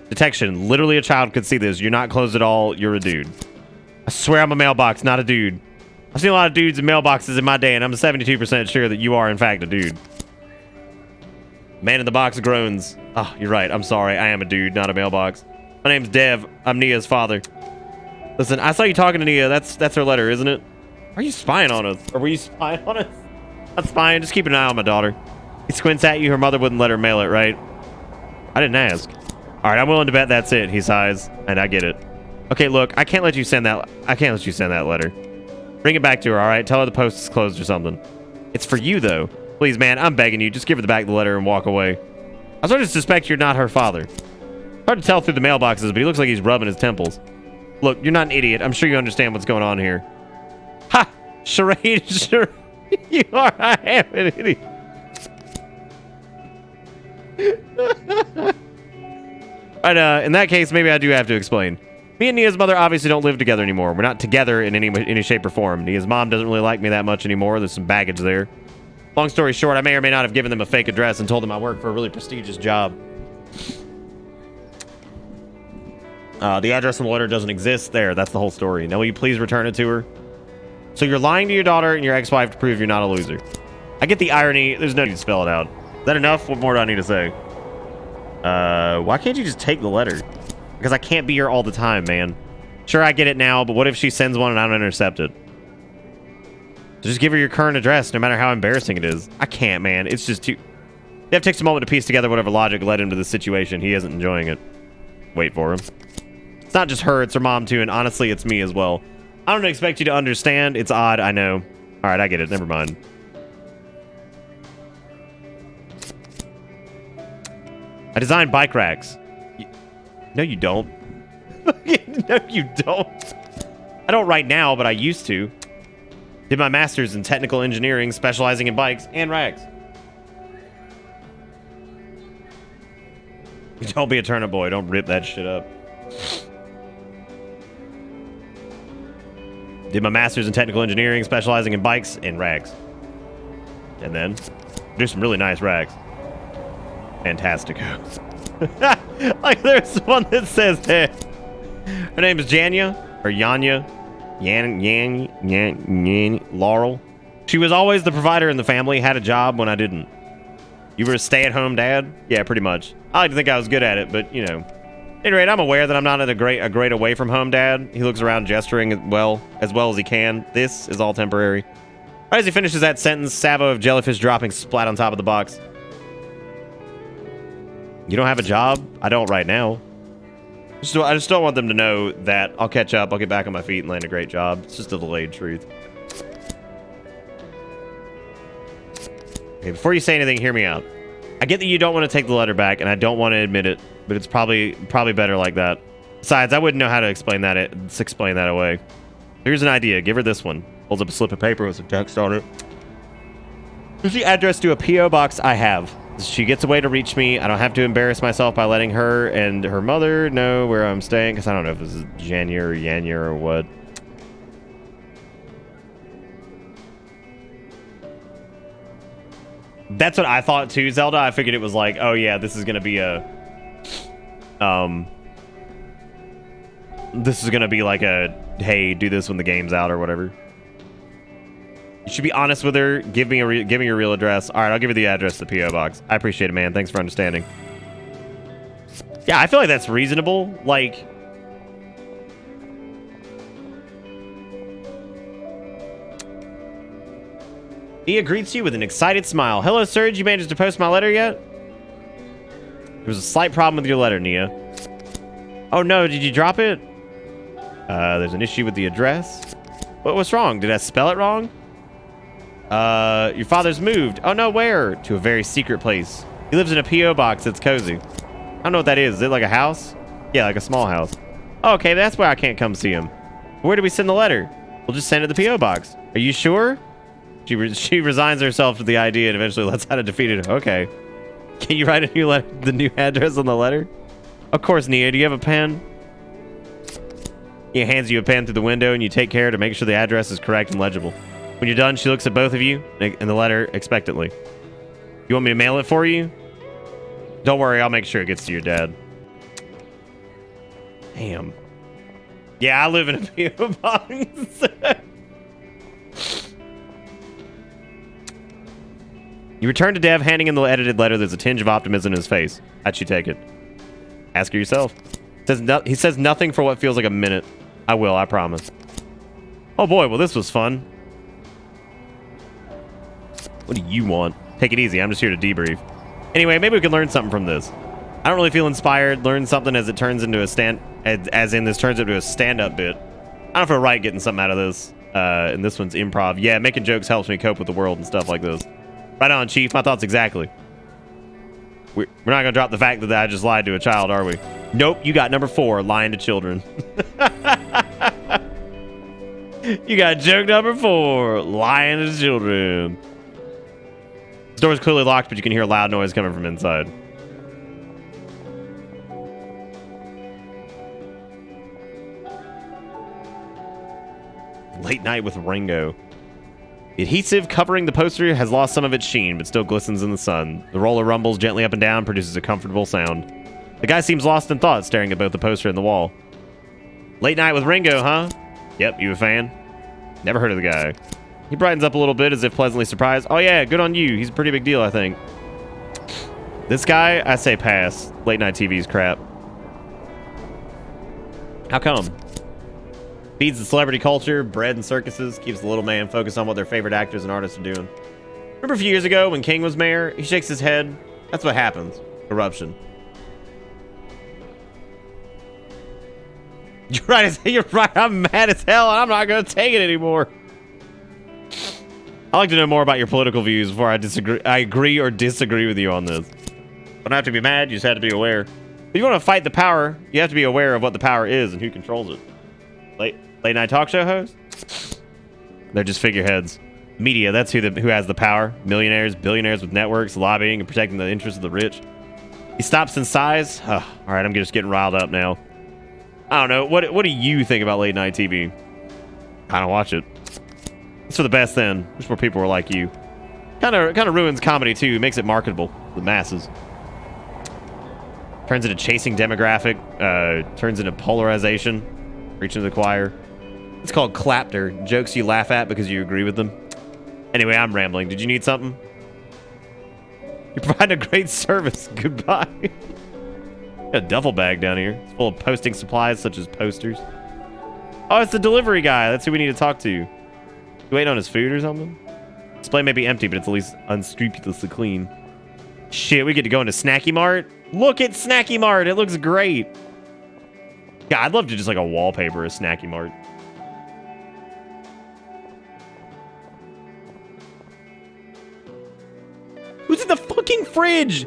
Detection. Literally a child could see this. You're not closed at all. You're a dude. I swear I'm a mailbox, not a dude. I've seen a lot of dudes in mailboxes in my day, and I'm 72% sure that you are, in fact, a dude. Man in the box groans. Oh, you're right. I'm sorry. I am a dude, not a mailbox. My name's Dev. I'm Nia's father. Listen, I saw you talking to Nia. That's her letter, isn't it? Are you spying on us? Or were you spying on us? Not spying. Just keep an eye on my daughter. He squints at you. Her mother wouldn't let her mail it, right? I didn't ask. All right, I'm willing to bet that's it. He sighs, and I get it. Okay, look, I can't let you send that. I can't let you send that letter. Bring it back to her, all right? Tell her the post is closed or something. It's for you, though. Please, man, I'm begging you. Just give her the back of the letter and walk away. I sort of suspect you're not her father. Hard to tell through the mailboxes, but he looks like he's rubbing his temples. Look, you're not an idiot. I'm sure you understand what's going on here. Ha! Charade, sure. You are. I am an idiot. Right, in that case, maybe I do have to explain. Me and Nia's mother obviously don't live together anymore. We're not together in any shape or form. Nia's mom doesn't really like me that much anymore. There's some baggage there. Long story short, I may or may not have given them a fake address and told them I work for a really prestigious job. The address on the letter doesn't exist there. That's the whole story. Now, will you please return it to her? So you're lying to your daughter and your ex-wife to prove you're not a loser. I get the irony. There's no need to spell it out. Is that enough? What more do I need to say? Why can't you just take the letter? Because I can't be here all the time, man. Sure, I get it now, but what if she sends one and I don't intercept it? So just give her your current address, no matter how embarrassing it is. I can't, man. It's just too... Dev takes a moment to piece together whatever logic led him to this situation. He isn't enjoying it. Wait for him. It's not just her, it's her mom too, and honestly, it's me as well. I don't expect you to understand. It's odd, I know. Alright, I get it. Never mind. I designed bike racks. No, you don't. No, you don't. I don't right now, but I used to. Did my master's in technical engineering, specializing in bikes and racks. Don't be a turnip boy. Don't rip that shit up. Did my master's in technical engineering, specializing in bikes and racks. And then, do some really nice racks. Fantastic. Like, there's one that says, hey, her name is Janya, or Yanya. Laurel. She was always the provider in the family, had a job when I didn't. You were a stay-at-home dad? Yeah, pretty much. I like to think I was good at it, but, you know. At any rate, I'm aware that I'm not a great away-from-home dad. He looks around gesturing as well as he can. This is all temporary. Right as he finishes that sentence, salvo of jellyfish dropping splat on top of the box. You don't have a job? I don't right now. I just don't want them to know that I'll catch up, I'll get back on my feet and land a great job. It's just a delayed truth. Okay, before you say anything, hear me out. I get that you don't want to take the letter back, and I don't want to admit it, but it's probably better like that. Besides, I wouldn't know how to explain that away. Here's an idea. Give her this one. Holds up a slip of paper with some text on it. Here's the address to a P.O. box I have. She gets a way to reach me. I don't have to embarrass myself by letting her and her mother know where I'm staying, because I don't know if this is Janya or Yanya or what. That's what I thought too, Zelda. I figured it was like, oh yeah, this is gonna be a this is gonna be like a, hey, do this when the game's out or whatever. You should be honest with her. Give me your real address. All right, I'll give you the address to the P.O. box. I appreciate it, man. Thanks for understanding. Yeah, I feel like that's reasonable. Like, Nia greets you with an excited smile. Hello, sir. Did you manage to post my letter yet? There was a slight problem with your letter, Nia. Oh, no. Did you drop it? There's an issue with the address. What's wrong? Did I spell it wrong? Your father's moved. Oh, no, where? To a very secret place. He lives in a P.O. box that's cozy. I don't know what that is. Is it like a house? Yeah, like a small house. Oh, okay, that's why I can't come see him. Where do we send the letter? We'll just send it to the P.O. box. Are you sure? She resigns herself to the idea and eventually lets out a defeated, okay. Can you write the new address on the letter? Of course, Nia. Do you have a pen? He hands you a pen through the window and you take care to make sure the address is correct and legible. When you're done, she looks at both of you and the letter expectantly. You want me to mail it for you? Don't worry, I'll make sure it gets to your dad. Damn. Yeah, I live in a P.O. box. You return to Dev, handing him the edited letter. There's a tinge of optimism in his face. How'd she take it? Ask her yourself. He says nothing for what feels like a minute. I will, I promise. Oh boy, well this was fun. What do you want? Take it easy, I'm just here to debrief. Anyway, maybe we can learn something from this. I don't really feel inspired. Learn something as it turns into a as in this turns into a stand-up bit. I don't feel right getting something out of this. And this one's improv. Yeah, making jokes helps me cope with the world and stuff like this. Right on, Chief. My thoughts exactly. We're not gonna drop the fact that I just lied to a child, are we? Nope. You got number 4, lying to children. You got joke number 4, lying to children. This door is clearly locked, but you can hear a loud noise coming from inside. Late night with Ringo. The adhesive covering the poster has lost some of its sheen, but still glistens in the sun. The roller rumbles gently up and down, produces a comfortable sound. The guy seems lost in thought, staring at both the poster and the wall. Late night with Ringo, huh? Yep, you a fan? Never heard of the guy. He brightens up a little bit as if pleasantly surprised. Oh yeah, good on you. He's a pretty big deal, I think. This guy, I say pass. Late night TV's crap. How come? Feeds the celebrity culture, bread and circuses, keeps the little man focused on what their favorite actors and artists are doing. Remember a few years ago when King was mayor? He shakes his head. That's what happens. Corruption. You're right. You're right. I'm mad as hell, and I'm not going to take it anymore. I'd like to know more about your political views before I agree or disagree with you on this. Don't have to be mad, you just have to be aware. If you want to fight the power, you have to be aware of what the power is and who controls it. Late night talk show hosts? They're just figureheads. Media, that's who has the power. Millionaires, billionaires with networks, lobbying and protecting the interests of the rich. He stops in size. All right, I'm just getting riled up now. I don't know. What do you think about late night TV? I don't watch it. It's for the best then. Wish more people were like you. Kind of ruins comedy too. Makes it marketable to the masses. Turns into chasing demographic. Turns into polarization. Preaching to the choir. It's called clapter. Jokes you laugh at because you agree with them. Anyway, I'm rambling. Did you need something? You provide a great service. Goodbye. Got a duffel bag down here. It's full of posting supplies such as posters. Oh, it's the delivery guy. That's who we need to talk to. You waiting on his food or something? Display may be empty, but it's at least unscrupulously clean. Shit, we get to go into Snacky Mart. Look at Snacky Mart. It looks great. Yeah, I'd love to just like a wallpaper of Snacky Mart. Who's in the fucking fridge?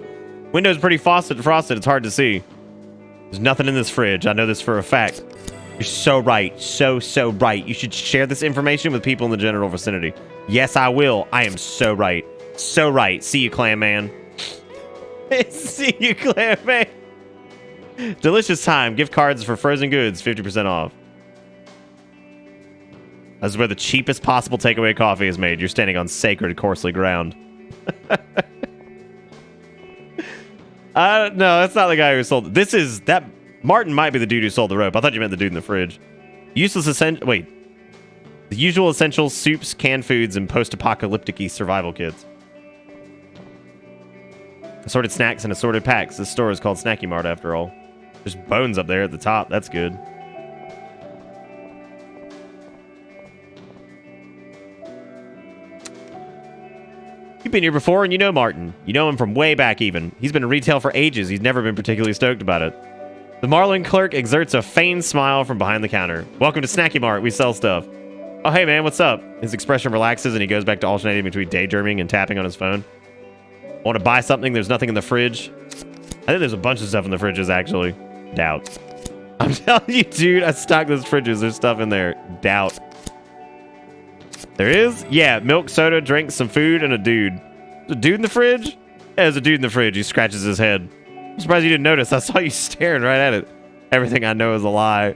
Window's pretty frosted. It's hard to see. There's nothing in this fridge. I know this for a fact. You're so right. So right. You should share this information with people in the general vicinity. Yes, I will. I am so right. So right. See you, Clam Man. See you, Clam Man. Delicious time. Gift cards for frozen goods. 50% off. This is where the cheapest possible takeaway coffee is made. You're standing on sacred, coarsely ground. No, that's not the guy who sold. This is that. Martin might be the dude who sold the rope. I thought you meant the dude in the fridge. Useless essential. Wait. The usual essentials: soups, canned foods, and post-apocalyptic survival kits. Assorted snacks and assorted packs. This store is called Snacky Mart after all. There's bones up there at the top. That's good. You've been here before and you know Martin. You know him from way back even. He's been in retail for ages. He's never been particularly stoked about it. The Marlin clerk exerts a feigned smile from behind the counter. Welcome to Snacky Mart. We sell stuff. Oh, hey man, what's up? His expression relaxes and he goes back to alternating between daydreaming and tapping on his phone. Want to buy something? There's nothing in the fridge. I think there's a bunch of stuff in the fridges actually. Doubt. I'm telling you, dude, I stocked those fridges. There's stuff in there. Doubt. There is? Yeah, milk, soda, drinks, some food, and a dude. There's a dude in the fridge? Yeah, there's a dude in the fridge. He scratches his head. I'm surprised you didn't notice. I saw you staring right at it. Everything I know is a lie.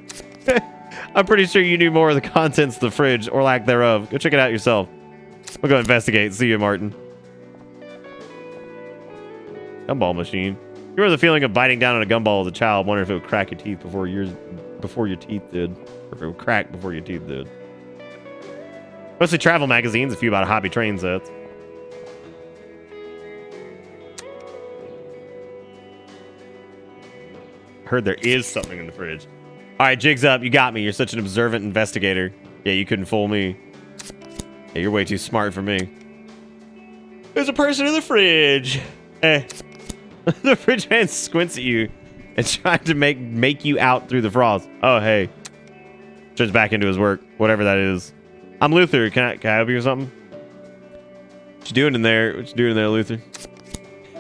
I'm pretty sure you knew more of the contents of the fridge, or lack thereof. Go check it out yourself. We'll go investigate. See you, Martin. Gumball machine. You remember the feeling of biting down on a gumball as a child, wondering if it would crack your teeth before your teeth did. Or if it would crack before your teeth did. Mostly travel magazines, a few about hobby train sets. Heard there is something in the fridge. All right, jigs up. You got me. You're such an observant investigator. Yeah, you couldn't fool me. Yeah, you're way too smart for me. There's a person in the fridge. The fridge man squints at you and tries to make you out through the frost. Oh, hey. Turns back into his work, whatever that is. I'm Luther. Can I help you with something? What you doing in there? What you doing in there, Luther?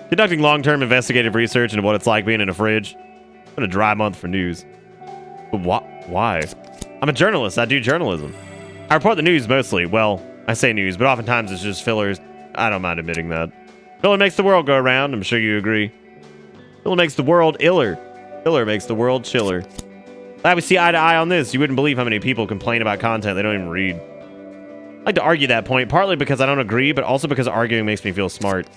Conducting long-term investigative research into what it's like being in a fridge. Been a dry month for news. But why? I'm a journalist. I do journalism. I report the news mostly. Well, I say news, but oftentimes it's just fillers. I don't mind admitting that. Filler makes the world go around. I'm sure you agree. Filler makes the world iller. Filler makes the world chiller. Glad we see eye to eye on this. You wouldn't believe how many people complain about content they don't even read. I like to argue that point, partly because I don't agree, but also because arguing makes me feel smart.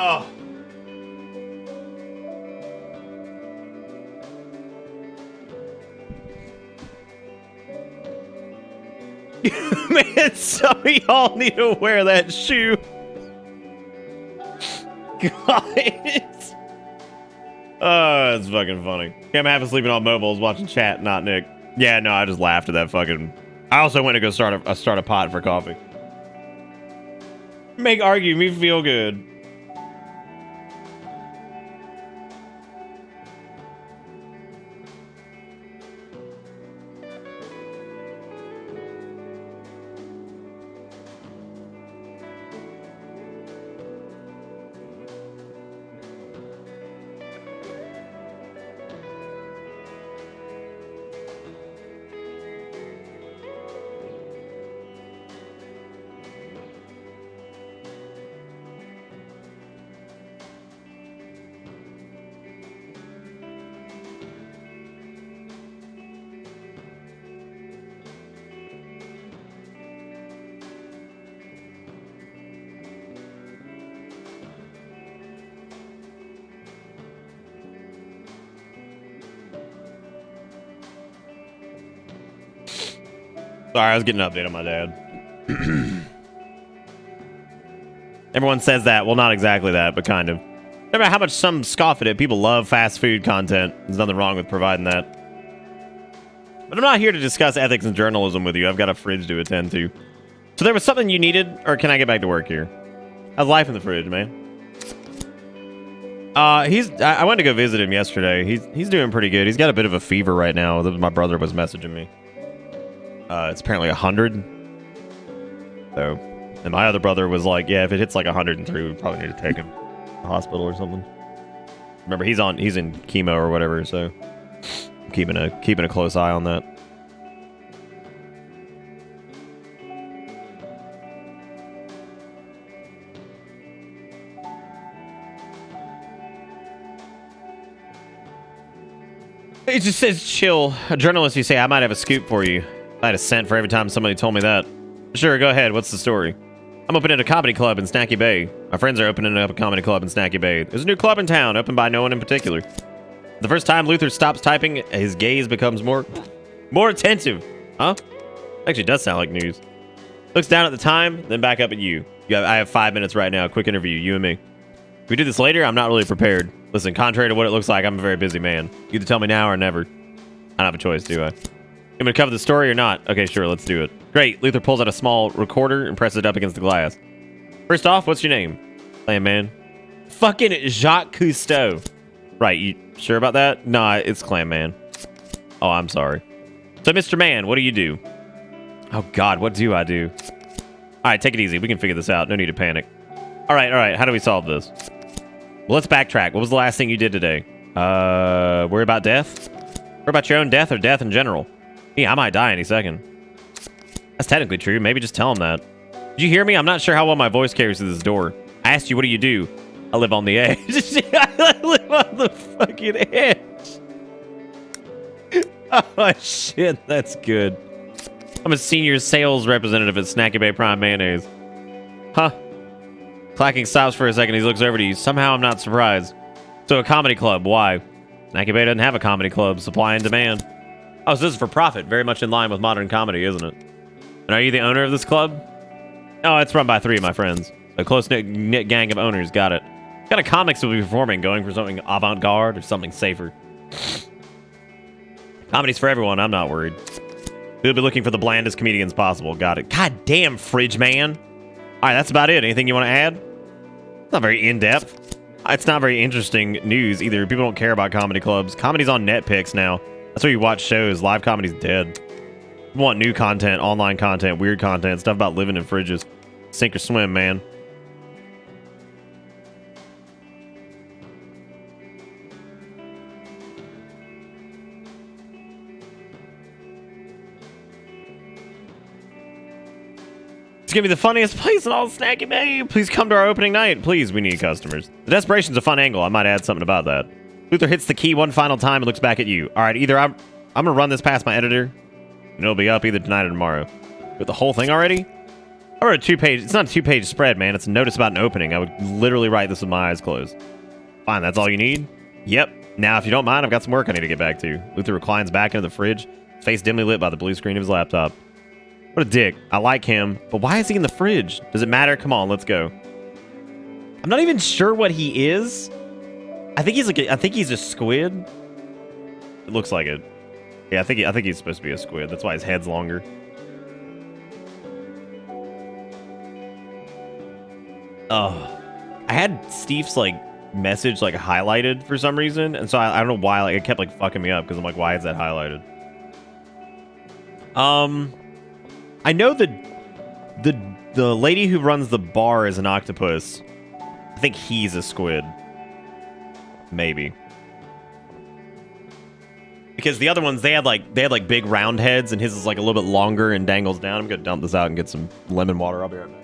Oh. Man, some of y'all need to wear that shoe. God. Oh, it's fucking funny. I'm half asleep on mobiles watching chat, not Nick. Yeah, no, I just laughed at that fucking... I also went to go start a pot for coffee. Make argue me feel good. Sorry, I was getting an update on my dad. Everyone says that. Well, not exactly that, but kind of. No matter how much some scoff at it, people love fast food content. There's nothing wrong with providing that. But I'm not here to discuss ethics and journalism with you. I've got a fridge to attend to. So there was something you needed, or can I get back to work here? How's life in the fridge, man? I went to go visit him yesterday. He's doing pretty good. He's got a bit of a fever right now. My brother was messaging me. It's apparently 100. So, and my other brother was like, yeah, if it hits like 103, we probably need to take him to the hospital or something. Remember, he's in chemo or whatever, so I'm keeping a close eye on that. It just says chill. A journalist, you say, I might have a scoop for you. I had a cent for every time somebody told me that. Sure, go ahead. What's the story? I'm opening a comedy club in Snacky Bay. My friends are opening up a comedy club in Snacky Bay. There's a new club in town, opened by no one in particular. The first time Luther stops typing, his gaze becomes more attentive. Huh? Actually, it does sound like news. Looks down at the time, then back up at you. I have 5 minutes right now. Quick interview, you and me. If we do this later, I'm not really prepared. Listen, contrary to what it looks like, I'm a very busy man. You either tell me now or never. I don't have a choice, do I? You want me to cover the story or not? Okay, sure, let's do it. Great. Luther pulls out a small recorder and presses it up against the glass. First off, what's your name? Clam, man. Fucking Jacques Cousteau. Right, you sure about that? Nah, it's Clam, man. Oh, I'm sorry. So, Mr. Man, what do you do? Oh, God, what do I do? All right, take it easy. We can figure this out. No need to panic. All right. How do we solve this? Well, let's backtrack. What was the last thing you did today? Worry about death? Worry about your own death or death in general? Yeah, I might die any second. That's technically true. Maybe just tell him that. Did you hear me? I'm not sure how well my voice carries through this door. I asked you, what do you do? I live on the edge. I live on the fucking edge. Oh, shit. That's good. I'm a senior sales representative at Snacky Bay Prime Mayonnaise. Huh? Clacking stops for a second. He looks over to you. Somehow I'm not surprised. So a comedy club. Why? Snacky Bay doesn't have a comedy club. Supply and demand. Oh, so this is for profit. Very much in line with modern comedy, isn't it? And are you the owner of this club? Oh, it's run by 3 of my friends. A close-knit gang of owners. Got it. What kind of comics will we be performing? Going for something avant-garde or something safer? Comedy's for everyone. I'm not worried. We'll be looking for the blandest comedians possible. Got it. God damn, fridge man. All right, that's about it. Anything you want to add? It's not very in-depth. It's not very interesting news either. People don't care about comedy clubs. Comedy's on Netflix now. That's where you watch shows. Live comedy's dead. You want new content, online content, weird content, stuff about living in fridges. Sink or swim, man. It's gonna be the funniest place in all Snacky Bay. Please come to our opening night. Please, we need customers. The desperation's a fun angle. I might add something about that. Luther hits the key one final time and looks back at you. All right, either I'm gonna run this past my editor, and it'll be up either tonight or tomorrow. With the whole thing already? I wrote a 2-page. It's not a 2-page spread, man. It's a notice about an opening. I would literally write this with my eyes closed. Fine, that's all you need? Yep. Now, if you don't mind, I've got some work I need to get back to. Luther reclines back into the fridge, his face dimly lit by the blue screen of his laptop. What a dick. I like him, but why is he in the fridge? Does it matter? Come on, let's go. I'm not even sure what he is. I think he's a squid. It looks like it. Yeah, I think he's supposed to be a squid. That's why his head's longer. Oh, I had Steve's like message like highlighted for some reason, and so I don't know why like it kept like fucking me up because I'm like, why is that highlighted? I know the lady who runs the bar is an octopus. I think he's a squid. Maybe. Because the other ones they had like big round heads, and his is like a little bit longer and dangles down. I'm gonna dump this out and get some lemon water. I'll be right back.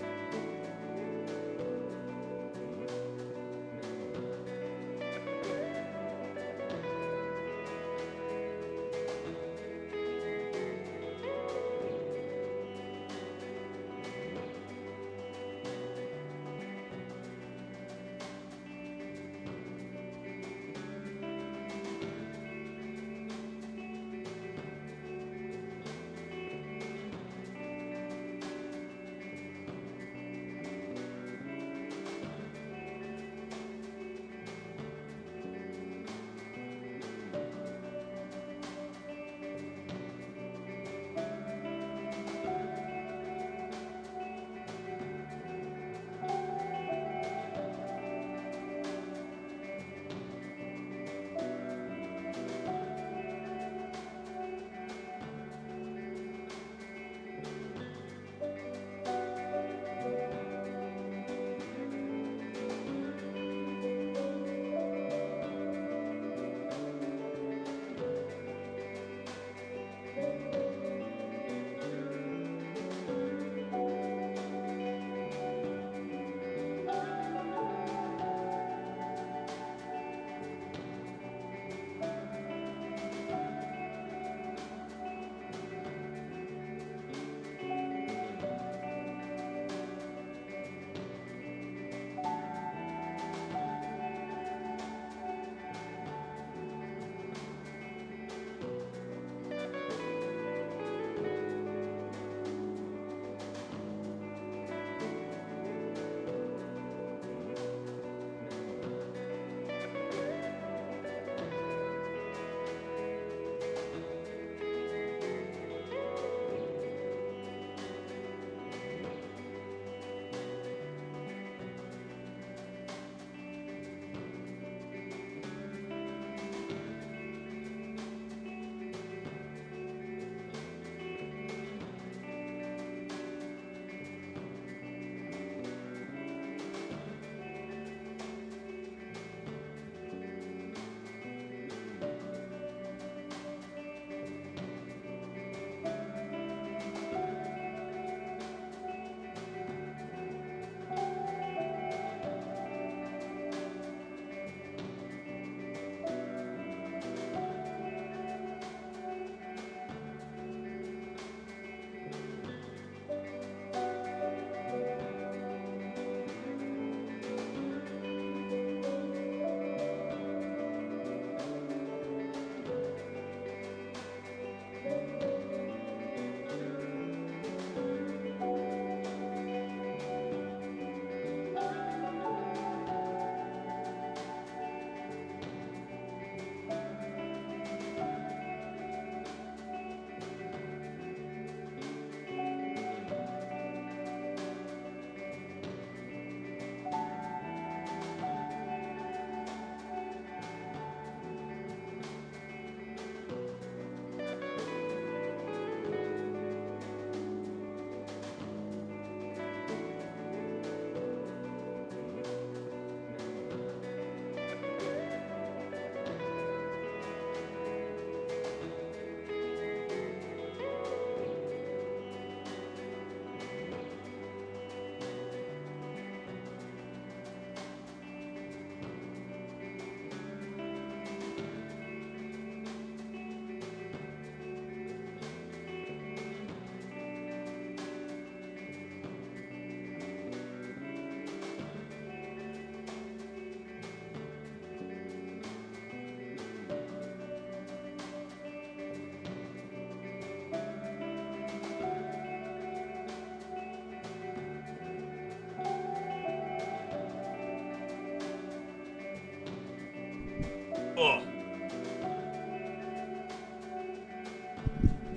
Ugh.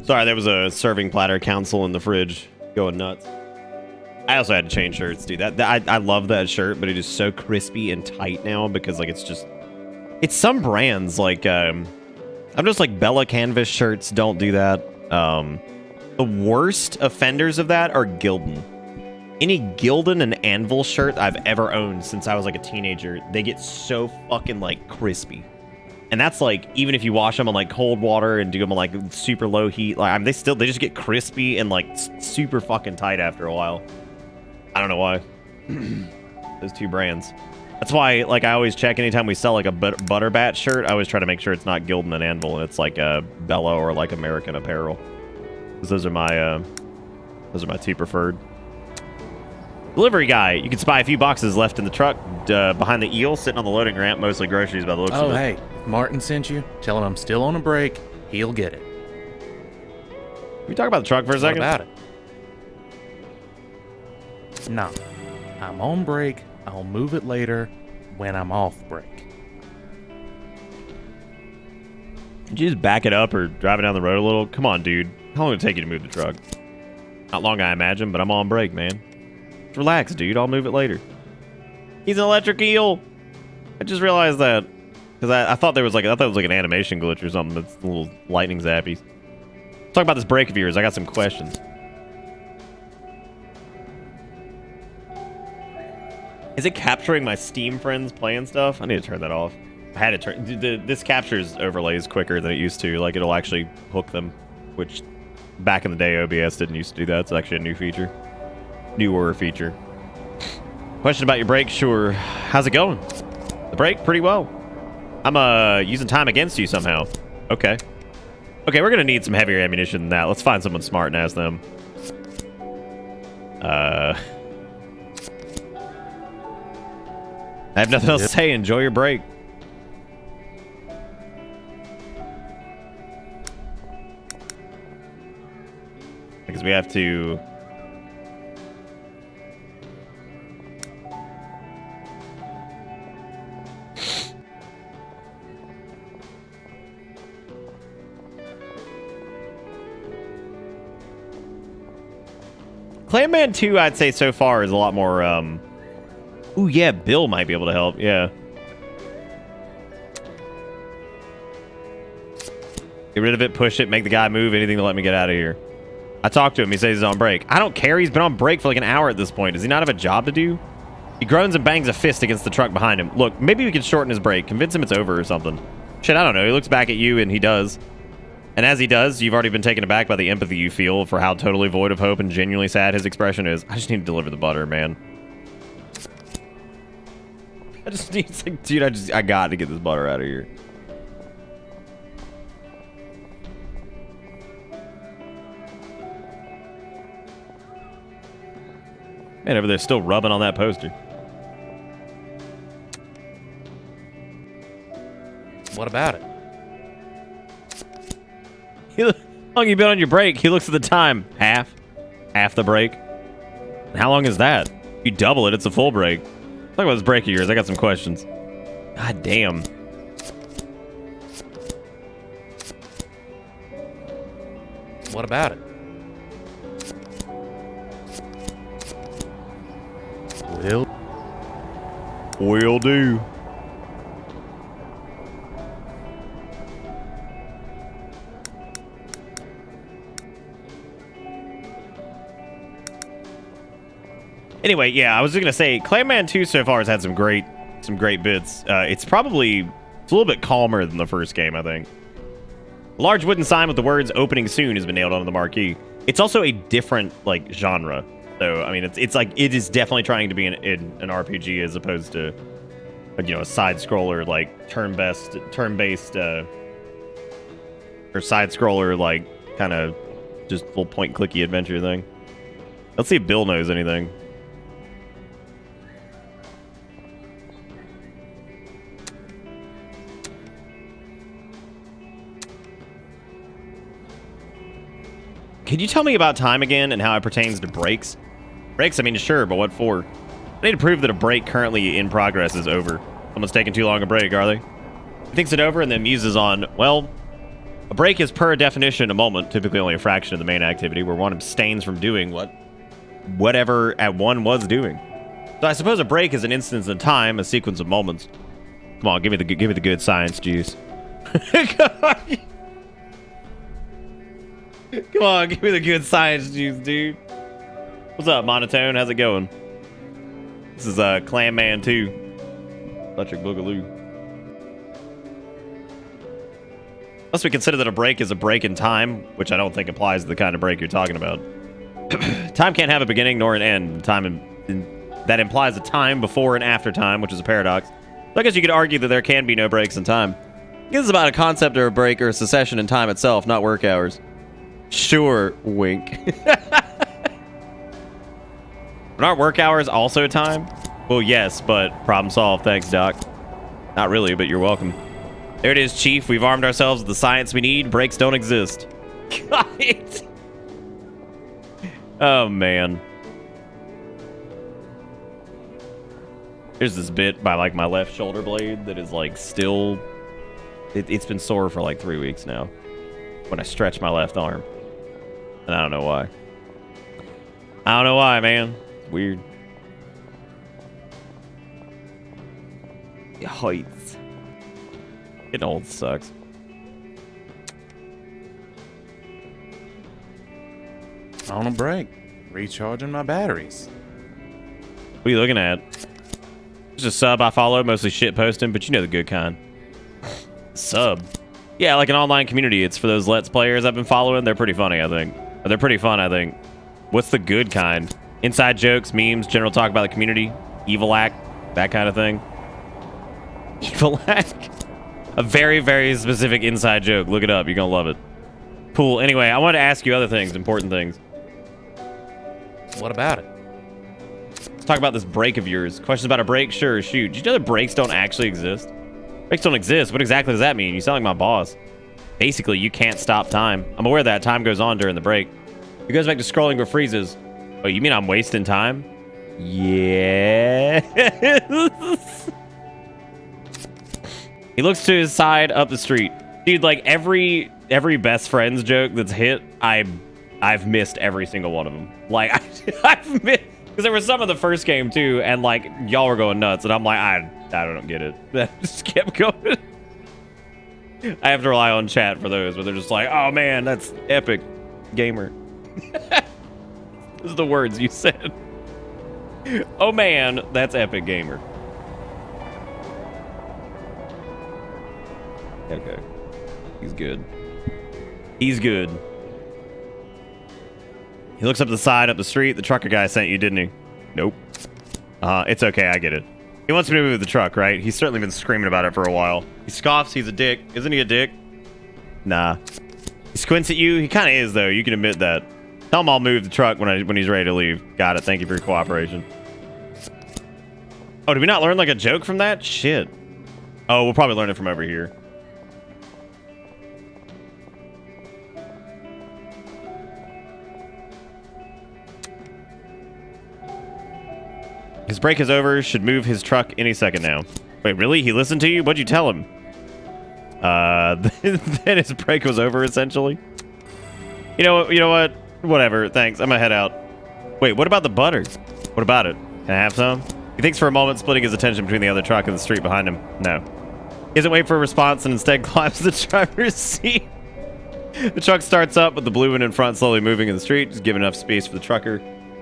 Sorry, there was a serving platter council in the fridge going nuts. I also had to change shirts, dude. I love that shirt, but it is so crispy and tight now because like it's some brands like I'm just like Bella Canvas shirts don't do that. The worst offenders of that are Gildan. Any Gildan and Anvil shirt I've ever owned since I was like a teenager, they get so fucking like crispy. And that's like, even if you wash them on like cold water and do them on like super low heat, like they just get crispy and like super fucking tight after a while. I don't know why. Those two brands. That's why, like, I always check anytime we sell like a butter bat shirt. I always try to make sure it's not Gildan and Anvil and it's like a Bella or like American Apparel. Because those are my two preferred. Delivery guy. You can spy a few boxes left in the truck behind the eel, sitting on the loading ramp, mostly groceries by the looks of it. Oh, hey, if Martin sent you, tell him I'm still on a break. He'll get it. Can we talk about the truck for a second? What about it? No. I'm on break. I'll move it later when I'm off break. Did you just back it up or drive it down the road a little? Come on, dude. How long will it take you to move the truck? Not long, I imagine, but I'm on break, man. Just relax, dude. I'll move it later. He's an electric eel. I just realized that because I thought it was like an animation glitch or something. That's a little lightning zappy. Talk about this break of yours. I got some questions. Is it capturing my Steam friends playing stuff? I need to turn that off. I had to turn. This captures overlays quicker than it used to. Like it'll actually hook them, which back in the day OBS didn't used to do that. It's actually a new feature. Newer feature. Question about your break? Sure. How's it going? The break? Pretty well. I'm using time against you somehow. Okay. Okay, we're gonna need some heavier ammunition than that. Let's find someone smart and ask them. I have nothing else to say. Enjoy your break. Because we have to... Clam Man 2, I'd say so far, is a lot more, Ooh, yeah, Bill might be able to help, yeah. Get rid of it, push it, make the guy move, anything to let me get out of here. I talked to him, he says he's on break. I don't care, he's been on break for like an hour at this point. Does he not have a job to do? He groans and bangs a fist against the truck behind him. Look, maybe we can shorten his break, convince him it's over or something. Shit, I don't know, he looks back at you and he does. And as he does, you've already been taken aback by the empathy you feel for how totally void of hope and genuinely sad his expression is. I just need to deliver the butter, man. I just need, like, dude, I got to get this butter out of here. Man, over there still rubbing on that poster. What about it? How long you been on your break? He looks at the time. Half the break. And how long is that? You double it, it's a full break. Talk about this break of yours. I got some questions. God damn. What about it? Will do. Anyway, yeah, I was just gonna say, Clam Man 2 so far has had some great bits. It's a little bit calmer than the first game, I think. A large wooden sign with the words "Opening soon" has been nailed onto the marquee. It's also a different like genre, so I mean, it's like it is definitely trying to be an RPG as opposed to, you know, a side scroller like turn-based or side scroller like kind of just full point clicky adventure thing. Let's see if Bill knows anything. Can you tell me about time again and how it pertains to breaks? Breaks, I mean, sure, but what for? I need to prove that a break currently in progress is over. Someone's taking too long a break, are they? He thinks it over and then muses on, well, a break is per definition a moment, typically only a fraction of the main activity, where one abstains from doing whatever at one was doing. So I suppose a break is an instance in time, a sequence of moments. Come on, give me the good science juice. Come on, give me the good science juice, dude. What's up, Monotone? How's it going? This is Clam Man 2. Electric Boogaloo. Unless we consider that a break is a break in time, which I don't think applies to the kind of break you're talking about. Time can't have a beginning nor an end. That implies a time before and after time, which is a paradox. So I guess you could argue that there can be no breaks in time. This is about a concept or a break or a secession in time itself, not work hours. Sure, wink. Aren't work hours also time? Well, yes, but problem solved. Thanks, Doc. Not really, but you're welcome. There it is, Chief. We've armed ourselves with the science we need. Breaks don't exist. God. Oh, man. There's this bit by, like, my left shoulder blade that is, like, still... It's been sore for, like, 3 weeks now. When I stretch my left arm. And I don't know why. I don't know why, man. It's weird. Heights. Getting old sucks. On a break. Recharging my batteries. What are you looking at? Just a sub I follow, mostly shit posting, but you know the good kind. Sub. Yeah, like an online community. It's for those Let's players I've been following. They're pretty funny, I think. They're pretty fun, I think. What's the good kind? Inside jokes, memes, general talk about the community, evil act, that kind of thing. Evil act? A very, very specific inside joke. Look it up. You're gonna love it. Cool. Anyway, I wanted to ask you other things, important things. What about it? Let's talk about this break of yours. Questions about a break? Sure, shoot. Did you know that breaks don't actually exist? Breaks don't exist. What exactly does that mean? You sound like my boss. Basically, you can't stop time. I'm aware that time goes on during the break. It goes back to scrolling but freezes. Oh, you mean I'm wasting time? Yeah. He looks to his side up the street. Dude, like every best friends joke that's hit, I've missed every single one of them. Like I've missed, because there was some of the first game too, and like y'all were going nuts, and I'm like, I don't get it. Just kept going. I have to rely on chat for those, where they're just like, oh man, that's epic, gamer. Those are the words you said. Oh man, that's epic, gamer. Okay. He's good. He's good. He looks up the side, up the street. The trucker guy sent you, didn't he? Nope. It's okay, I get it. He wants me to move the truck, right? He's certainly been screaming about it for a while. He scoffs, he's a dick. Isn't he a dick? Nah. He squints at you. He kind of is, though. You can admit that. Tell him I'll move the truck when he's ready to leave. Got it. Thank you for your cooperation. Oh, did we not learn like a joke from that? Shit. Oh, we'll probably learn it from over here. His break is over. Should move his truck any second now. Wait, really? He listened to you? What'd you tell him? Then his break was over, essentially. You know what? Whatever. Thanks. I'm gonna head out. Wait, what about the butter? What about it? Can I have some? He thinks for a moment, splitting his attention between the other truck and the street behind him. No. He doesn't wait for a response and instead climbs the driver's seat. The truck starts up, with the blue one in front slowly moving in the street, just giving enough space for the trucker,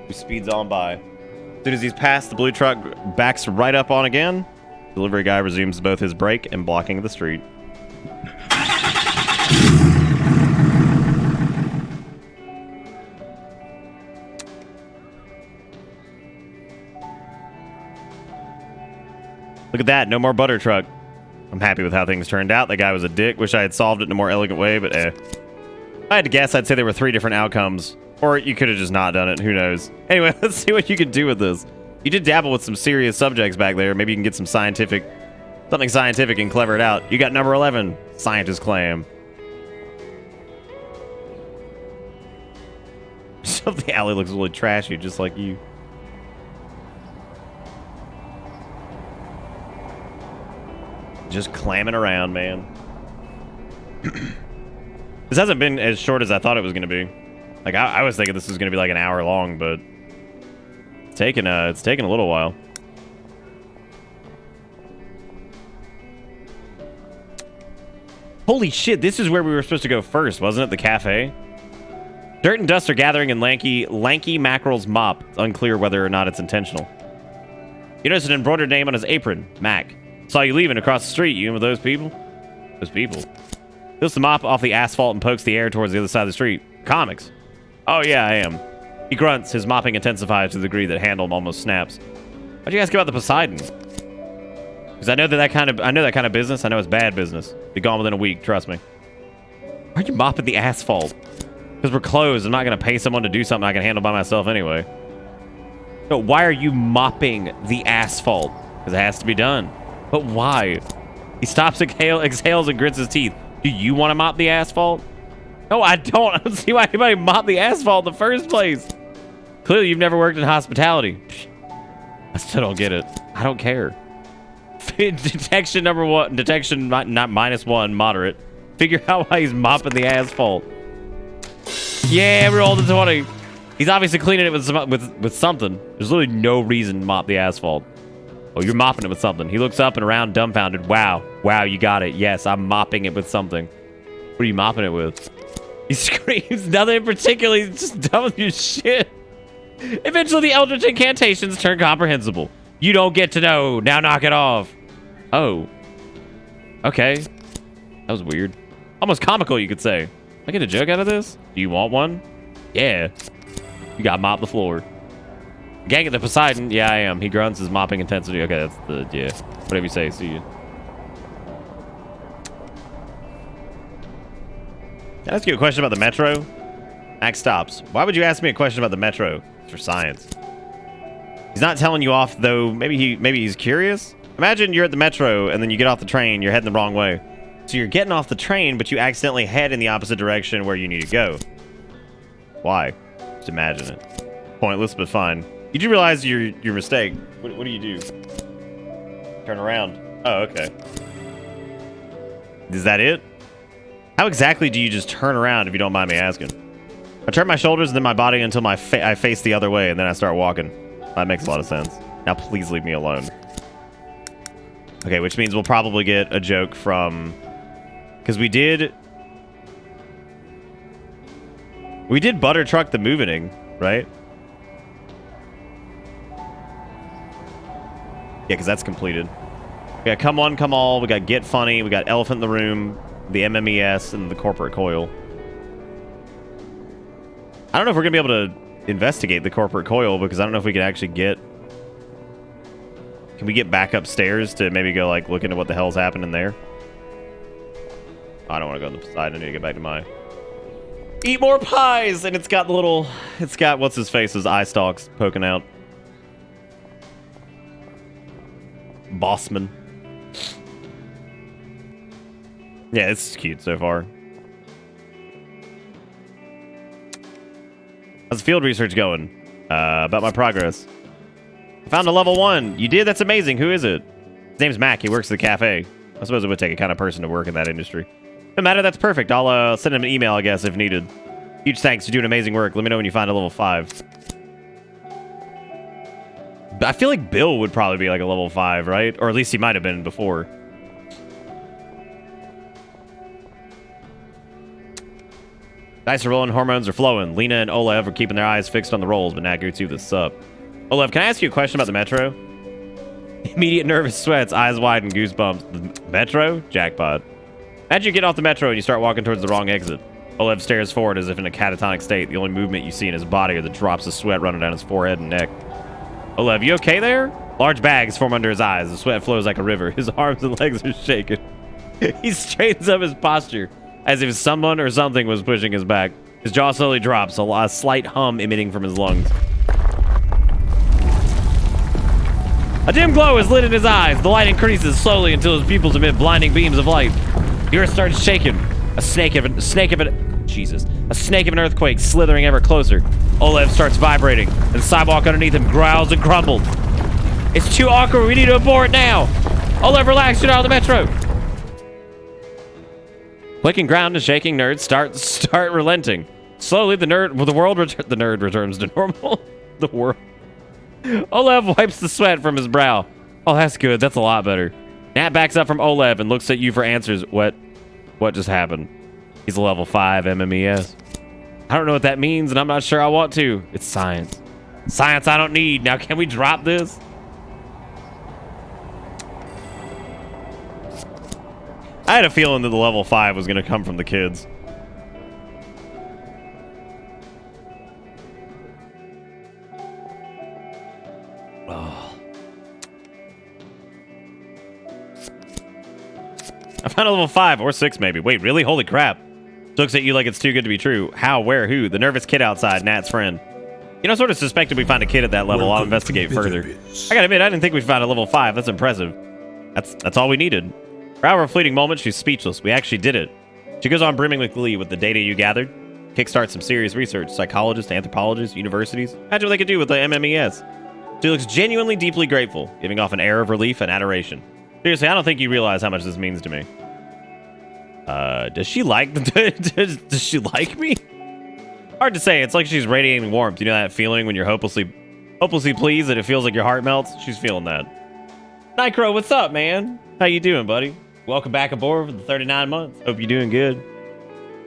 who speeds on by. As soon as he's passed, the blue truck backs right up on again. The delivery guy resumes both his brake and blocking the street. Look at that, no more butter truck. I'm happy with how things turned out. That guy was a dick. Wish I had solved it in a more elegant way, but If I had to guess, I'd say there were 3 different outcomes. Or you could have just not done it. Who knows? Anyway, let's see what you can do with this. You did dabble with some serious subjects back there. Maybe you can get something scientific and clever it out. You got number 11, Scientist Clam. So the alley looks really trashy, just like you. Just clamming around, man. This hasn't been as short as I thought it was going to be. Like, I was thinking this was going to be like an hour long, but it's taken a little while. Holy shit, this is where we were supposed to go first, wasn't it? The cafe? Dirt and dust are gathering in lanky Mackerel's mop. It's unclear whether or not it's intentional. You notice an embroidered name on his apron. Mac. Saw you leaving across the street. You in with those people? Those people. Lifts the mop off the asphalt and pokes the air towards the other side of the street. Comics. Oh yeah, I am. He grunts. His mopping intensifies to the degree that handle almost snaps. Why'd you ask about the Poseidon? Because I know that kind of business. I know it's bad business. Be gone within a week. Trust me. Why are you mopping the asphalt? Because we're closed. I'm not gonna pay someone to do something I can handle by myself anyway. No, why are you mopping the asphalt? Because it has to be done. But why? He stops, exhales, and grits his teeth. Do you want to mop the asphalt? No, I don't. I don't see why anybody mop the asphalt in the first place. Clearly, you've never worked in hospitality. I still don't get it. I don't care. Detection number one. Detection not -1. Moderate. Figure out why he's mopping the asphalt. Yeah, we rolled a 20. He's obviously cleaning it with something. There's literally no reason to mop the asphalt. Oh, you're mopping it with something. He looks up and around, dumbfounded. Wow. Wow, you got it. Yes, I'm mopping it with something. What are you mopping it with? He screams. Nothing in particular. He's just dumb as shit. Eventually, the eldritch incantations turn comprehensible. You don't get to know. Now knock it off. Oh. Okay. That was weird. Almost comical, you could say. Can I get a joke out of this? Do you want one? Yeah. You got mop the floor. Gang at the Poseidon. Yeah, I am. He grunts his mopping intensity. Okay, that's the, yeah. Whatever you say. See you. Can I ask you a question about the metro? Max stops. Why would you ask me a question about the metro? It's for science. He's not telling you off, though. Maybe he's curious. Imagine you're at the metro, and then you get off the train. You're heading the wrong way. So you're getting off the train, but you accidentally head in the opposite direction where you need to go. Why? Just imagine it. Pointless, but fine. You do realize your mistake. What do you do? Turn around. Oh, okay. Is that it? How exactly do you just turn around, if you don't mind me asking? I turn my shoulders and then my body until I face the other way, and then I start walking. That makes a lot of sense. Now please leave me alone. Okay, which means we'll probably get a joke from... Because we did butter truck the moving, right? Yeah, because that's completed. We got come one, come all. We got get funny. We got elephant in the room, the MMES, and the corporate coil. I don't know if we're gonna be able to investigate the corporate coil because I don't know if we can actually get. Can we get back upstairs to maybe go like look into what the hell's happening there? I don't want to go on the side. I need to get back to my eat more pies, and it's got the little. It's got what's his face's eye stalks poking out. Bossman. Yeah, it's cute so far. How's the field research going? About my progress. I found a level 1. You did? That's amazing. Who is it? His name's Mac. He works at the cafe. I suppose it would take a kind of person to work in that industry. No matter, that's perfect. I'll send him an email, I guess, if needed. Huge thanks. You're doing amazing work. Let me know when you find a level 5. I feel like Bill would probably be like a level 5, right? Or at least he might have been before. Dice are rolling, hormones are flowing. Lena and Olev are keeping their eyes fixed on the rolls, but Nat greets you with a sup. Olev, can I ask you a question about the metro? Immediate nervous sweats, eyes wide and goosebumps. The metro? Jackpot. Imagine you get off the metro and you start walking towards the wrong exit. Olev stares forward as if in a catatonic state. The only movement you see in his body are the drops of sweat running down his forehead and neck. Olev, you okay there? Large bags form under his eyes. The sweat flows like a river. His arms and legs are shaking. He straightens up his posture as if someone or something was pushing his back. His jaw slowly drops, a slight hum emitting from his lungs. A dim glow is lit in his eyes. The light increases slowly until his pupils emit blinding beams of light. The earth starts shaking. A snake of an earthquake slithering ever closer. Olev starts vibrating, and the sidewalk underneath him growls and crumbles. It's too awkward. We need to abort now. Olev, relax. You're not on the metro. Clicking ground and shaking nerds start relenting. Slowly, the nerd returns to normal. The world. Olev wipes the sweat from his brow. Oh, that's good. That's a lot better. Nat backs up from Olev and looks at you for answers. What just happened? He's a level 5 MMES. I don't know what that means, and I'm not sure I want to. It's science. Science I don't need. Now, can we drop this? I had a feeling that the level 5 was going to come from the kids. Oh. I found a level 5 or 6 maybe. Wait, really? Holy crap. Looks at you like it's too good to be true. How? Where? Who? The nervous kid outside, Nat's friend. You know, sort of suspected we find a kid at that level. I'll investigate further. I gotta admit, I didn't think we'd find a level 5. That's impressive. That's all we needed. For our fleeting moment, she's speechless. We actually did it. She goes on brimming with glee with the data you gathered. Kickstart some serious research. Psychologists, anthropologists, universities. Imagine what they could do with the MMES. She looks genuinely deeply grateful, giving off an air of relief and adoration. Seriously, I don't think you realize how much this means to me. Does she like does she like me? Hard to say. It's like she's radiating warmth. You know that feeling when you're hopelessly pleased and it feels like your heart melts? She's feeling that. Nitro, what's up, man? How you doing, buddy? Welcome back aboard for the 39 months. Hope you're doing good.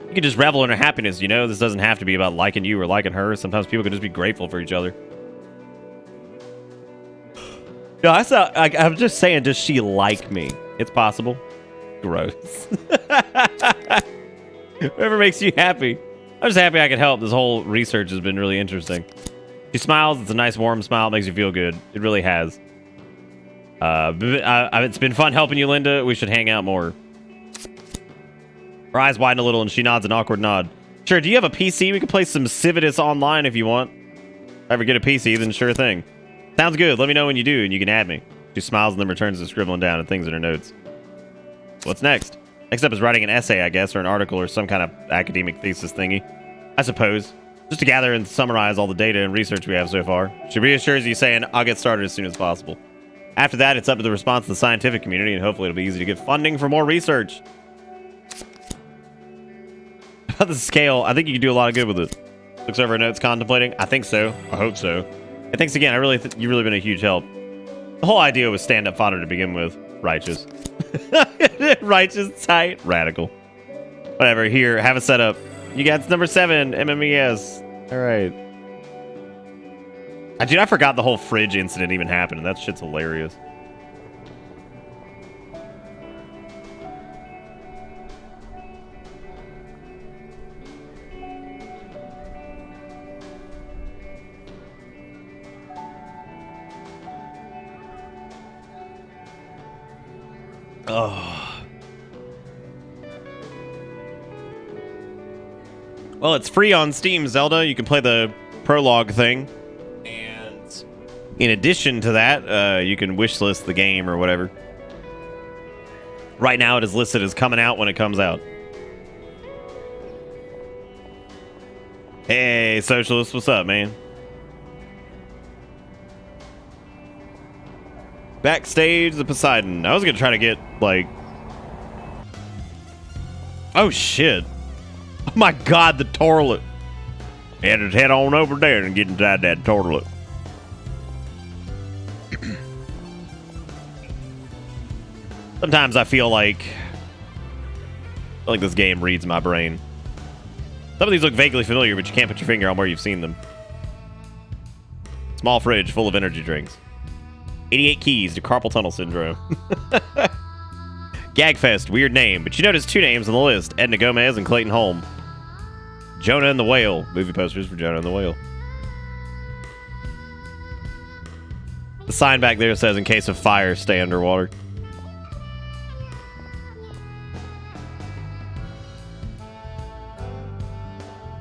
You can just revel in her happiness, you know? This doesn't have to be about liking you or liking her. Sometimes people can just be grateful for each other. No, I'm just saying, does she like me? It's possible. Gross. Whatever makes you happy. I'm just happy I could help. This whole research has been really interesting. She smiles. It's a nice warm smile. It makes you feel good. It really has. It's been fun helping you, Linda. We should hang out more. Her eyes widen a little and she nods an awkward nod. Sure, do you have a PC? We can play some Civitas online if you want. If I ever get a PC, then sure thing. Sounds good. Let me know when you do and you can add me. She smiles and then returns to scribbling down and things in her notes. What's next? Next up is writing an essay, I guess, or an article or some kind of academic thesis thingy. I suppose. Just to gather and summarize all the data and research we have so far. She reassures you saying, I'll get started as soon as possible. After that, it's up to the response of the scientific community, and hopefully it'll be easy to get funding for more research. About the scale, I think you can do a lot of good with it. Looks over her notes, contemplating. I think so. I hope so. And thanks again. You've really been a huge help. The whole idea was stand-up fodder to begin with. Righteous. Righteous, tight, radical. Whatever. Here, have it set up. You got number 7, MMES. All right. Dude, I forgot the whole fridge incident even happened, and that shit's hilarious. Oh. Well, it's free on Steam, Zelda. You can play the prologue thing. And in addition to that, you can wishlist the game or whatever. Right now, it is listed as coming out when it comes out. Hey, Socialist, what's up, man? Backstage the Poseidon. I was gonna try to get, like... Oh, shit. Oh, my God, the toilet. He had to head on over there and get inside that toilet. Sometimes I feel like this game reads my brain. Some of these look vaguely familiar, but you can't put your finger on where you've seen them. Small fridge full of energy drinks. 88 keys to carpal tunnel syndrome. Gagfest, weird name, but you notice 2 names on the list. Edna Gomez and Clayton Holm. Jonah and the Whale. Movie posters for Jonah and the Whale. The sign back there says, in case of fire, stay underwater.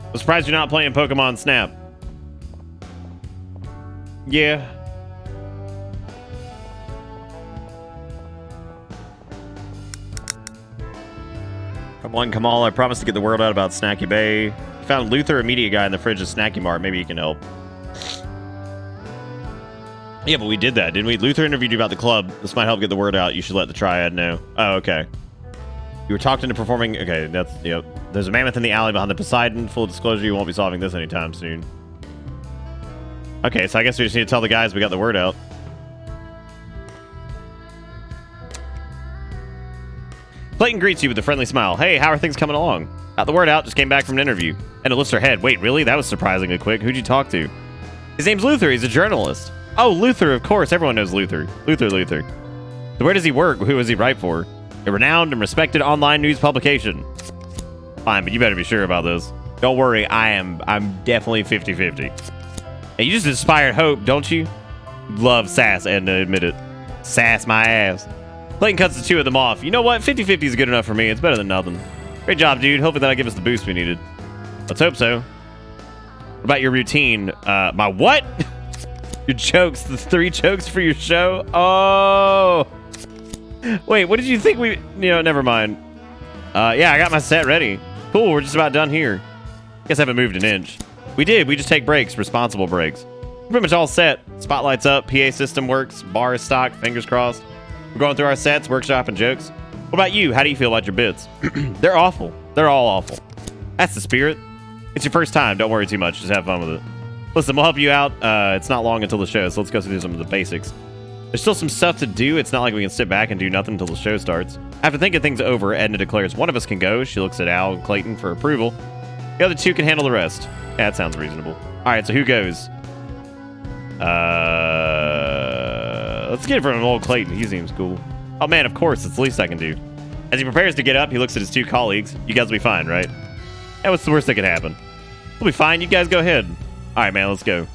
I'm surprised you're not playing Pokemon Snap. Yeah. Come on, Kamal. I promised to get the word out about Snacky Bay. Found Luther, a media guy in the fridge of Snacky Mart. Maybe he can help. Yeah, but we did that, didn't we? Luther interviewed you about the club. This might help get the word out. You should let the Triad know. Oh, okay. You were talked into performing. Okay, that's yep. There's a mammoth in the alley behind the Poseidon. Full disclosure, you won't be solving this anytime soon. Okay, so I guess we just need to tell the guys we got the word out. Clayton greets you with a friendly smile. Hey, how are things coming along? Got the word out, just came back from an interview. And it lifts her head. Wait, really? That was surprisingly quick. Who'd you talk to? His name's Luther. He's a journalist. Oh, Luther, of course. Everyone knows Luther. Luther. So where does he work? Who does he write for? A renowned and respected online news publication. Fine, but you better be sure about this. Don't worry, I'm definitely 50-50. And you just inspired hope, don't you? Love sass, Edna, admit it. Sass my ass. Clayton cuts the two of them off. You know what? 50-50 is good enough for me. It's better than nothing. Great job, dude. Hopefully that'll give us the boost we needed. Let's hope so. What about your routine? My what? Your jokes. The 3 jokes for your show? Oh. Wait, what did you think we... never mind. Yeah, I got my set ready. Cool, we're just about done here. Guess I haven't moved an inch. We did. We just take breaks. Responsible breaks. We're pretty much all set. Spotlight's up. PA system works. Bar is stocked. Fingers crossed. We're going through our sets, workshop, and jokes. What about you? How do you feel about your bits? They're awful. They're all awful. That's the spirit. It's your first time. Don't worry too much. Just have fun with it. Listen, we'll help you out. It's not long until the show, so let's go through some of the basics. There's still some stuff to do. It's not like we can sit back and do nothing until the show starts. After thinking things over, Edna declares one of us can go. She looks at Al and Clayton for approval. The other 2 can handle the rest. Yeah, that sounds reasonable. All right, so who goes? Let's get it from old Clayton. He seems cool. Oh, man, of course. It's the least I can do. As he prepares to get up, he looks at his 2 colleagues. You guys will be fine, right? Yeah, what's the worst that could happen? We'll be fine. You guys go ahead. All right, man, let's go.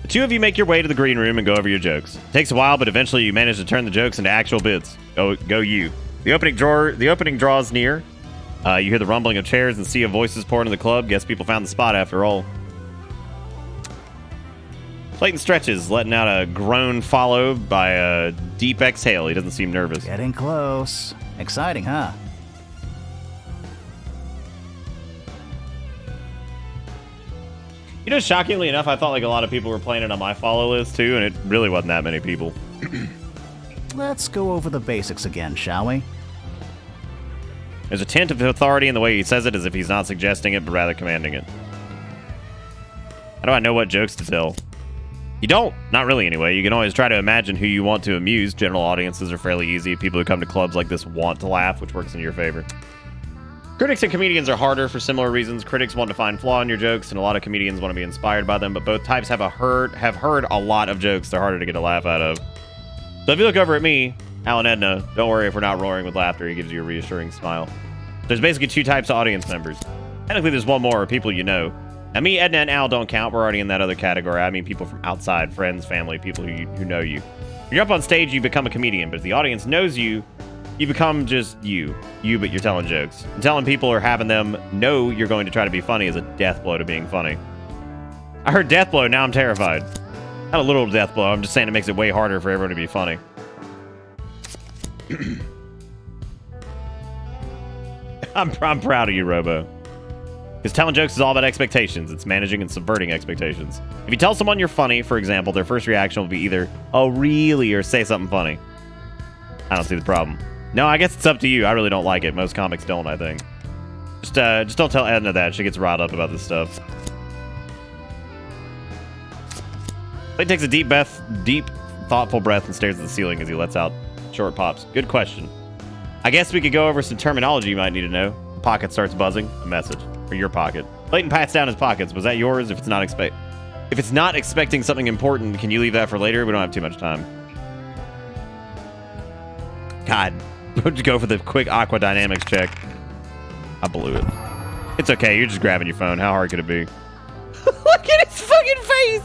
The 2 of you make your way to the green room and go over your jokes. It takes a while, but eventually you manage to turn the jokes into actual bits. Go you. The opening draws near. You hear the rumbling of chairs and sea of voices pour into the club. Guess people found the spot after all. Clayton stretches, letting out a groan followed by a deep exhale. He doesn't seem nervous. Getting close. Exciting, huh? You know, shockingly enough, I thought like a lot of people were playing it on my follow list too, and it really wasn't that many people. Let's go over the basics again, shall we? There's a tint of authority in the way he says it, as if he's not suggesting it, but rather commanding it. How do I know what jokes to tell? You don't. Not really, anyway. You can always try to imagine who you want to amuse. General audiences are fairly easy. People who come to clubs like this want to laugh, which works in your favor. Critics and comedians are harder for similar reasons. Critics want to find flaw in your jokes, and a lot of comedians want to be inspired by them, but both types have heard a lot of jokes they're harder to get a laugh out of. So if you look over at me, Al and Edna, don't worry if we're not roaring with laughter. He gives you a reassuring smile. There's basically 2 types of audience members. Technically, there's one more, people you know. Now, me, Edna, and Al don't count. We're already in that other category. I mean people from outside, friends, family, people who know you. When you're up on stage, you become a comedian, but if the audience knows you, you become just you, but you're telling jokes. And telling people or having them know you're going to try to be funny is a death blow to being funny. I heard death blow, now I'm terrified. Not a little death blow, I'm just saying it makes it way harder for everyone to be funny. I'm proud of you, Robo. Because telling jokes is all about expectations. It's managing and subverting expectations. If you tell someone you're funny, for example, their first reaction will be either, oh, really, or say something funny. I don't see the problem. No, I guess it's up to you. I really don't like it. Most comics don't, I think. Just don't tell Edna that. She gets riled up about this stuff. He takes a deep, thoughtful breath and stares at the ceiling as he lets out short pops. Good question. I guess we could go over some terminology you might need to know. The pocket starts buzzing. A message. For your pocket. Clayton pats down his pockets. Was that yours? If it's not expecting something important, can you leave that for later? We don't have too much time. God. Don't you go for the quick aqua dynamics check. I blew it. It's okay. You're just grabbing your phone. How hard could it be? Look at his fucking face!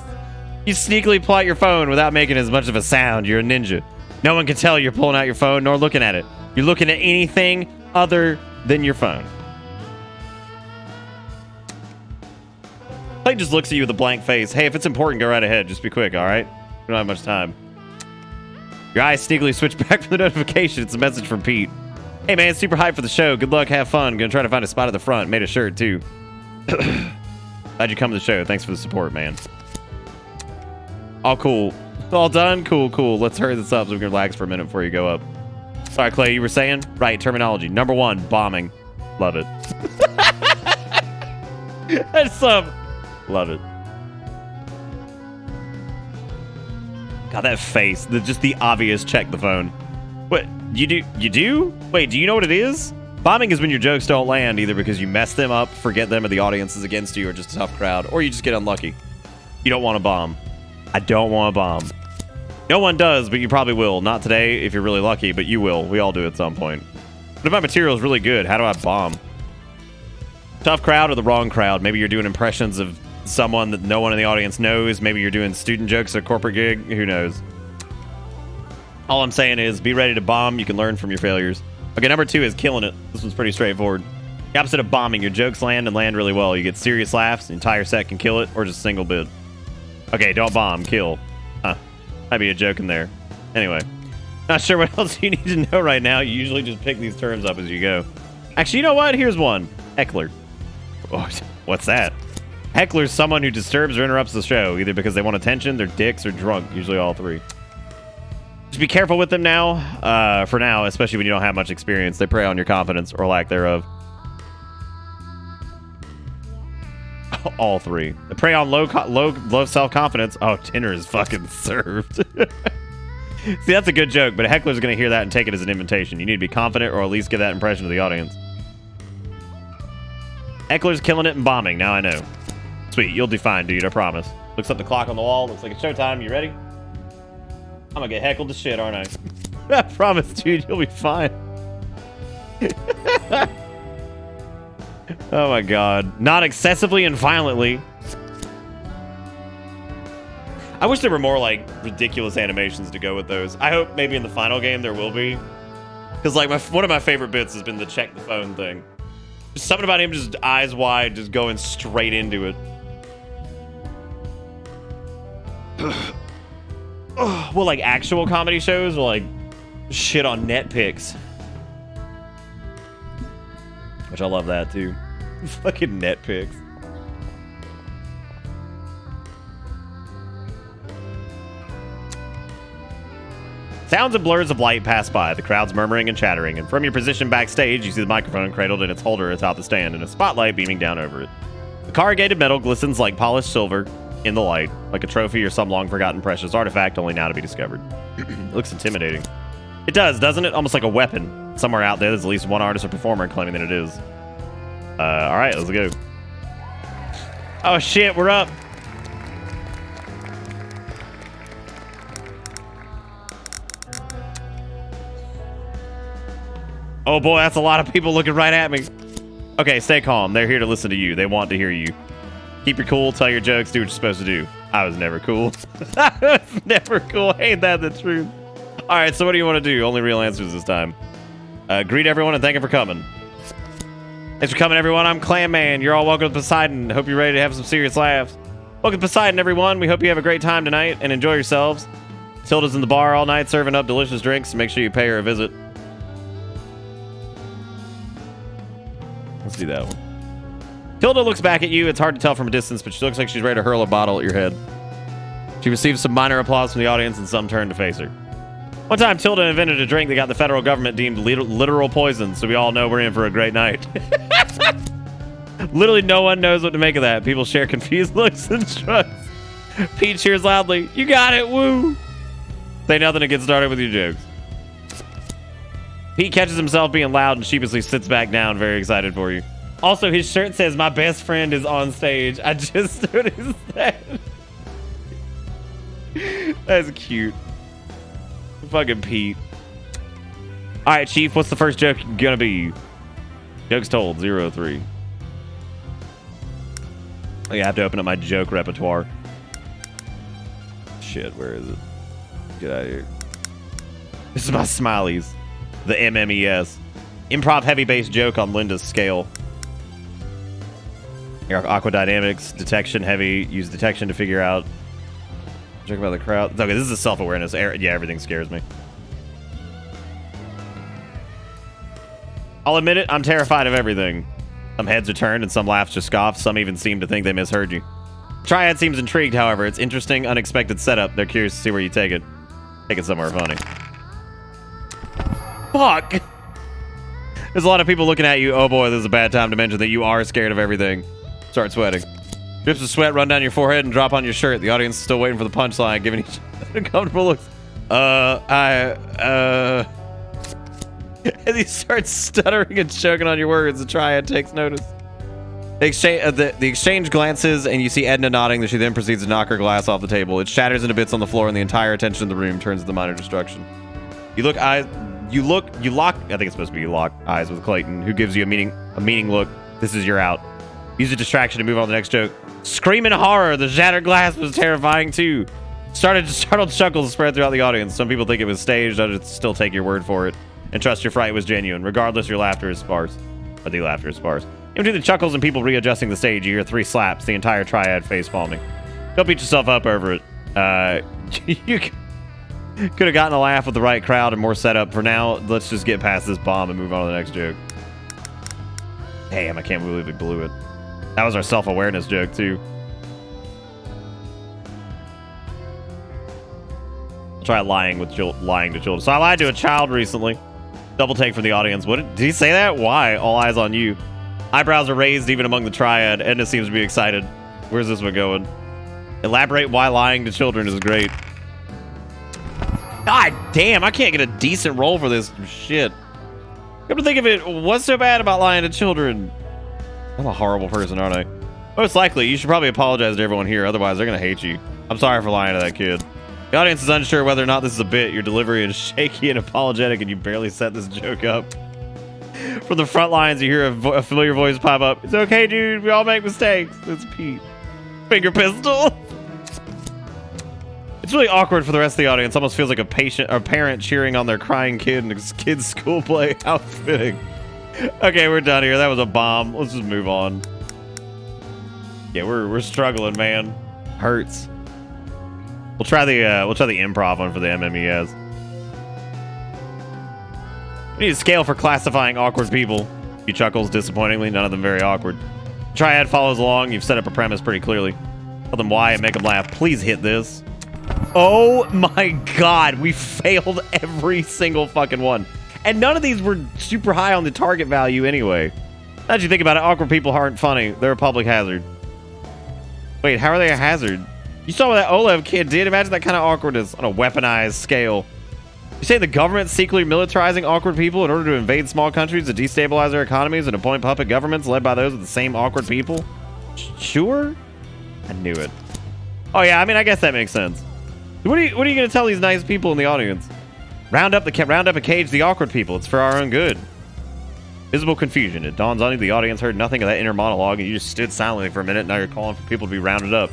You sneakily pull out your phone without making as much of a sound. You're a ninja. No one can tell you're pulling out your phone nor looking at it. You're looking at anything other than your phone. Clayton just looks at you with a blank face. Hey, if it's important, go right ahead. Just be quick, all right? We don't have much time. Your eyes sneakily switch back from the notification. It's a message from Pete. Hey, man, super hyped for the show. Good luck. Have fun. Gonna try to find a spot at the front. Made a shirt, too. Glad you come to the show. Thanks for the support, man. All cool. All done? Cool, cool. Let's hurry this up so we can relax for a minute before you go up. Sorry, Clay, you were saying? Right, terminology. Number 1, bombing. Love it. That's love it. God, that face. Just the obvious check the phone. What? You do? Wait, do you know what it is? Bombing is when your jokes don't land, either because you mess them up, forget them, or the audience is against you, or just a tough crowd, or you just get unlucky. You don't want to bomb. I don't want to bomb. No one does, but you probably will. Not today, if you're really lucky, but you will. We all do at some point. But if my material is really good, how do I bomb? Tough crowd or the wrong crowd? Maybe you're doing impressions of someone that no one in the audience knows. Maybe you're doing student jokes at a corporate gig. Who knows? All I'm saying is be ready to bomb. You can learn from your failures. Okay, number 2 is killing it. This one's pretty straightforward. The opposite of bombing. Your jokes land and land really well. You get serious laughs. The entire set can kill it, or just single bit. Okay, don't bomb. Kill. Huh. Might be a joke in there. Anyway. Not sure what else you need to know right now. You usually just pick these terms up as you go. Actually, you know what? Here's one. Heckler. Oh, what's that? Heckler's someone who disturbs or interrupts the show, either because they want attention, they're dicks, or drunk. Usually all 3. Just be careful with them now. For now, especially when you don't have much experience. They prey on your confidence or lack thereof. All 3. They prey on low self-confidence. Oh, dinner is fucking served. See, that's a good joke, but a heckler's going to hear that and take it as an invitation. You need to be confident or at least give that impression to the audience. Heckler's killing it and bombing. Now I know. Sweet, you'll do fine, dude. I promise. Looks up the clock on the wall. Looks like it's showtime. You ready? I'm gonna get heckled to shit, aren't I? I promise, dude. You'll be fine. Oh my god. Not excessively and violently. I wish there were more, like, ridiculous animations to go with those. I hope maybe in the final game there will be. Because, like, one of my favorite bits has been the check the phone thing. Just something about him just eyes wide, just going straight into it. Well, like, actual comedy shows will, like, shit on net pics. Which I love that, too. Fucking net pics. Sounds and blurs of light pass by, the crowd's murmuring and chattering, and from your position backstage, you see the microphone cradled in its holder atop the stand and a spotlight beaming down over it. The corrugated metal glistens like polished silver in the light, like a trophy or some long-forgotten precious artifact only now to be discovered. It looks intimidating. It does, doesn't it? Almost like a weapon. Somewhere out there, there's at least one artist or performer claiming that it is. Alright, let's go. Oh shit, we're up. Oh boy, that's a lot of people looking right at me. Okay, stay calm. They're here to listen to you. They want to hear you. Keep your cool, tell your jokes, do what you're supposed to do. I was never cool. I was never cool. Ain't that the truth? Alright, so what do you want to do? Only real answers this time. Greet everyone and thank you for coming. Thanks for coming, everyone. I'm Clam Man. You're all welcome to Poseidon. Hope you're ready to have some serious laughs. Welcome to Poseidon, everyone. We hope you have a great time tonight and enjoy yourselves. Tilda's in the bar all night serving up delicious drinks. So make sure you pay her a visit. Let's do that one. Tilda looks back at you. It's hard to tell from a distance, but she looks like she's ready to hurl a bottle at your head. She receives some minor applause from the audience, and some turn to face her. One time, Tilda invented a drink that got the federal government deemed literal poison, so we all know we're in for a great night. Literally no one knows what to make of that. People share confused looks and shrugs. Pete cheers loudly. You got it, woo! Say nothing to get started with your jokes. Pete catches himself being loud and sheepishly sits back down, very excited for you. Also, his shirt says, "My best friend is on stage." I just noticed that. That's cute. Fucking Pete. Alright, Chief, what's the first joke gonna be? Jokes told, 0-3. I have to open up my joke repertoire. Shit, where is it? Get out of here. This is my smileys. The MMES. Improv heavy bass joke on Linda's scale. Aqua dynamics, detection heavy. Use detection to figure out. Joke about the crowd. Okay, this is a self-awareness. Yeah, everything scares me. I'll admit it, I'm terrified of everything. Some heads are turned and some laughs just scoffed. Some even seem to think they misheard you. Triad seems intrigued, however. It's interesting, unexpected setup. They're curious to see where you take it. Take it somewhere funny. Fuck! There's a lot of people looking at you. Oh boy, this is a bad time to mention that you are scared of everything. Start sweating. Drips of sweat run down your forehead and drop on your shirt. The audience is still waiting for the punchline, giving each other uncomfortable looks. As he starts stuttering and choking on your words, the Triad takes notice. The exchange glances, and you see Edna nodding. She then proceeds to knock her glass off the table. It shatters into bits on the floor, and the entire attention of the room turns to minor destruction. You lock. I think it's supposed to be you lock eyes with Clayton, who gives you a meaning look. This is your out. Use a distraction to move on to the next joke. Scream in horror. The shattered glass was terrifying too. Startled chuckles spread throughout the audience. Some people think it was staged. Others still take your word for it and trust your fright was genuine. Regardless, your laughter is sparse. Or the laughter is sparse. In between the chuckles and people readjusting the stage, you hear 3 slaps, the entire Triad face palming. Don't beat yourself up over it. You could have gotten a laugh with the right crowd and more setup. For now, let's just get past this bomb and move on to the next joke. Damn, I can't believe we blew it. That was our self-awareness joke, too. I'll try lying to children. So I lied to a child recently. Double take from the audience. Did he say that? Why? All eyes on you. Eyebrows are raised even among the Triad. Edna seems to be excited. Where's this one going? Elaborate why lying to children is great. God damn, I can't get a decent roll for this shit. Come to think of it, what's so bad about lying to children? I'm a horrible person, aren't I? Most likely, you should probably apologize to everyone here, otherwise they're gonna hate you. I'm sorry for lying to that kid. The audience is unsure whether or not this is a bit. Your delivery is shaky and apologetic, and you barely set this joke up. From the front lines, you hear a familiar voice pop up. It's okay, dude. We all make mistakes. It's Pete. Finger pistol. It's really awkward for the rest of the audience. Almost feels like a parent cheering on their crying kid in his kid's school play. How fitting. Okay, we're done here. That was a bomb. Let's just move on. Yeah, we're struggling, man. Hurts. We'll try the improv one for the MMES. We need a scale for classifying awkward people. He chuckles disappointingly, none of them very awkward. Triad follows along. You've set up a premise pretty clearly. Tell them why and make them laugh. Please hit this. Oh my god, we failed every single fucking one. And none of these were super high on the target value anyway. Now that you think about it, awkward people aren't funny. They're a public hazard. Wait, how are they a hazard? You saw what that Olev kid did? Imagine that kind of awkwardness on a weaponized scale. You say the government's secretly militarizing awkward people in order to invade small countries to destabilize their economies and appoint puppet governments led by those with the same awkward people? Sure? I knew it. Oh yeah, I mean, I guess that makes sense. What are you going to tell these nice people in the audience? Round up and cage the awkward people. It's for our own good. Visible confusion. It dawns on you the audience heard nothing of that inner monologue and you just stood silently for a minute. Now you're calling for people to be rounded up.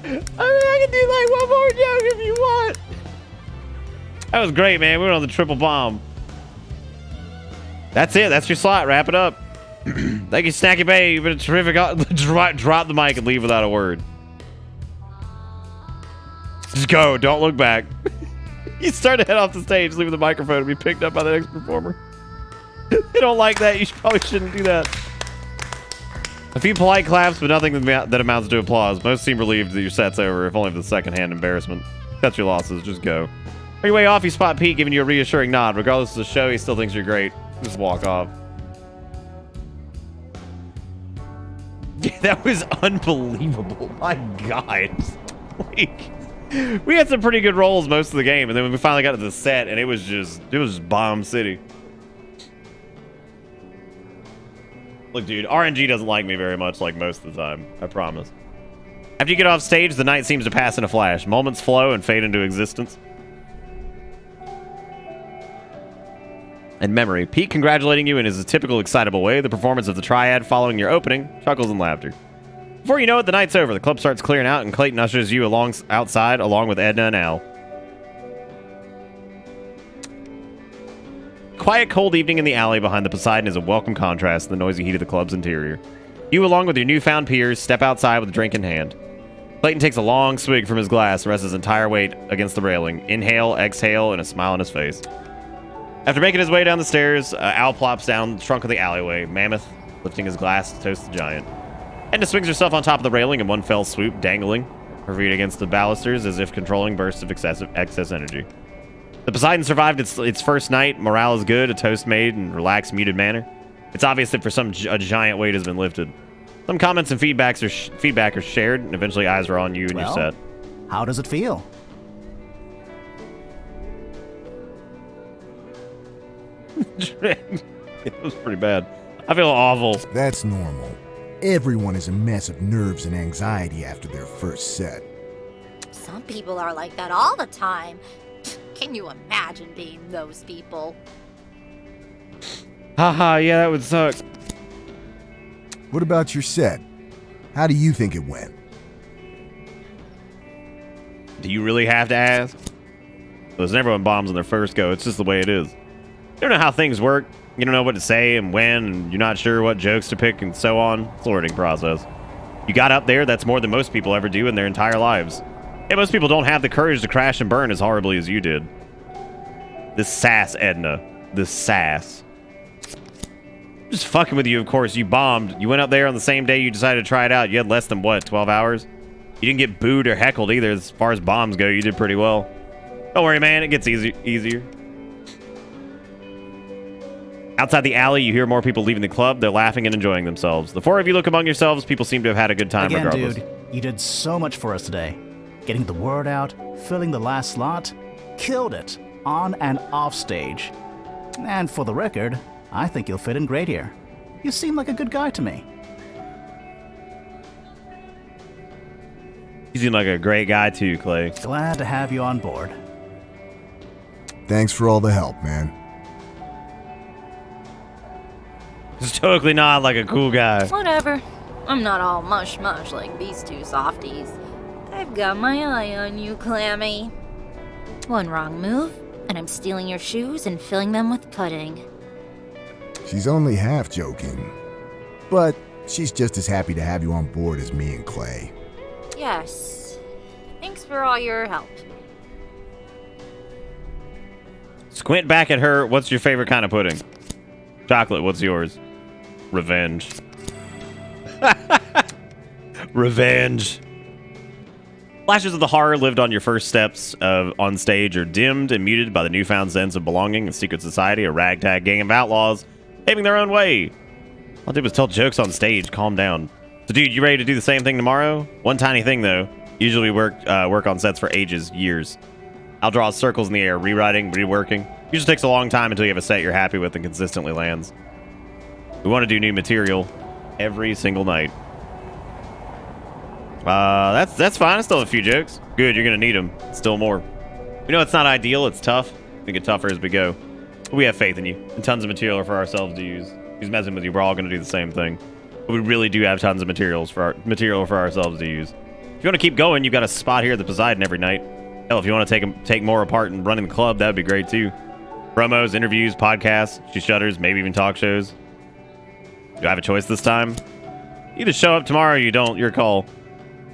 I mean, I can do like one more joke if you want. That was great, man. We went on the triple bomb. That's it. That's your slot. Wrap it up. Thank you, Snacky Bay. You've been a terrific. Drop the mic and leave without a word. Just go. Don't look back. You start to head off the stage, leaving the microphone to be picked up by the next performer. They don't like that. You probably shouldn't do that. A few polite claps, but nothing that amounts to applause. Most seem relieved that your set's over, if only for the second-hand embarrassment. Cut your losses. Just go. On your way off, you spot Pete giving you a reassuring nod. Regardless of the show, he still thinks you're great. Just walk off. That was unbelievable. My God. Like, we had some pretty good rolls most of the game, and then when we finally got to the set, and it was just bomb city. Look, dude, RNG doesn't like me very much, like most of the time. I promise. After you get off stage, the night seems to pass in a flash. Moments flow and fade into existence. And memory. Pete congratulating you in his typical excitable way. The performance of the Triad following your opening. Chuckles and laughter. Before you know it, the night's over. The club starts clearing out, and Clayton ushers you outside along with Edna and Al. Quiet, cold evening in the alley behind the Poseidon is a welcome contrast to the noisy heat of the club's interior. You, along with your newfound peers, step outside with a drink in hand. Clayton takes a long swig from his glass and rests his entire weight against the railing. Inhale, exhale, and a smile on his face. After making his way down the stairs, Al plops down the trunk of the alleyway, Mammoth lifting his glass to toast the giant. Edna swings herself on top of the railing in one fell swoop, dangling her feet against the balusters as if controlling bursts of excess energy. The Poseidon survived its first night. Morale is good, a toast made in relaxed, muted manner. It's obvious that for some, a giant weight has been lifted. Some comments and feedback are shared, and eventually eyes are on you and your set. How does it feel? It was pretty bad. I feel awful. That's normal. Everyone is a mess of nerves and anxiety after their first set. Some people are like that all the time. Can you imagine being those people? Haha, yeah, that would suck. What about your set? How do you think it went? Do you really have to ask? Listen, everyone bombs on their first go. It's just the way it is. You don't know how things work. You don't know what to say and when, and you're not sure what jokes to pick and so on. It's a learning process. You got up there, that's more than most people ever do in their entire lives. And most people don't have the courage to crash and burn as horribly as you did. This sass, Edna. This sass. Just fucking with you, of course. You bombed. You went up there on the same day you decided to try it out. You had less than, what, 12 hours? You didn't get booed or heckled either. As far as bombs go, you did pretty well. Don't worry, man. It gets easier. Outside the alley, you hear more people leaving the club. They're laughing and enjoying themselves. The four of you look among yourselves. People seem to have had a good time Again, regardless. dude, you did so much for us today. Getting the word out, filling the last slot. Killed it. On and off stage. And for the record, I think you'll fit in great here. You seem like a good guy to me. You seem like a great guy too, Clay. Glad to have you on board. Thanks for all the help, man. It's totally not like a cool guy. Whatever. I'm not all mush like these two softies. I've got my eye on you, Clammy. One wrong move, and I'm stealing your shoes and filling them with pudding. She's only half joking. But she's just as happy to have you on board as me and Clay. Yes. Thanks for all your help. Squint back at her. What's your favorite kind of pudding? Chocolate. What's yours? Revenge. Revenge. Flashes of the horror lived on your first steps on stage are dimmed and muted by the newfound sense of belonging in secret society, a ragtag gang of outlaws paving their own way. All I did was tell jokes on stage. Calm down. So, dude, you ready to do the same thing tomorrow? One tiny thing, though. Usually we work on sets for ages, years. I'll draw circles in the air, rewriting, reworking. Usually takes a long time until you have a set you're happy with and consistently lands. We want to do new material every single night. That's fine. I still have a few jokes. Good, you're gonna need them. Still more. We know it's not ideal. It's tough. We get tougher as we go. But we have faith in you and tons of material for ourselves to use. Who's messing with you? We're all gonna do the same thing. But we really do have tons of material for ourselves to use. If you want to keep going, you've got a spot here at the Poseidon every night. Hell, if you want to take more apart in running the club, that'd be great too. Promos, interviews, podcasts, she shutters, maybe even talk shows. Do I have a choice this time? You either show up tomorrow or you don't. Your call.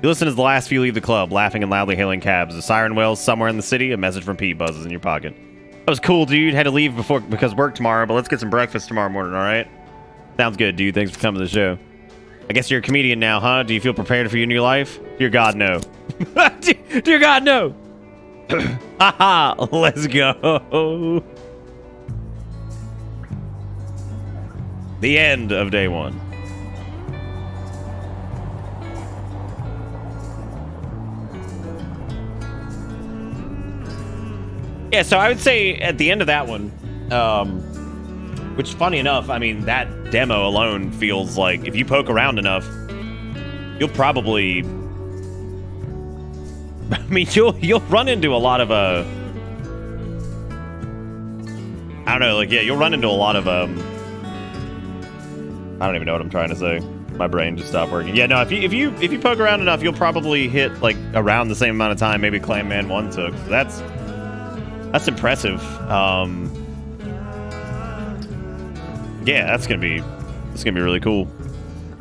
You listen as the last few leave the club, laughing and loudly hailing cabs. A siren wails somewhere in the city. A message from Pete buzzes in your pocket. That was cool, dude. Had to leave because work tomorrow, but let's get some breakfast tomorrow morning, all right? Sounds good, dude. Thanks for coming to the show. I guess you're a comedian now, huh? Do you feel prepared for your new life? Dear God, no. Dear God, no. Haha, let's go. The end of day one. Yeah, so I would say at the end of that one, which funny enough, I mean, that demo alone feels like if you poke around enough, you'll probably, I mean, you'll run into a lot of, I don't know, like, yeah, you'll run into a lot of, I don't even know what I'm trying to say. My brain just stopped working. Yeah, no, if you poke around enough, you'll probably hit, like, around the same amount of time maybe Clam Man 1 took. So that's impressive. Yeah, that's gonna be really cool.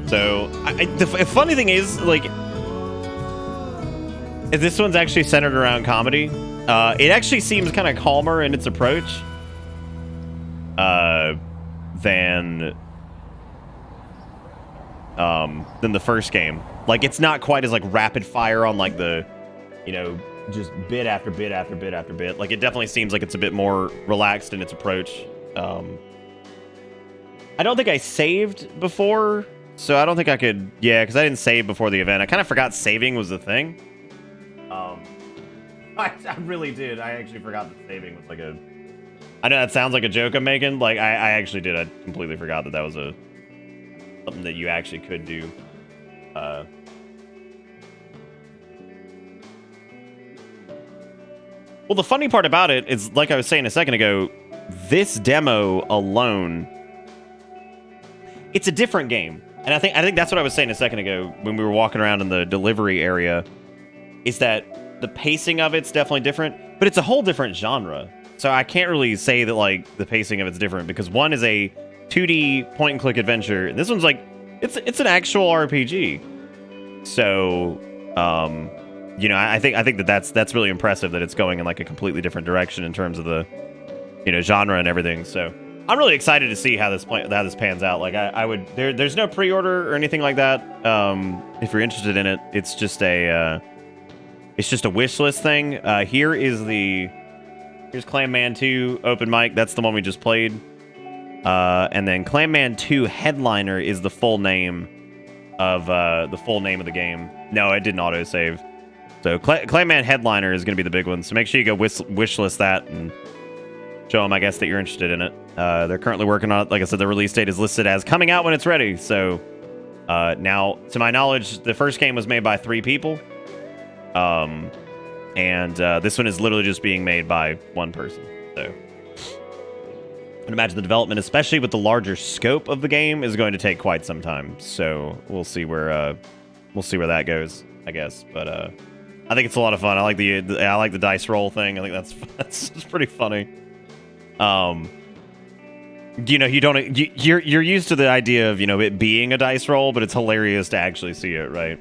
So the funny thing is, like, if this one's actually centered around comedy, it actually seems kind of calmer in its approach than than the first game. Like, it's not quite as like rapid fire on like the, you know, just bit after bit after bit after bit. Like, it definitely seems like it's a bit more relaxed in its approach. I don't think I saved before, so I don't think I could. Yeah, because I didn't save before the event. I kind of forgot saving was the thing. I really did. I actually forgot that saving was like a. I know that sounds like a joke I'm making. Like, I actually did. I completely forgot that was something that you actually could do. Well, the funny part about it is, like I was saying a second ago, this demo alone, it's a different game. And I think that's what I was saying a second ago when we were walking around in the delivery area, is that the pacing of it's definitely different, but it's a whole different genre. So I can't really say that like the pacing of it's different, because one is a 2D point and click adventure, and this one's like it's an actual RPG. So you know, I think that's really impressive that it's going in like a completely different direction in terms of the, you know, genre and everything. So I'm really excited to see how this pans out. Like I would there's no pre-order or anything like that. If you're interested in it, it's just a wish list thing. Here's Clam Man 2 open mic. That's the one we just played. And then Clam Man 2 Headliner is the full name of the game. No, it didn't autosave. So Clam Man Headliner is going to be the big one. So make sure you go wish list that and show them, I guess, that you're interested in it. They're currently working on it. Like I said, the release date is listed as coming out when it's ready. So now, to my knowledge, the first game was made by 3 people. And this one is literally just being made by 1 person. So I'd imagine the development, especially with the larger scope of the game, is going to take quite some time. So we'll see where that goes, I guess. But I think it's a lot of fun. I like the dice roll thing. I think that's pretty funny. You know, you're used to the idea of, you know, it being a dice roll, but it's hilarious to actually see it, right?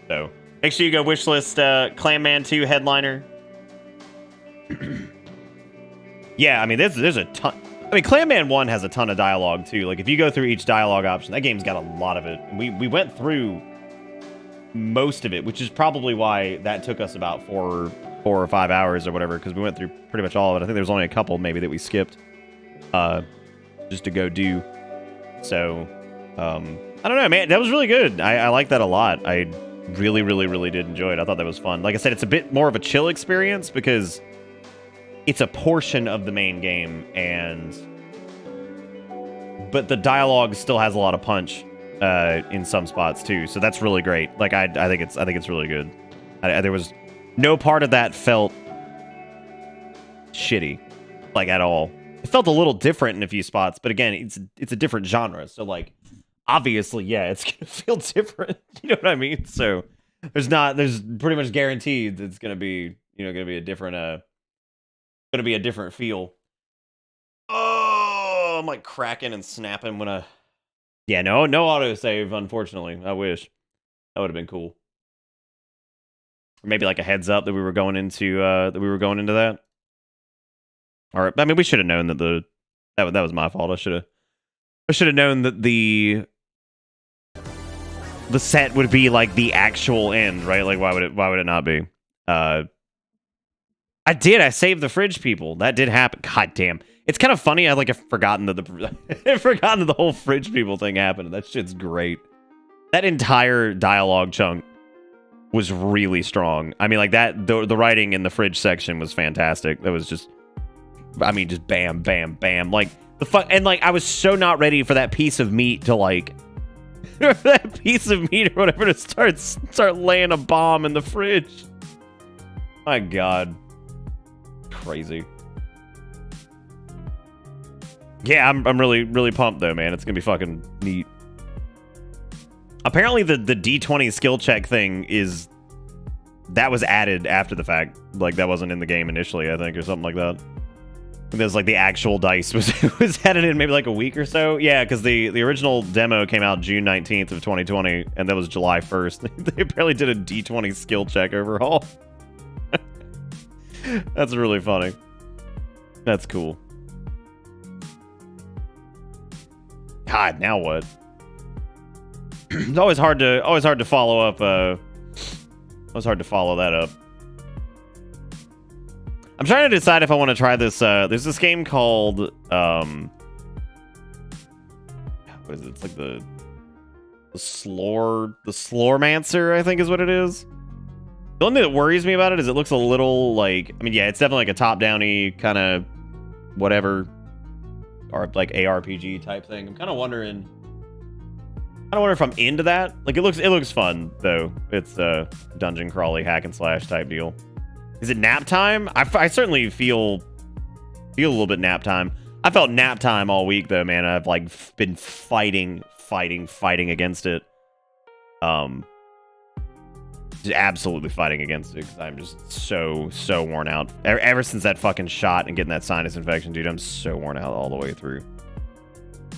So make sure you go wishlist Clam Man 2 Headliner. Yeah, I mean, there's a ton. I mean, Clam Man 1 has a ton of dialogue too. Like, if you go through each dialogue option, that game's got a lot of it. We went through most of it, which is probably why that took us about 4 or 5 hours or whatever, because we went through pretty much all of it. I think there was only a couple maybe that we skipped just to go do. So I don't know, man, that was really good. I like that a lot. I really did enjoy it. I thought that was fun. Like I said, it's a bit more of a chill experience because it's a portion of the main game, but the dialogue still has a lot of punch in some spots too. So that's really great. Like I think it's really good. There was no part of that felt shitty, like, at all. It felt a little different in a few spots, but again, it's a different genre. So like, obviously, yeah, it's gonna feel different. You know what I mean? So there's pretty much guaranteed it's gonna be a different feel. Oh, I'm like cracking and snapping when I. Yeah, no autosave, unfortunately. I wish. That would have been cool. Or maybe like a heads up that we were going into that. Or I mean, we should have known that that was my fault. I should have known that the set would be like the actual end, right? Like, why would it not be? I saved the fridge people. That did happen. God damn. It's kind of funny. I've forgotten that the whole fridge people thing happened. That shit's great. That entire dialogue chunk was really strong. I mean, like that, the writing in the fridge section was fantastic. That was just bam, bam, bam. Like and like I was so not ready for that piece of meat to like that piece of meat or whatever to start laying a bomb in the fridge. My God. Crazy. Yeah, I'm really pumped though, man. It's gonna be fucking neat. Apparently the D20 skill check thing that was added after the fact. Like, that wasn't in the game initially, I think, or something like that. There's like the actual dice was added in maybe like a week or so. Yeah, because the original demo came out June 19th of 2020, and that was July 1st. They apparently did a D20 skill check overhaul. That's really funny. That's cool. God, now what? It's always hard to follow up. Always hard to follow that up. I'm trying to decide if I want to try this. There's this game called what is it? It's like the Slormancer, I think is what it is. The only thing that worries me about it is it looks a little like, I mean, yeah, it's definitely like a top-downy kind of whatever, or like ARPG type thing. I'm kind of wondering. I don't wonder if I'm into that. Like, it looks fun though. It's a dungeon crawly hack and slash type deal. Is it nap time? I certainly feel a little bit nap time. I felt nap time all week though, man. I've like been fighting against it. Just absolutely fighting against it because I'm just so worn out. Ever since that fucking shot and getting that sinus infection, dude, I'm so worn out all the way through.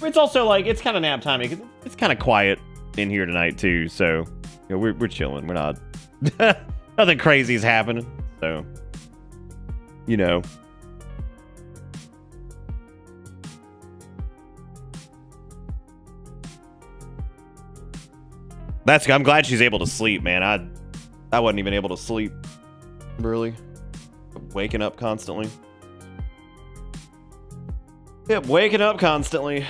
It's also like, it's kind of nap time because it's kind of quiet in here tonight too. So, you know, we're chilling. We're not nothing crazy is happening. So, you know. I'm glad she's able to sleep, man. I wasn't even able to sleep, really. Waking up constantly. Yep, waking up constantly.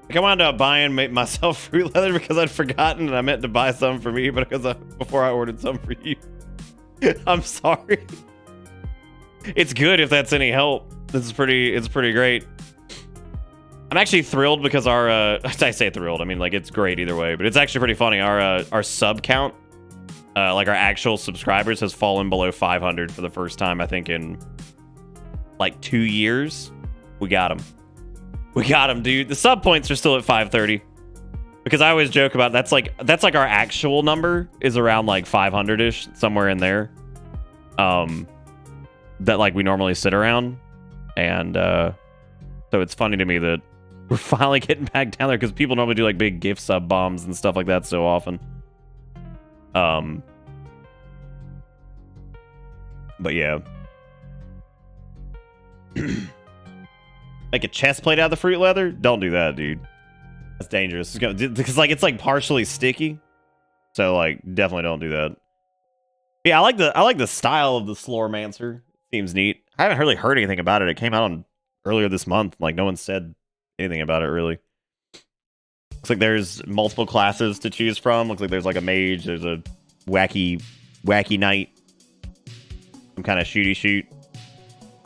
Like, I wound up buying myself fruit leather because I'd forgotten and I meant to buy some for me, but before I ordered some for you. I'm sorry. It's good if that's any help. It's pretty great. I'm actually thrilled because our I say thrilled, I mean like it's great either way, but it's actually pretty funny. Our sub count, like our actual subscribers, has fallen below 500 for the first time I think in like 2 years. We got them, dude. The sub points are still at 530 because I always joke about that's like our actual number is around like 500ish, somewhere in there. That like we normally sit around, and so it's funny to me that we're finally getting back down there because people normally do like big gift sub bombs and stuff like that so often. But yeah. Make a chest plate out of the fruit leather? Don't do that, dude. That's dangerous. Because like it's like partially sticky. So like definitely don't do that. Yeah, I like the style of the Slormancer. Seems neat. I haven't really heard anything about it. It came out earlier this month. Like no one said anything about it really. Looks like there's multiple classes to choose from. Looks like there's like a mage, there's a wacky knight. Some kind of shoot.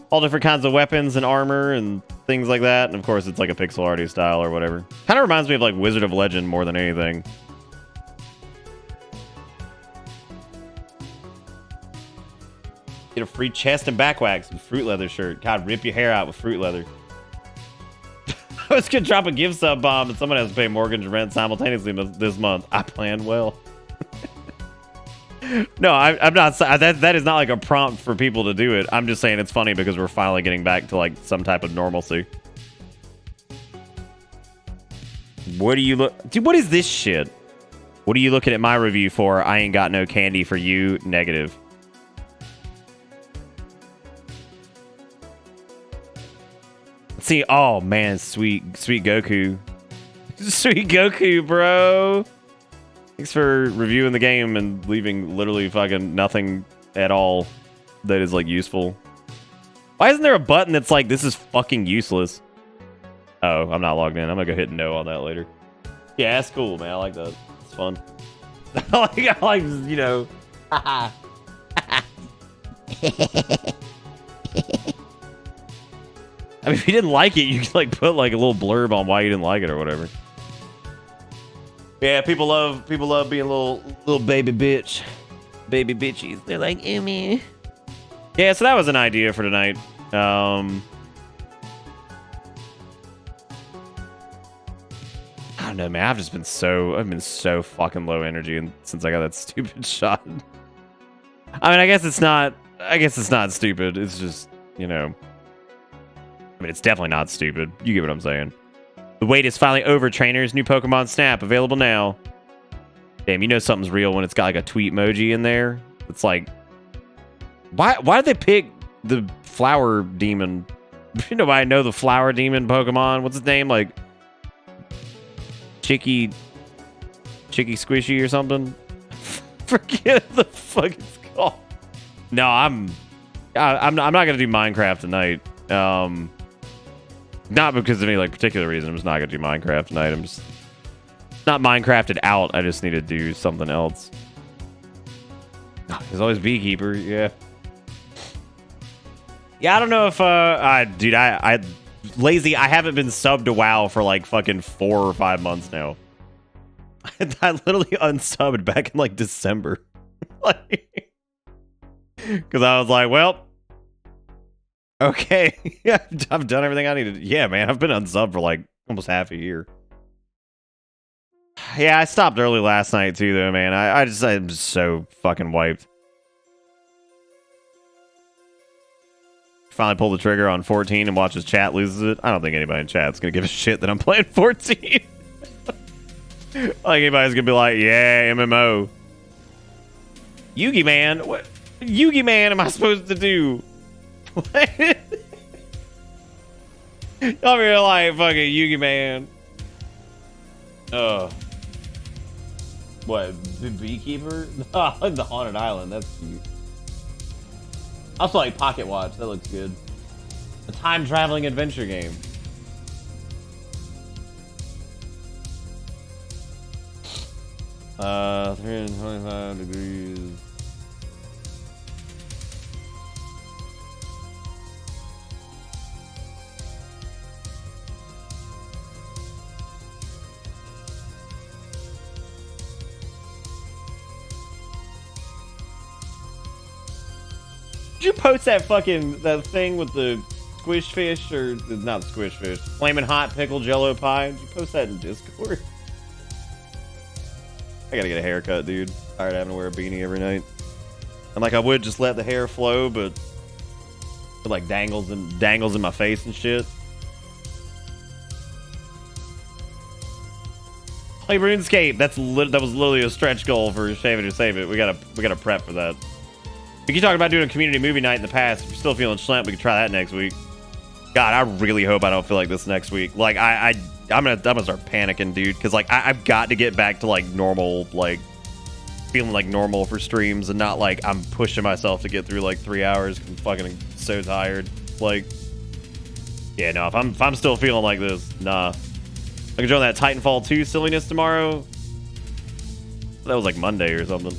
All different kinds of weapons and armor and things like that. And of course it's like a pixel arty style or whatever. Kind of reminds me of like Wizard of Legend more than anything. Get a free chest and back wax with fruit leather shirt. God, rip your hair out with fruit leather. I was gonna drop a gift sub bomb and someone has to pay mortgage and rent simultaneously this month. I planned well. No, I'm not. That is not like a prompt for people to do it. I'm just saying it's funny because we're finally getting back to like some type of normalcy. What do you look? Dude, what is this shit? What are you looking at my review for? I ain't got no candy for you. Negative. Let's see. Oh man, sweet Goku. Sweet Goku, bro. Thanks for reviewing the game and leaving literally fucking nothing at all that is like useful. Why isn't there a button that's like, this is fucking useless? Oh, I'm not logged in. I'm gonna go hit no on that later. Yeah, that's cool, man. I like that. It's fun. I like, you know. I mean, if you didn't like it, you could like put like a little blurb on why you didn't like it or whatever. Yeah, people love being a little baby bitch. Baby bitches. They're like, ew me. Yeah, so that was an idea for tonight. I don't know, man. I've been so fucking low energy since I got that stupid shot. I mean, I guess it's not stupid. It's just, you know. I mean, it's definitely not stupid. You get what I'm saying. The wait is finally over, trainers. New Pokemon Snap available now. Damn, you know something's real when it's got like a tweet emoji in there. It's like Why did they pick the flower demon? Nobody know the flower demon Pokemon. What's his name? Like Chicky Squishy or something? Forget the fuck it's called. No, I'm not gonna do Minecraft tonight. Not because of any like particular reason. I'm just not gonna do Minecraft tonight. I'm just not Minecrafted out. I just need to do something else. There's always Beekeeper. Yeah. Yeah, I don't know if dude, I lazy. I haven't been subbed to WoW for like fucking 4 or 5 months now. I literally unsubbed back in like December. Like, because I was like, well, okay, I've done everything I needed. Yeah, man, I've been unsubbed for like almost half a year. Yeah, I stopped early last night too, though, man. I'm just so fucking wiped. Finally pulled the trigger on 14 and watches chat loses it. I don't think anybody in chat's gonna give a shit that I'm playing 14. Like anybody's gonna be like, yeah, MMO. Yugi man, what Yugi man am I supposed to do? What? I'm here like fucking Yugi man. What? The Beekeeper? Oh, the Haunted Island. That's cute. Also like Pocket Watch. That looks good. A time traveling adventure game. 325 degrees. Did you post that thing with the squish fish, or not squish fish, flaming hot pickle jello pie? Did you post that in Discord? I gotta get a haircut, dude. Tired of having to wear a beanie every night. And like I would just let the hair flow, but it like dangles in my face and shit. Play RuneScape. That was literally a stretch goal for Shave It or Save It. We gotta prep for that. We talked about doing a community movie night in the past. If you're still feeling schlemp, we can try that next week. God, I really hope I don't feel like this next week. Like I'm gonna start panicking, dude, because like I've got to get back to like normal, like feeling like normal for streams, and not like I'm pushing myself to get through like 3 hours. I'm fucking so tired. Like, yeah, no, if I'm still feeling like this, nah. I can join that Titanfall 2 silliness tomorrow. That was like Monday or something.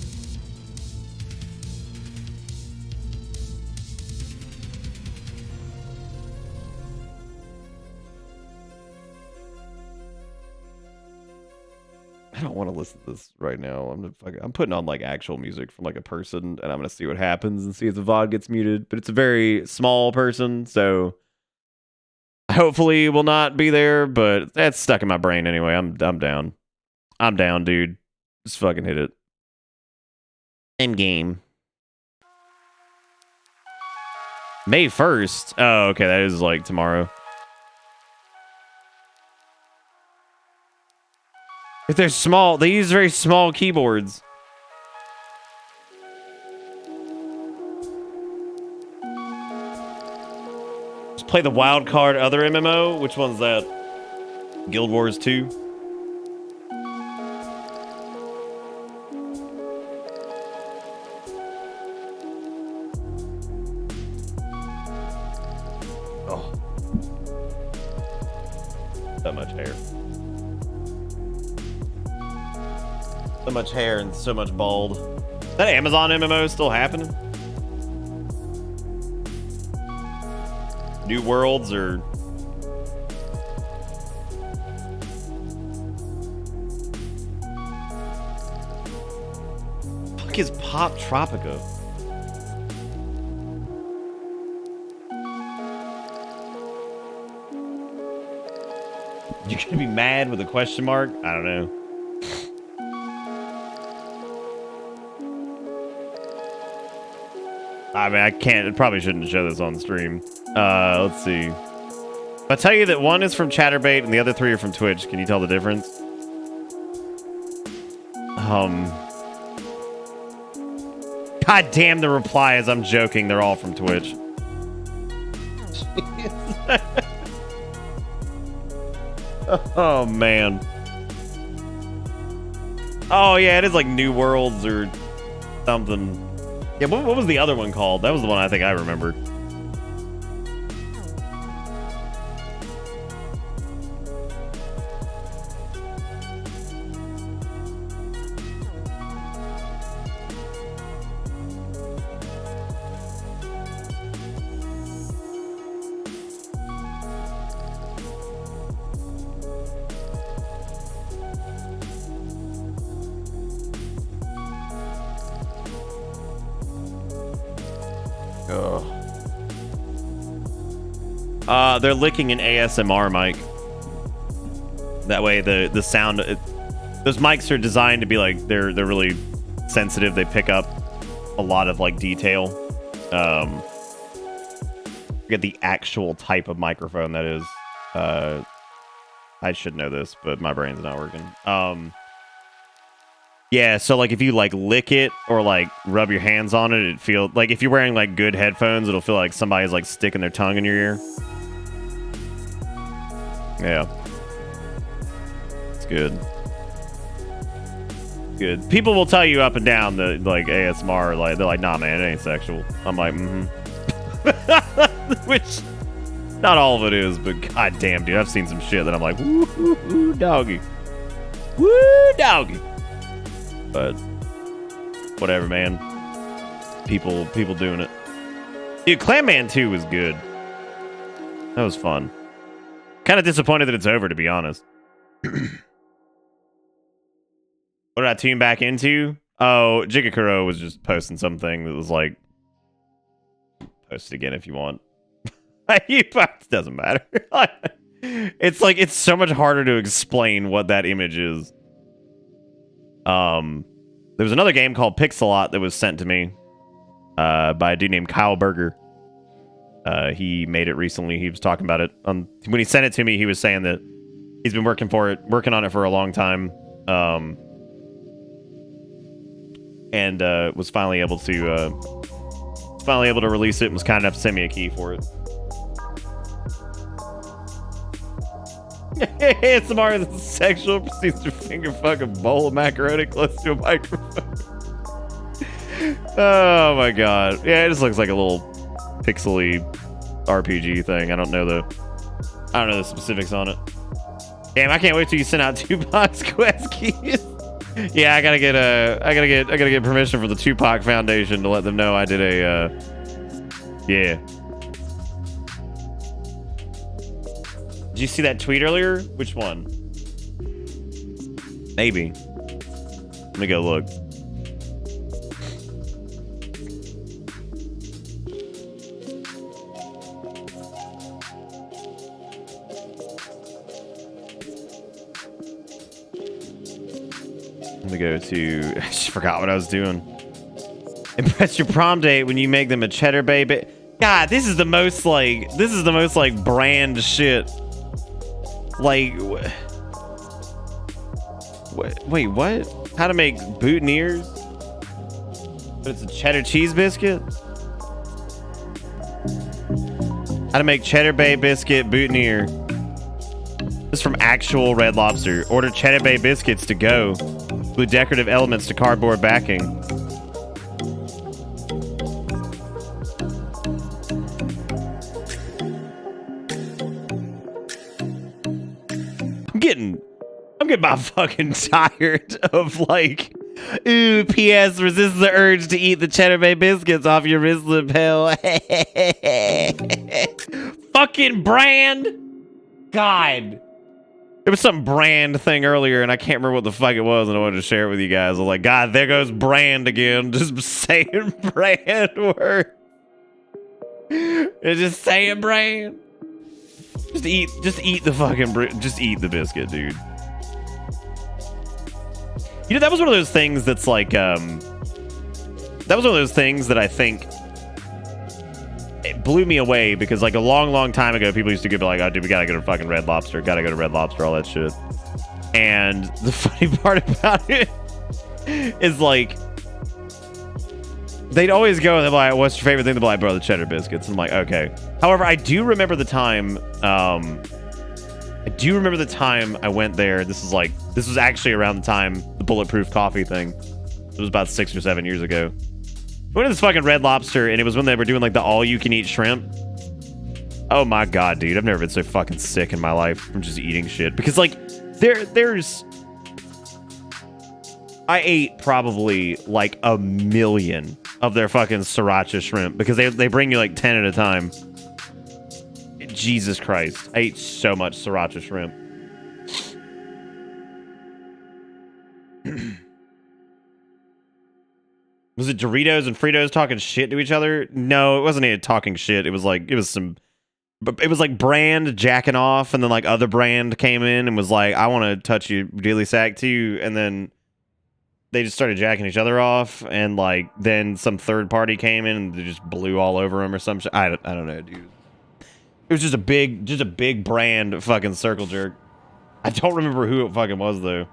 I don't want to listen to this right now. I'm putting on like actual music from like a person, and I'm gonna see what happens and see if the VOD gets muted. But it's a very small person, so hopefully will not be there. But that's stuck in my brain anyway. I'm down. I'm down, dude. Just fucking hit it. End game. May 1st. Oh, okay. That is like tomorrow. If they're small, they use very small keyboards. Just play the wild card other MMO. Which one's that? Guild Wars 2. Oh. That much hair. So much hair and so much bald. Is that Amazon MMO still happening? New Worlds or... Fuck is Pop Tropica? You're gonna be mad with a question mark? I don't know. I mean, I can't, probably shouldn't show this on stream. Let's see. If I tell you that one is from Chatterbait and the other 3 are from Twitch, can you tell the difference? God damn the replies. I'm joking. They're all from Twitch. Oh, man. Oh, yeah, it is like New Worlds or something. Yeah, what was the other one called? That was the one I think I remembered. They're licking an ASMR mic. That way, the sound. Those mics are designed to be like they're really sensitive. They pick up a lot of like detail. Forget the actual type of microphone that is. I should know this, but my brain's not working. Yeah, so like if you like lick it or like rub your hands on it, it feels like if you're wearing like good headphones, it'll feel like somebody's like sticking their tongue in your ear. Yeah. It's good. Good. People will tell you up and down that like ASMR, like they're like, nah man, it ain't sexual. I'm like, Which not all of it is, but god damn dude, I've seen some shit that I'm like, woo doggy. Woo doggy. But whatever, man. People doing it. Dude, Clam Man 2 was good. That was fun. Kind of disappointed that it's over, to be honest. What did I tune back into? Oh, Jigakuro was just posting something that was like... Post it again if you want. It doesn't matter. It's like, it's so much harder to explain what that image is. There was another game called Pixelot that was sent to me by a dude named Kyle Berger. He made it recently. He was talking about it. When he sent it to me, he was saying that he's been working on it for a long time, and was finally able to release it. And was kind enough to send me a key for it. ASMR is a sexual proceeds to finger fuck a bowl of macaroni close to a microphone. Oh my god. Yeah, it just looks like a little pixely RPG thing. I don't know the specifics on it. Damn, I can't wait till you send out Tupac's quest keys. Yeah, I gotta get permission from the Tupac Foundation to let them know I did a yeah. Did you see that tweet earlier? Which one? Maybe. Let me go look. Let me go to... I just forgot what I was doing. Impress your prom date when you make them a cheddar baby. God, this is the most like brand shit. Like, wait, what? How to make boutonnieres? But it's a cheddar cheese biscuit? How to make cheddar bay biscuit boutonniere. This is from actual Red Lobster. Order cheddar bay biscuits to go. Glue decorative elements to cardboard backing. I'm getting my fucking tired of like, ooh, P.S. resist the urge to eat the cheddar bay biscuits off your wrist lapel. Fucking brand. God. There was some brand thing earlier and I can't remember what the fuck it was and I wanted to share it with you guys. I was like, God, there goes brand again. Just saying brand word. It's just saying brand. Just eat the biscuit, dude. You know, that was one of those things that's like, that was one of those things that I think it blew me away because like a long time ago, people used to be like, oh, dude, we gotta go to fucking Red Lobster, all that shit. And the funny part about it is like, they'd always go, they're like, what's your favorite thing? They'd be like, bro, the cheddar biscuits. And I'm like, okay. However, I do remember the time, I went there. This was actually around the time the bulletproof coffee thing. It was about 6 or 7 years ago. I went to this fucking Red Lobster, and it was when they were doing like the all-you-can-eat shrimp. Oh my god, dude. I've never been so fucking sick in my life from just eating shit. Because like, there's... I ate probably like 1 million of their fucking sriracha shrimp because they bring you like 10 at a time. Jesus Christ. I ate so much sriracha shrimp. Was it Doritos and Fritos talking shit to each other? No, it wasn't even talking shit. It was like brand jacking off, and then like other brand came in and was like, I want to touch you, Daily Sack too, and then they just started jacking each other off, and like then some third party came in and they just blew all over them or some shit. I don't know, dude. It was just a big brand fucking circle jerk. I don't remember who it fucking was though.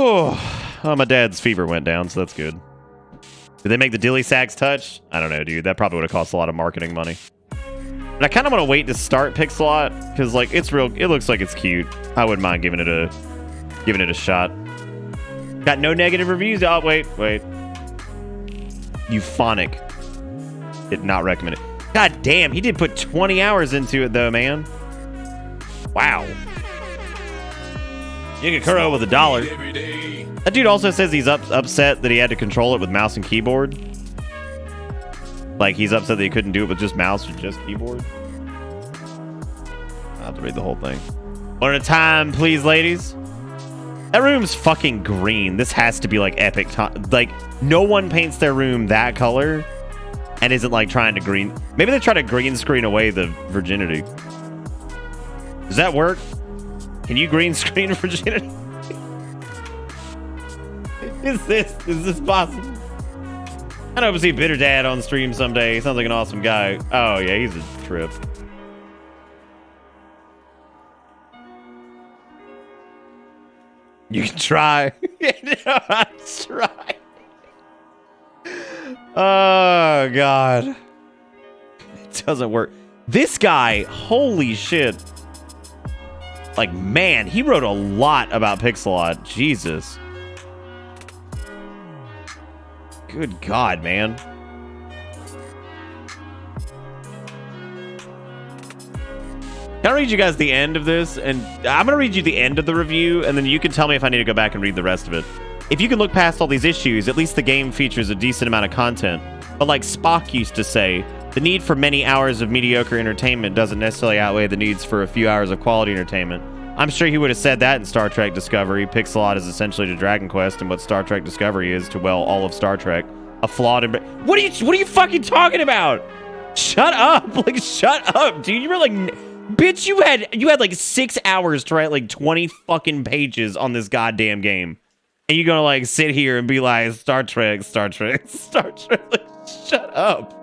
Oh, my dad's fever went down, so that's good. Did they make the Dilly Sacks touch? I don't know, dude. That probably would have cost a lot of marketing money. And I kind of want to wait to start Pixelot because, like, it's real. It looks like it's cute. I wouldn't mind giving it a shot. Got no negative reviews. Oh, wait. Euphonic. Did not recommend it. God damn, he did put 20 hours into it though, man. Wow. Yigakuro with $1. That dude also says he's upset that he had to control it with mouse and keyboard. Like, he's upset that he couldn't do it with just mouse or just keyboard. I'll have to read the whole thing. One at a time, please, ladies. That room's fucking green. This has to be, like, epic. Like, no one paints their room that color and isn't, like, trying to green... Maybe they try to green screen away the virginity. Does that work? Can you green screen virginity? Is this possible? I'd hope to see Bitter Dad on stream someday. He sounds like an awesome guy. Oh yeah, he's a trip. You can try. Try. Oh god. It doesn't work. This guy, holy shit. Like, man, he wrote a lot about Pixelot. Jesus. Good God, man. Can I read you guys the end of this? And I'm going to read you the end of the review, and then you can tell me if I need to go back and read the rest of it. If you can look past all these issues, at least the game features a decent amount of content. But like Spock used to say, the need for many hours of mediocre entertainment doesn't necessarily outweigh the needs for a few hours of quality entertainment. I'm sure he would have said that in Star Trek Discovery. Pixelot is essentially to Dragon Quest and what Star Trek Discovery is to, well, all of Star Trek. A flawed... What are you fucking talking about? Shut up. Like, shut up, dude. You were like... Bitch, you had like 6 hours to write like 20 fucking pages on this goddamn game. And you're gonna like sit here and be like, Star Trek. Like, shut up.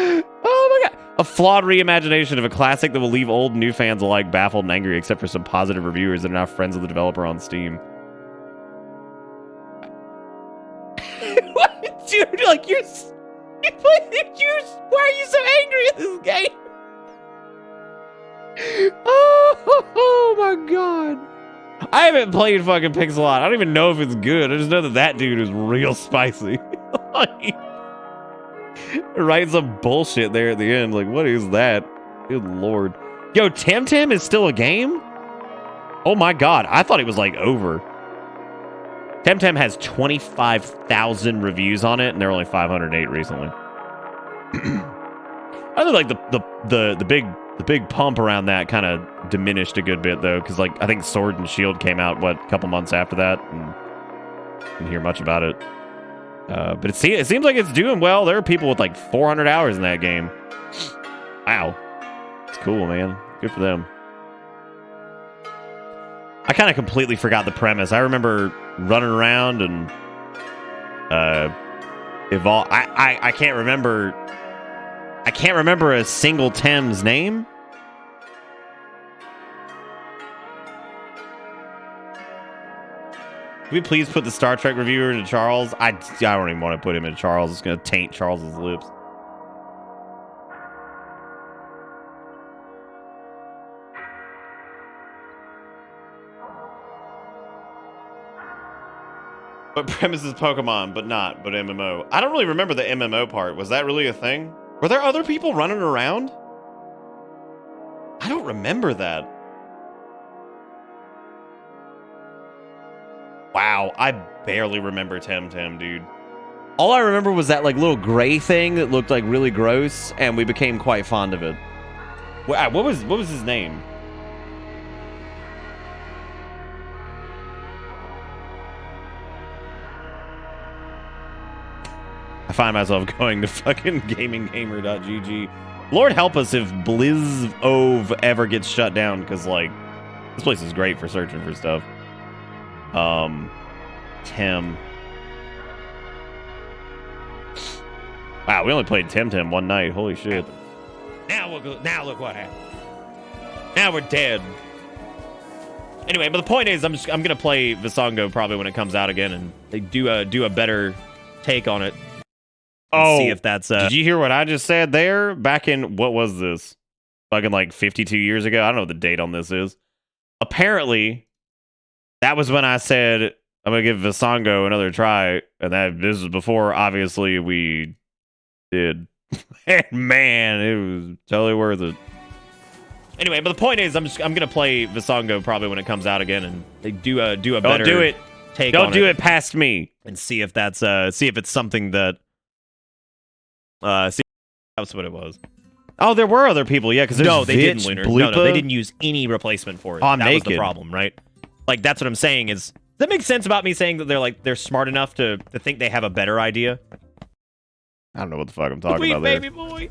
Oh my god. A flawed reimagination of a classic that will leave old and new fans alike baffled and angry, except for some positive reviewers that are now friends of the developer on Steam. What? Dude, like, why are you so angry at this game? Oh my god. I haven't played fucking Pixelot. I don't even know if it's good. I just know that dude is real spicy. Like, writing some bullshit there at the end. Like, what is that? Good lord. Yo, Temtem is still a game? Oh my god. I thought it was like over. Temtem has 25,000 reviews on it, and there are only 508 recently. I think like the big pump around that kind of diminished a good bit though, because like I think Sword and Shield came out a couple months after that, and didn't hear much about it. But it seems like it's doing well. There are people with like 400 hours in that game. Wow, it's cool, man. Good for them. I kind of completely forgot the premise. I remember running around and Evolve. I can't remember. I can't remember a single Tem's name. Can we please put the Star Trek reviewer into Charles? I don't even want to put him in Charles. It's going to taint Charles's lips. But premise is Pokemon, but MMO. I don't really remember the MMO part. Was that really a thing? Were there other people running around? I don't remember that. Wow, I barely remember Temtem, dude. All I remember was that like little gray thing that looked like really gross, and we became quite fond of it. What was his name? I find myself going to fucking gaminggamer.gg. Lord help us if BlizzOv ever gets shut down, because like this place is great for searching for stuff. Tem. Wow, we only played Temtem one night. Holy shit. Now look what happened. Now we're dead. Anyway, but the point is, I'm gonna play Visongo probably when it comes out again, and they do a better take on it. Oh, see if that's did you hear what I just said there? Back in, what was this? Fucking like 52 years ago? I don't know what the date on this is. Apparently, that was when I said I'm gonna give Visongo another try, and this was before obviously we did. And man, it was totally worth it. Anyway, but the point is, I'm gonna play Visongo probably when it comes out again, and they do a better take on it. Don't do it past me, and see if that's see if it's something that see, that's what it was. Oh, there were other people, yeah, because no, they didn't, Lunar. No, they didn't use any replacement for it. I'm that naked. Was the problem, right? Like that's what I'm saying is. Does that make sense about me saying that they're smart enough to think they have a better idea? I don't know what the fuck I'm talking Sweet about there. baby boy.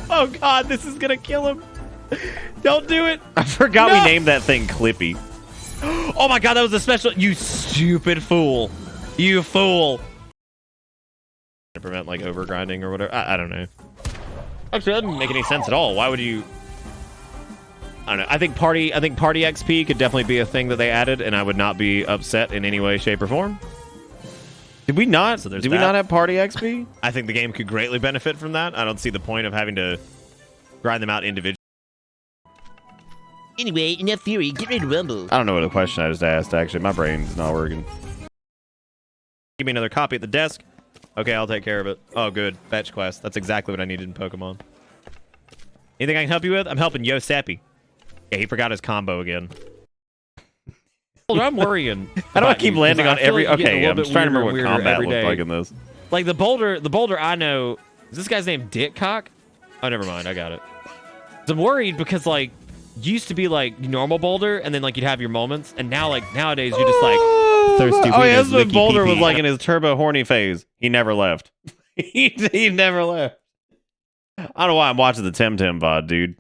Oh god, this is gonna kill him. Don't do it. I forgot we named that thing Clippy. Oh my god, that was a special. You stupid fool. You fool. To prevent like overgrinding or whatever. I don't know. Actually, that doesn't make any sense at all. Why would you? I don't know. I think party XP could definitely be a thing that they added, and I would not be upset in any way, shape, or form. Did we not? So did we not have party XP? I think the game could greatly benefit from that. I don't see the point of having to grind them out individually. Anyway, enough theory. Get ready to rumble. I don't know what the question I just asked, actually. My brain's not working. Give me another copy at the desk. Okay, I'll take care of it. Oh, good. Fetch quest. That's exactly what I needed in Pokemon. Anything I can help you with? I'm helping Yosepi. Yeah, he forgot his combo again. I'm worrying. How do I keep landing on every... Okay, I'm just trying to remember what combat looked like in this. Like, the boulder I know... Is this guy's name Dickcock? Oh, never mind. I got it. So I'm worried because, like, used to be, like, normal boulder, and then, like, you'd have your moments, and now, like, nowadays, you're just, like, thirsty. Oh, yeah, that's what Boulder was like in his turbo horny phase. He never left. he never left. I don't know why I'm watching the Temtem VOD, dude.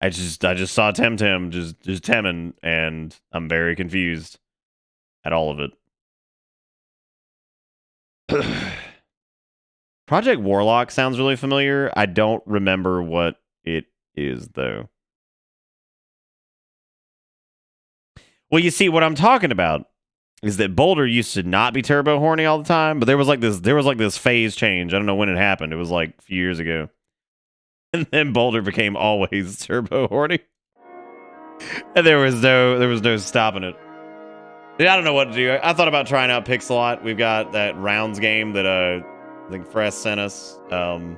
I just saw Temtem just temming, and I'm very confused at all of it. Project Warlock sounds really familiar. I don't remember what it is, though. Well, you see, what I'm talking about is that Boulder used to not be turbo horny all the time, but there was like this phase change. I don't know when it happened. It was like a few years ago. And then Boulder became always turbo horny. And there was no stopping it. I don't know what to do. I thought about trying out Pixelot. We've got that rounds game that I think Fresh sent us. I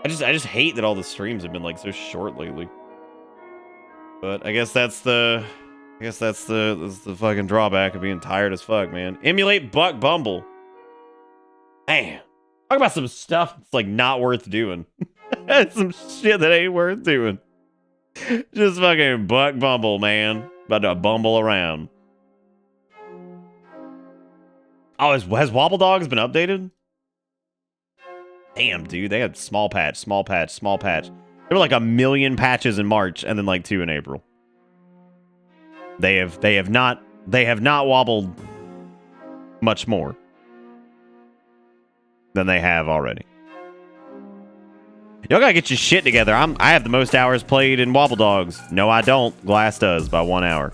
just hate that all the streams have been like so short lately. But I guess that's the fucking drawback of being tired as fuck, man. Emulate Buck Bumble. Man, talk about some stuff that's like not worth doing. Some shit that ain't worth doing. Just fucking Buck Bumble, man. About to bumble around. Oh, has Wobble Dogs been updated? Damn, dude, they had small patch. There were like 1 million patches in March, and then like 2 in April. They have not wobbled much more. than they have already. Y'all gotta get your shit together. I have the most hours played in Wobble Dogs. No, I don't. Glass does by 1 hour.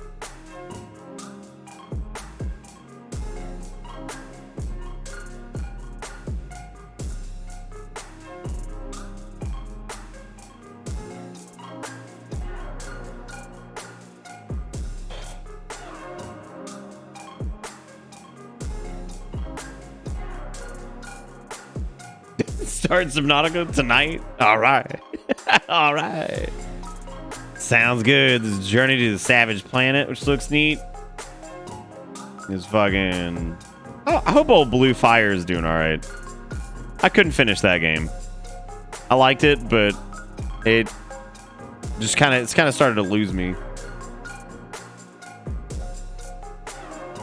Start Subnautica tonight? Alright. Alright. Sounds good. This is Journey to the Savage Planet, which looks neat. Is fucking... Oh, I hope old Blue Fire is doing alright. I couldn't finish that game. I liked it, but it just kind of started to lose me.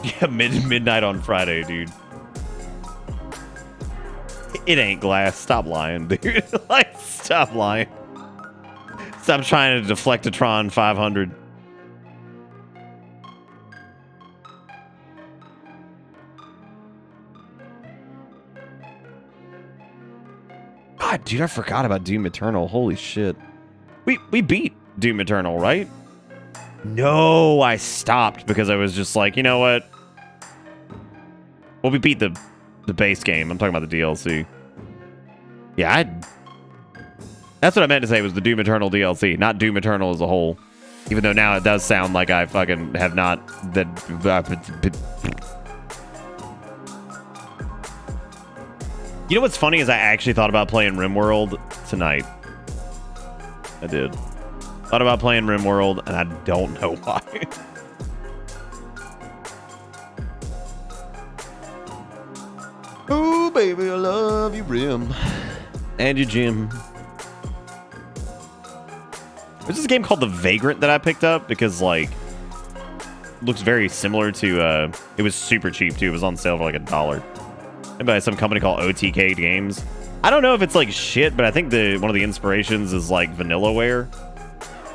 Yeah, midnight on Friday, dude. It ain't Glass. Stop lying, dude. Like, stop lying. Stop trying to deflect a Tron 500. God, dude, I forgot about Doom Eternal. Holy shit. We beat Doom Eternal, right? No, I stopped because I was just like, you know what? Well, we beat the base game. I'm talking about the DLC. Yeah, that's what I meant to say was the Doom Eternal DLC, not Doom Eternal as a whole. Even though now it does sound like I fucking have not... You know what's funny is I actually thought about playing RimWorld tonight. I did. Thought about playing RimWorld, and I don't know why. Oh, baby, I love you, Rim. And you, Jim. There's this game called The Vagrant that I picked up because, like, looks very similar to, it was super cheap, too. It was on sale for, like, $1. And by some company called OTK Games. I don't know if it's, like, shit, but I think one of the inspirations is, like, Vanillaware.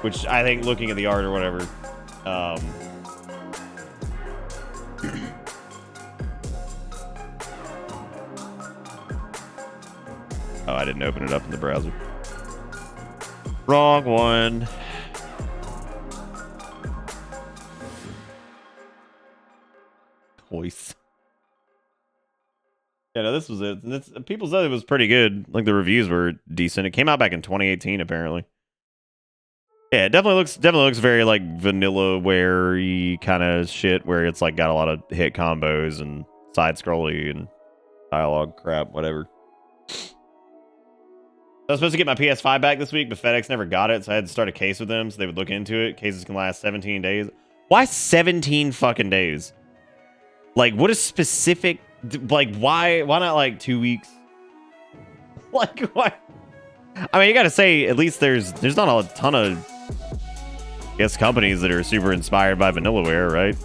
Which I think, looking at the art or whatever, oh, I didn't open it up in the browser. Wrong one. Voice. Yeah, no, this was it. People said it was pretty good. Like, the reviews were decent. It came out back in 2018, apparently. Yeah, it definitely looks very, like, Vanillaware-y kind of shit, where it's, like, got a lot of hit combos and side-scrolly and dialogue crap, whatever. I was supposed to get my PS5 back this week, but FedEx never got it, so I had to start a case with them so they would look into it. Cases can last 17 days. Why 17 fucking days? Like, what is specific... Like, why not, like, 2 weeks? Like, why? I mean, you gotta say, at least there's not a ton of, I guess, companies that are super inspired by Vanillaware, right?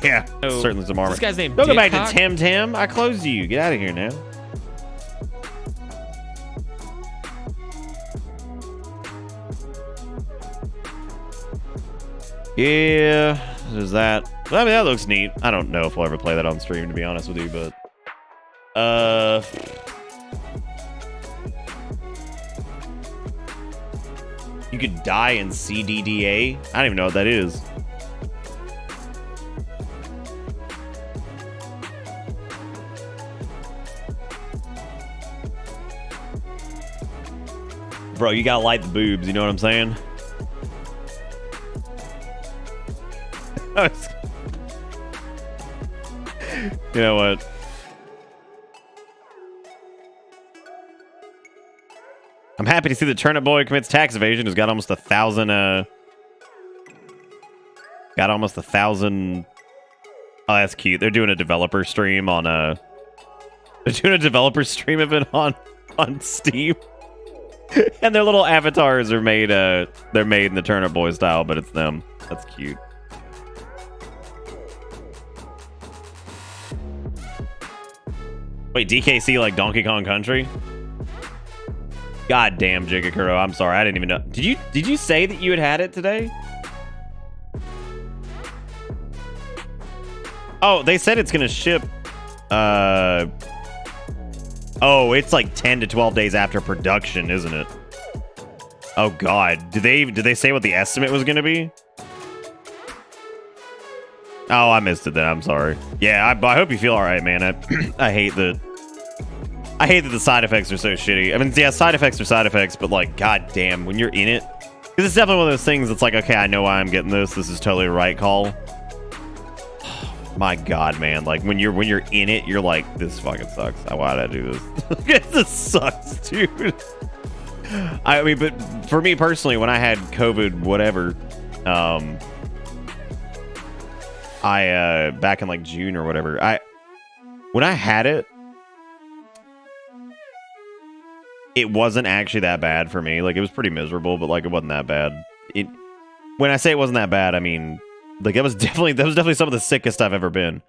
Yeah, Oh, certainly some armor. this guy's named Don't go back Dick to Tim Tim. I closed you. Get out of here now. Yeah, there's that. I mean, that looks neat. I don't know if we'll ever play that on stream, to be honest with you, but... You could die in CDDA? I don't even know what that is. Bro, you gotta light the boobs, you know what I'm saying? You know what? I'm happy to see that Turnip Boy commits tax evasion. Who's got almost 1,000. Got almost 1,000. Oh, that's cute. They're doing a developer stream on They're doing a developer stream event on Steam, and their little avatars are made. They're made in the Turnip Boy style, but it's them. That's cute. Wait, DKC like Donkey Kong Country? God damn, Jigakuro. I'm sorry. I didn't even know. Did you say that you had it today? Oh, they said it's gonna ship. Oh, it's like 10 to 12 days after production, isn't it? Oh God, did they say what the estimate was gonna be? Oh, I missed it then. I'm sorry. Yeah, I hope you feel all right, man. I hate that. I hate that the side effects are so shitty. I mean, yeah, side effects are side effects, but like, god damn, when you're in it, because it's definitely one of those things that's like, okay, I know why I'm getting this. This is totally the right call. My god, man, like when you're in it, you're like, this fucking sucks. Why did I do this? This sucks, dude. I mean, but for me personally, when I had COVID, whatever, I back in like June or whatever, when I had it, it wasn't actually that bad for me. Like, it was pretty miserable, but like, it wasn't that bad. When I say it wasn't that bad, I mean, like, that was definitely some of the sickest I've ever been.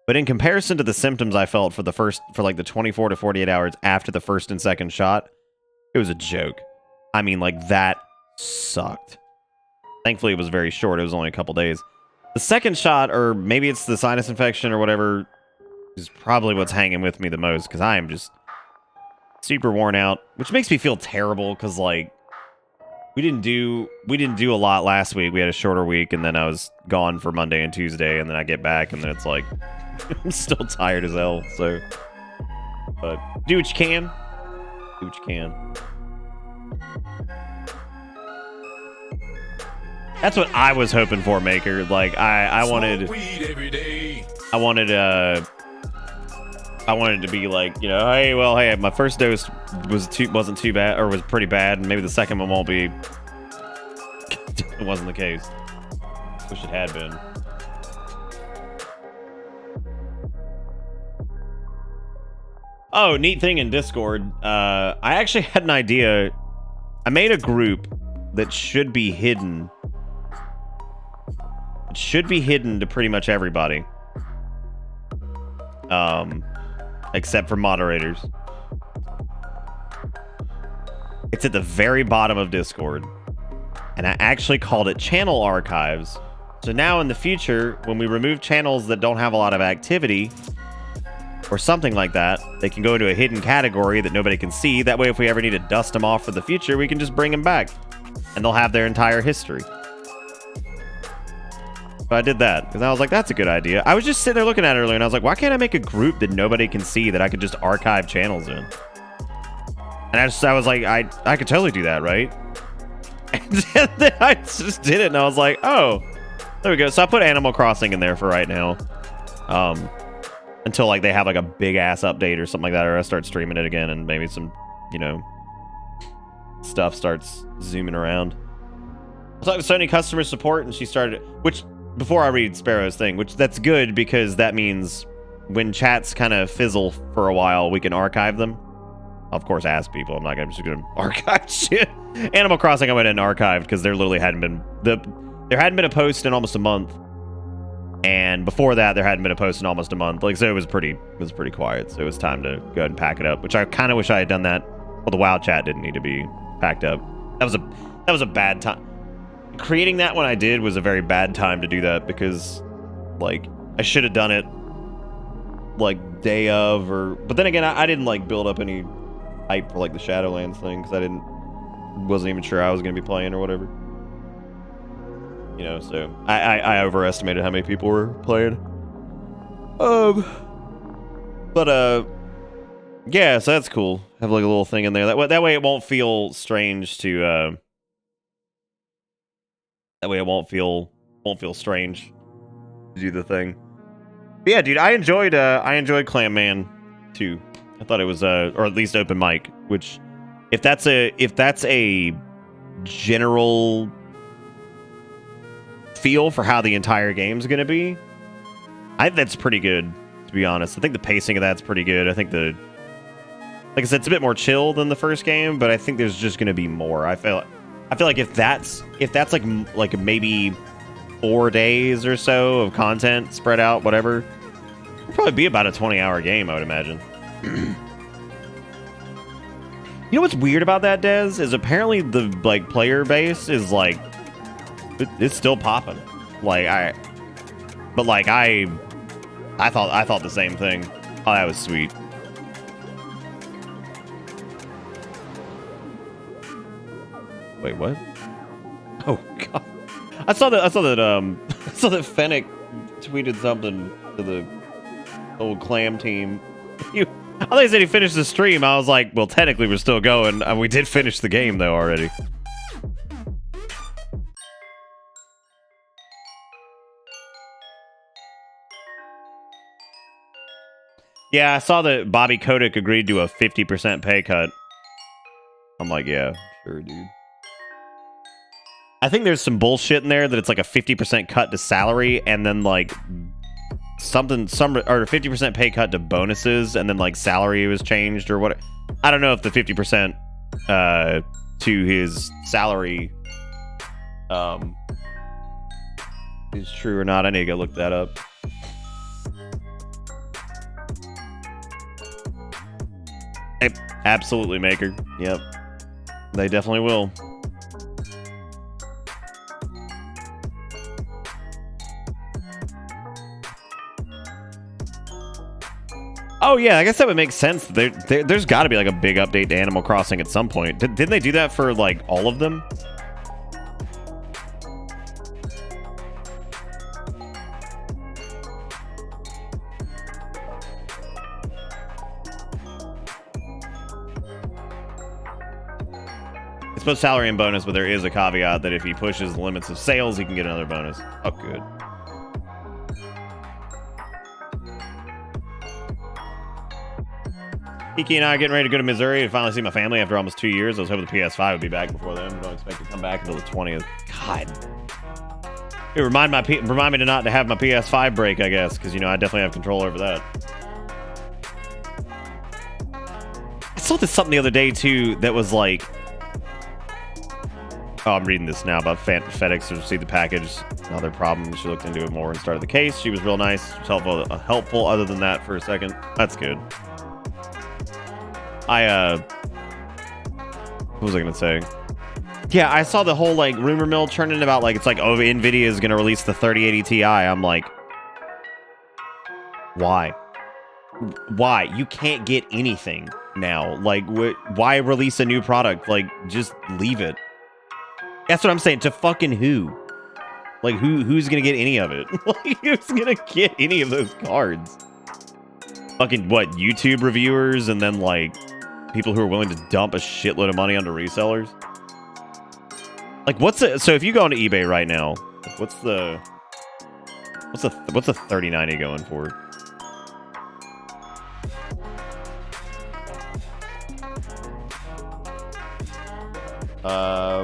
But in comparison to the symptoms I felt for like the 24 to 48 hours after the first and second shot, it was a joke. I mean, like, that sucked. Thankfully, it was very short. It was only a couple days. The second shot, or maybe it's the sinus infection or whatever, is probably what's hanging with me the most, because I am just super worn out, which makes me feel terrible, because, like, we didn't do a lot last week. We had a shorter week, and then I was gone for Monday and Tuesday, and then I get back, and then it's like, I'm still tired as hell, so. But do what you can. Do what you can. That's what I was hoping for, Maker. Like, I wanted to be like, you know, hey, my first dose wasn't too bad, or was pretty bad, and maybe the second one won't be. It wasn't the case. Wish it had been. Oh, neat thing in Discord. I actually had an idea. I made a group that should be hidden. It should be hidden to pretty much everybody. Except for moderators. It's at the very bottom of Discord. And I actually called it Channel Archives. So now in the future, when we remove channels that don't have a lot of activity, or something like that, they can go into a hidden category that nobody can see. That way, if we ever need to dust them off for the future, we can just bring them back. And they'll have their entire history. So I did that, because I was like, that's a good idea. I was just sitting there looking at it earlier, and I was like, why can't I make a group that nobody can see that I could just archive channels in? And I was like, I could totally do that, right? And then I just did it, and I was like, oh, there we go. So I put Animal Crossing in there for right now. Until, like, they have, like, a big-ass update or something like that, or I start streaming it again, and maybe some, you know, stuff starts zooming around. I talked to Sony customer support, and she started, which, before I read Sparrow's thing, which that's good, because that means when chats kind of fizzle for a while, we can archive them. I'll, of course, ask people. I'm not just going to archive shit. Animal Crossing, I went in and archived, because there literally hadn't been, there hadn't been a post in almost a month. And before that, there hadn't been a post in almost a month. Like, so it was pretty quiet. So it was time to go ahead and pack it up, which I kind of wish I had done that. Well, the WoW chat didn't need to be packed up. That was a bad time. Creating that when I did was a very bad time to do that, because, like, I should have done it, like, day of, but then again, I didn't, like, build up any hype for, like, the Shadowlands thing, because wasn't even sure I was going to be playing or whatever. You know, so I overestimated how many people were playing. Yeah, so that's cool. Have like a little thing in there. That way it won't feel strange to that way it won't feel strange to do the thing. But yeah, dude, I enjoyed Clam Man too. I thought it was or at least open mic, which if that's a general feel for how the entire game's gonna be, I think that's pretty good, to be honest. I think the pacing of that's pretty good. I think like I said, it's a bit more chill than the first game, but I think there's just gonna be more. I feel like if that's like maybe 4 days or so of content spread out, whatever, it'll probably be about a 20-hour game, I would imagine. You know what's weird about that, Dez, is apparently the like player base is like it's still popping. Like I I thought the same thing. Oh, that was sweet. Wait, what? Oh god. I saw that Fennec tweeted something to the old Clam team. I thought he said he finished the stream. I was like, well, technically we're still going. We did finish the game though already. Yeah, I saw that Bobby Kotick agreed to a 50% pay cut. I'm like, yeah, sure, dude. I think there's some bullshit in there that it's like a 50% cut to salary and then like some or 50% pay cut to bonuses and then like salary was changed or what. I don't know if the 50% to his salary is true or not. I need to go look that up. Hey, absolutely, Maker. Yep. They definitely will. Oh yeah, I guess that would make sense. There's got to be like a big update to Animal Crossing at some point. Didn't they do that for like all of them? It's both salary and bonus, but there is a caveat that if he pushes the limits of sales, he can get another bonus. Oh, good. Kiki and I are getting ready to go to Missouri to finally see my family after almost 2 years. I was hoping the PS5 would be back before then. Don't expect to come back until the 20th. God. It remind me to not to have my PS5 break, I guess, because, you know, I definitely have control over that. I saw this something the other day, too, that was like... Oh, I'm reading this now about FedEx to receive the package. Another problem. She looked into it more and started the case. She was real nice. She was helpful other than that for a second. That's good. What was I gonna say? Yeah, I saw the whole like rumor mill turning about like it's like, oh, Nvidia is gonna release the 3080 Ti. I'm like, why? Why? You can't get anything now. Like, why release a new product? Like, just leave it. That's what I'm saying. To fucking who? Like, who's gonna get any of it? Like, who's gonna get any of those cards? Fucking what? YouTube reviewers and then like people who are willing to dump a shitload of money onto resellers. Like, so if you go onto eBay right now, what's the 3090 going for?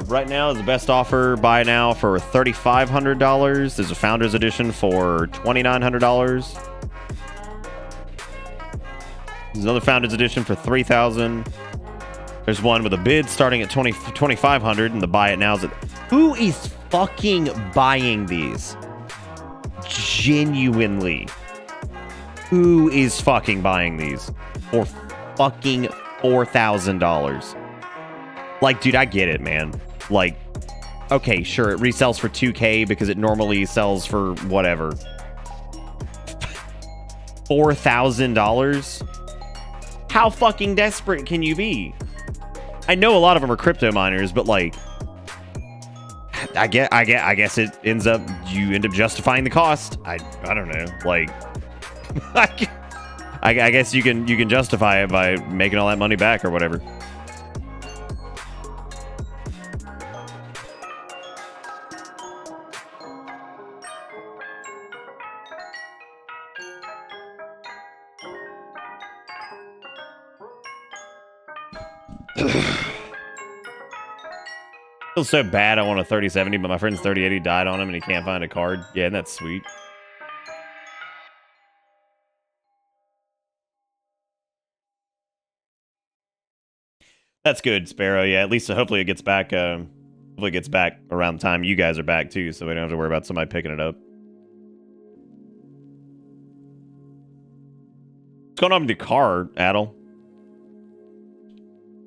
Right now is the best offer. Buy now for $3,500. There's a Founders Edition for $2,900. There's another Founders Edition for $3,000. There's one with a bid starting at $2,500, and the buy it now is at... Who is fucking buying these? Genuinely. Who is fucking buying these? For fucking $4,000. Like, dude, I get it, man. Like, okay, sure, it resells for $2K because it normally sells for whatever. $4,000? How fucking desperate can you be? I know a lot of them are crypto miners, but like, I guess it ends up, you end up justifying the cost. I don't know. Like, I guess you can justify it by making all that money back or whatever. Feels so bad. I want a 3070, but my friend's 3080 died on him and he can't find a card. Yeah, and that's sweet. That's good, Sparrow. Yeah, at least hopefully it gets back. Hopefully it gets back around the time you guys are back too, so we don't have to worry about somebody picking it up. What's going on with the car, Adel?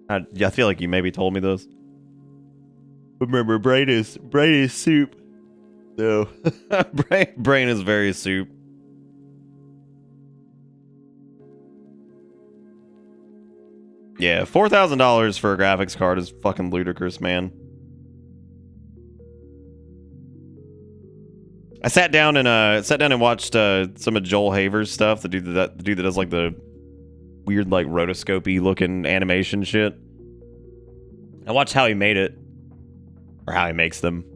I feel like you maybe told me this. Remember, brain is soup. No, brain is very soup. Yeah, $4,000 for a graphics card is fucking ludicrous, man. I sat down and watched some of Joel Haver's stuff. The dude that does like the weird like rotoscopy looking animation shit. I watched how he made it, or how he makes them,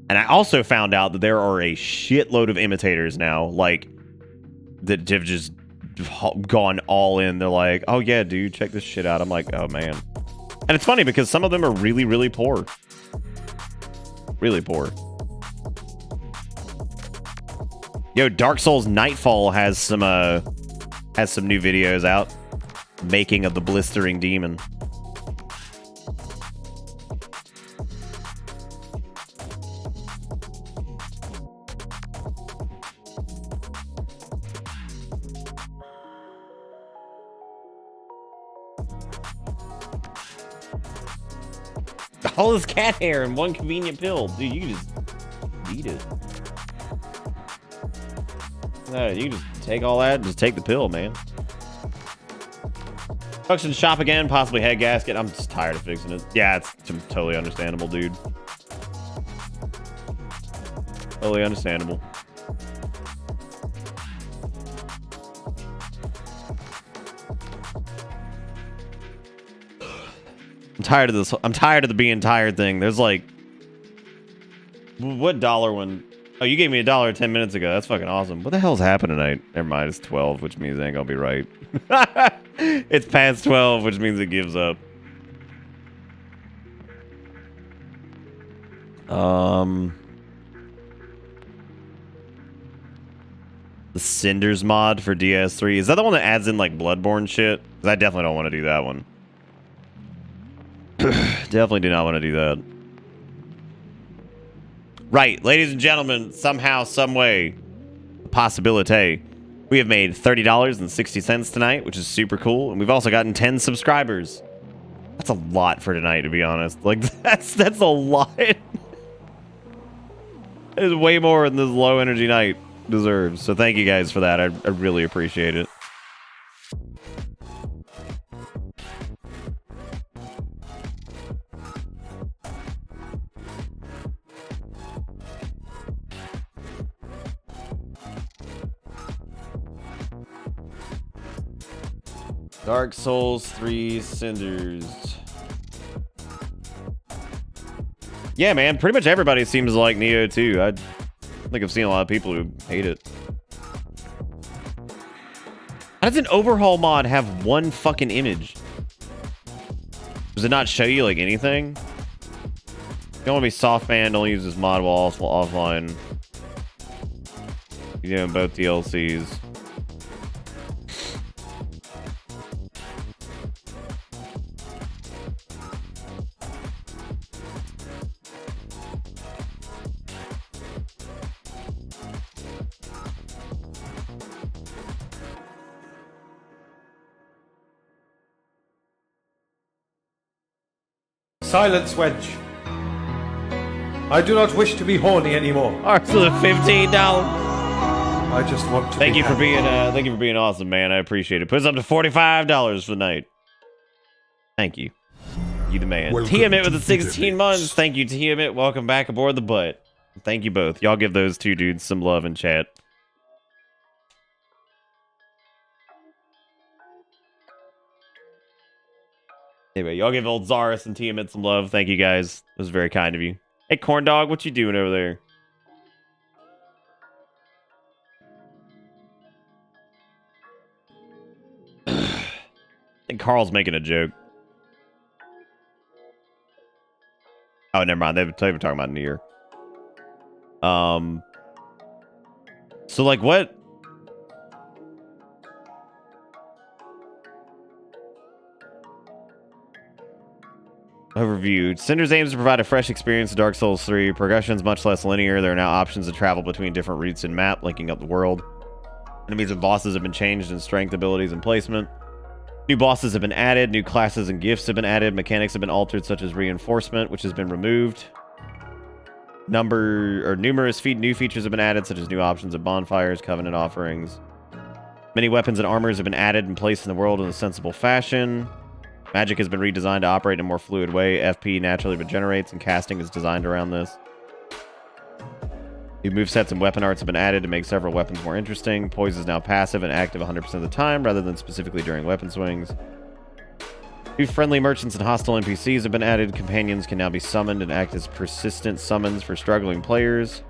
and I also found out that there are a shitload of imitators now, like that have just gone all in. They're like, "Oh yeah, dude, check this shit out." I'm like, "Oh man," and it's funny because some of them are really, really poor, really poor. Yo, Dark Souls Nightfall has some new videos out. Making of the blistering demon. All this cat hair in one convenient pill. Dude, you can just eat it. No, you can just take all that and just take the pill, man. Function shop again, possibly head gasket. I'm just tired of fixing it. Yeah, it's totally understandable, dude. Totally understandable. I'm tired of this. I'm tired of the being tired thing. There's like, what dollar one? Oh, you gave me $1 10 minutes ago. That's fucking awesome. What the hell's happened tonight? Never mind, it's 12, which means it ain't gonna be right. It's past 12, which means it gives up. The Cinders mod for DS3. Is that the one that adds in like Bloodborne shit? Because I definitely don't want to do that one. Definitely do not want to do that. Right, ladies and gentlemen, somehow, some way, possibility, we have made $30.60 tonight, which is super cool, and we've also gotten 10 subscribers. That's a lot for tonight, to be honest. Like, that's a lot. It's way more than this low energy night deserves. So thank you guys for that. I really appreciate it. Dark Souls 3 Cinders. Yeah, man. Pretty much everybody seems like Neo too. I think I've seen a lot of people who hate it. How does an overhaul mod have one fucking image? Does it not show you like anything? You don't want to be soft banned, only use this mod while offline. You're doing both DLCs. Silence, Wedge. I do not wish to be horny anymore. Alright, so the $15. I just want to. Thank you for being awesome, man. I appreciate it. Put us up to $45 for the night. Thank you. You the man. Tiamat with the 16 months. Thank you, Tiamat. Welcome back aboard the butt. Thank you both. Y'all give those two dudes some love in chat. Anyway, y'all give old Zaris and Tiamat some love. Thank you guys. It was very kind of you. Hey, Corn Dog, what you doing over there? I think Carl's making a joke. Oh, never mind. They were talking about Nier. So like what? Overview. Cinders aims to provide a fresh experience to Dark Souls 3. Progression is much less linear. There are now options to travel between different routes in map, linking up the world. Enemies and bosses have been changed in strength, abilities, and placement. New bosses have been added. New classes and gifts have been added. Mechanics have been altered, such as reinforcement, which has been removed. Numerous new features have been added, such as new options of bonfires, covenant offerings. Many weapons and armors have been added and placed in the world in a sensible fashion. Magic has been redesigned to operate in a more fluid way. FP naturally regenerates, and casting is designed around this. New movesets and weapon arts have been added to make several weapons more interesting. Poise is now passive and active 100% of the time, rather than specifically during weapon swings. New friendly merchants and hostile NPCs have been added. Companions can now be summoned and act as persistent summons for struggling players.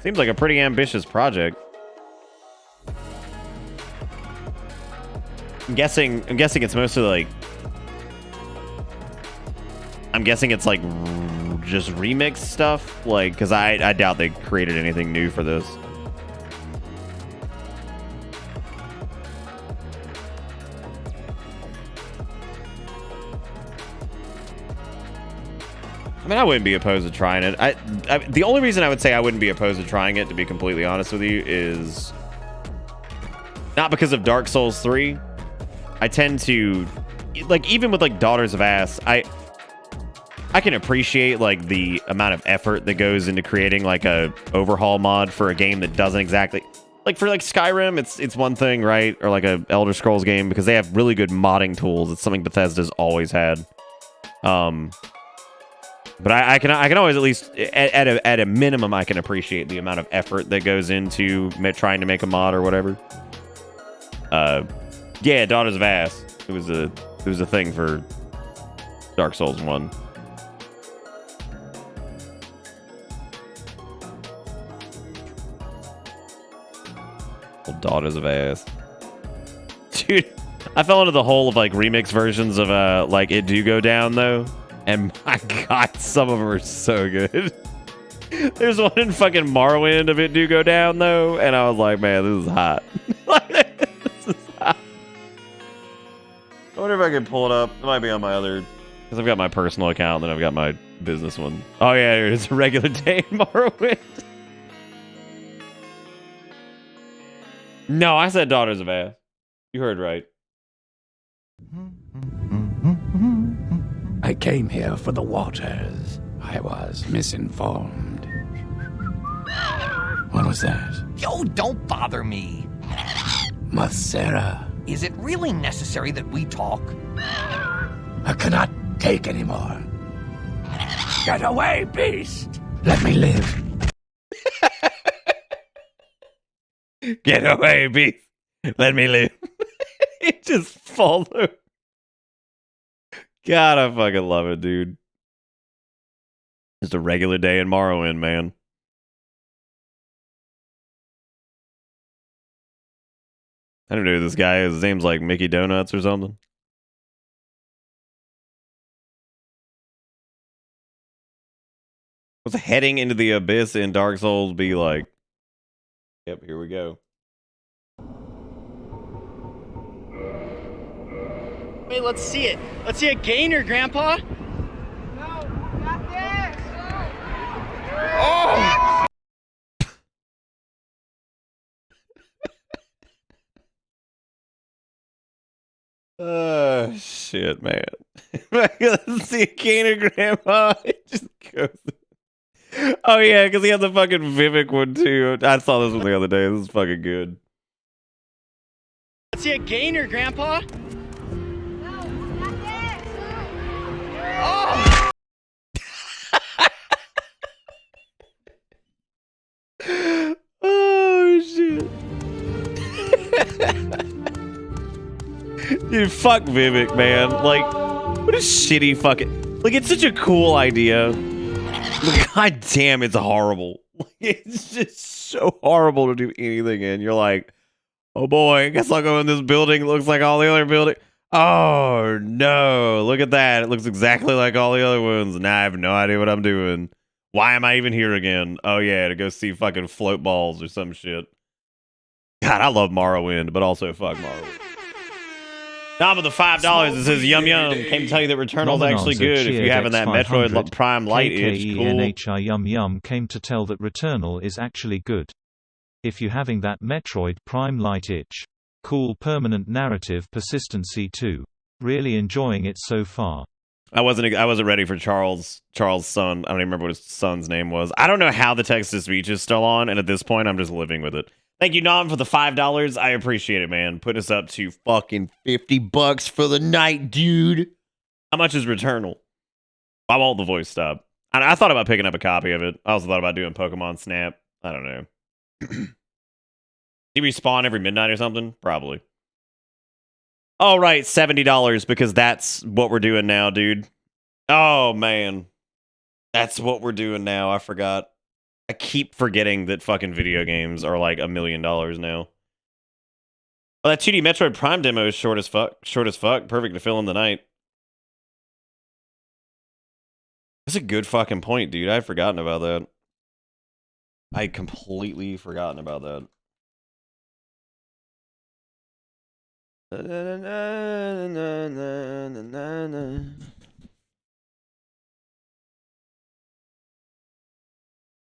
Seems like a pretty ambitious project. I'm guessing it's mostly like... I'm guessing it's like just remix stuff, like, because I doubt they created anything new for this. I mean, I wouldn't be opposed to trying it. The only reason I would say I wouldn't be opposed to trying it, to be completely honest with you, is not because of Dark Souls 3. I tend to, like, even with like Daughters of Ass, I can appreciate like the amount of effort that goes into creating like a overhaul mod for a game that doesn't exactly, like, for like Skyrim, it's one thing, right? Or like a Elder Scrolls game, because they have really good modding tools. It's something Bethesda's always had. But I can always, at least at a minimum, I can appreciate the amount of effort that goes into trying to make a mod or whatever. Yeah, Daughters of Ass. It was a thing for Dark Souls 1. Daughters of Ass. Dude, I fell into the hole of like remix versions of like It Do Go Down though. And my god, some of them are so good. There's one in fucking Morrowind of It Do Go Down though, and I was like, man, this is hot. This is hot. I wonder if I can pull it up. It might be on my other, because I've got my personal account, and then I've got my business one. Oh yeah, it's a regular day in Morrowind. No, I said Daughters of Ass. You heard right. I came here for the waters. I was misinformed. What was that? Yo, don't bother me. Masera. Is it really necessary that we talk? I cannot take anymore. Get away, beast! Let me live. Get away, beast. Let me live. It just followed. God, I fucking love it, dude. Just a regular day in Morrowind, man. I don't know who this guy is. His name's like Mickey Donuts or something. What's heading into the abyss in Dark Souls be like? Yep, here we go. Wait, let's see it. Let's see a gainer, Grandpa. Oh! Oh, shit, man. Let's see a gainer, Grandpa. It just goes. Oh, yeah, because he had the fucking Vivek one, too. I saw this one the other day. This is fucking good. Let's see a gainer, Grandpa. Oh! Oh, shit. Dude, fuck Vivek, man. Like, what a shitty fucking... Like, it's such a cool idea. But god damn, it's horrible. It's just so horrible to do anything in. You're like, oh boy, I guess I'll go in this building. It looks like all the other buildings. Oh no, look at that. It looks exactly like all the other ones. And now I have no idea what I'm doing. Why am I even here again? Oh yeah, to go see fucking float balls or some shit. God, I love Morrowind, but also fuck Morrowind. Now with the $5, it says yum yum. Came to tell you that Returnal's actually good if you're having that Metroid Prime Light itch. Cool. KKENHI Yum Yum came to tell that Returnal is actually good. If you're having that Metroid Prime Light itch. Cool permanent narrative persistency too. Really enjoying it so far. I wasn't ready for Charles' son. I don't even remember what his son's name was. I don't know how the text-to-speech is still on, and at this point, I'm just living with it. Thank you, Nom, for the $5. I appreciate it, man. Put us up to fucking $50 for the night, dude. How much is Returnal? Why won't the voice stop? I thought about picking up a copy of it. I also thought about doing Pokemon Snap. I don't know. He respawn every midnight or something? Probably. Oh, right, $70 because that's what we're doing now, dude. Oh, man. That's what we're doing now. I forgot. I keep forgetting that fucking video games are like $1 million now. Well, that 2D Metroid Prime demo is short as fuck. Short as fuck. Perfect to fill in the night. That's a good fucking point, dude. I'd forgotten about that. I had completely forgotten about that.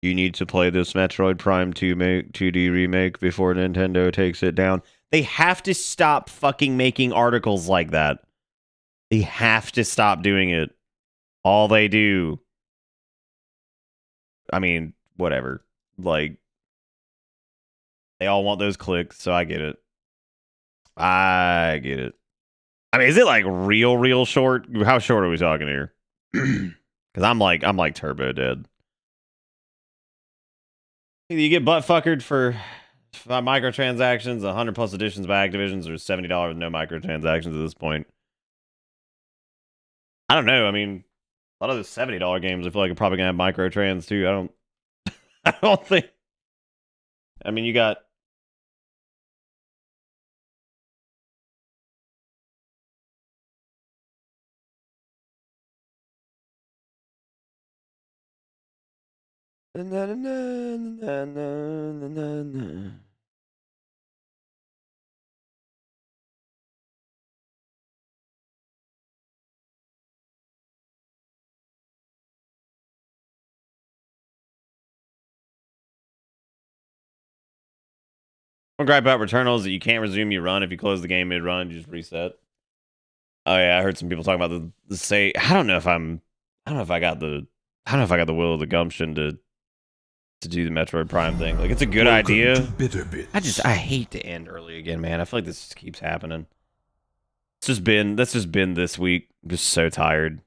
You need to play this Metroid Prime 2D remake before Nintendo takes it down. They have to stop fucking making articles like that. They have to stop doing it. All they do. I mean, whatever. Like, they all want those clicks, so I get it. I get it. I mean, is it like real short? How short are we talking here? Because I'm like turbo dead. Either you get butt fuckered for microtransactions, 100 plus editions by Activisions, or $70 with no microtransactions at this point. I don't know. I mean, a lot of those $70 games I feel like are probably gonna have microtrans too. I don't think. I mean, you got. One gripe about Returnal is that you can't resume your run if you close the game mid-run. You just reset. Oh yeah, I heard some people talking about the say. I don't know if I got the will or the gumption to do the Metroid Prime thing. Like, it's a good idea. I hate to end early again, man. I feel like this just keeps happening. That's just been this week. I'm just so tired.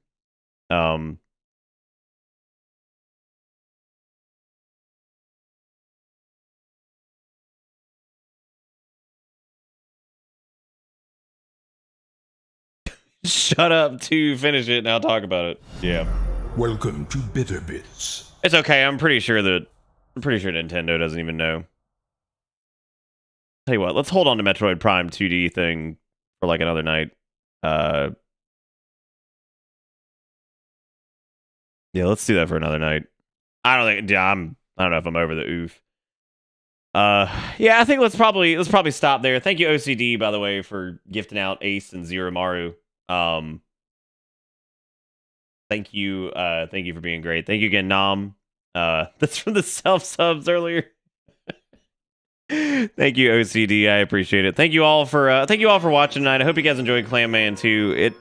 Shut up to finish it and I'll talk about it. Yeah. Welcome to Bitter Bits. It's okay. I'm pretty sure Nintendo doesn't even know. Tell you what, let's hold on to Metroid Prime 2D thing for like another night. Yeah, let's do that for another night. I don't know if I'm over the oof. Yeah, I think let's probably stop there. Thank you, OCD, by the way, for gifting out Ace and Zero Maru. Thank you for being great. Thank you again, Nom. That's from the self-subs earlier. Thank you, OCD. I appreciate it. Thank you all for watching tonight. I hope you guys enjoyed Clam Man 2. It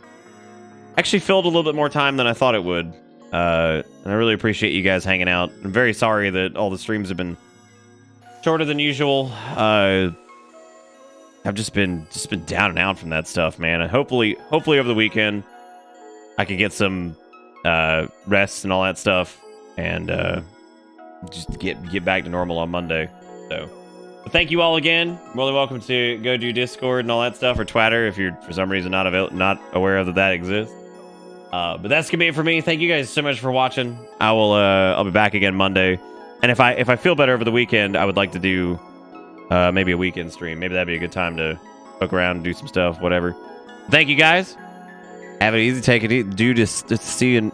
actually filled a little bit more time than I thought it would. And I really appreciate you guys hanging out. I'm very sorry that all the streams have been shorter than usual. I've just been down and out from that stuff, man. And hopefully over the weekend I can get some rest and all that stuff, and just get back to normal on Monday. So, but thank you all again. More than welcome to go do Discord and all that stuff, or Twitter if you're for some reason not aware of that exists. But that's gonna be it for me. Thank you guys so much for watching. I'll be back again Monday, and if I feel better over the weekend, I would like to do maybe a weekend stream. Maybe that'd be a good time to poke around and do some stuff, whatever. Thank you guys. Have it easy. Take it easy. Dude, just see you.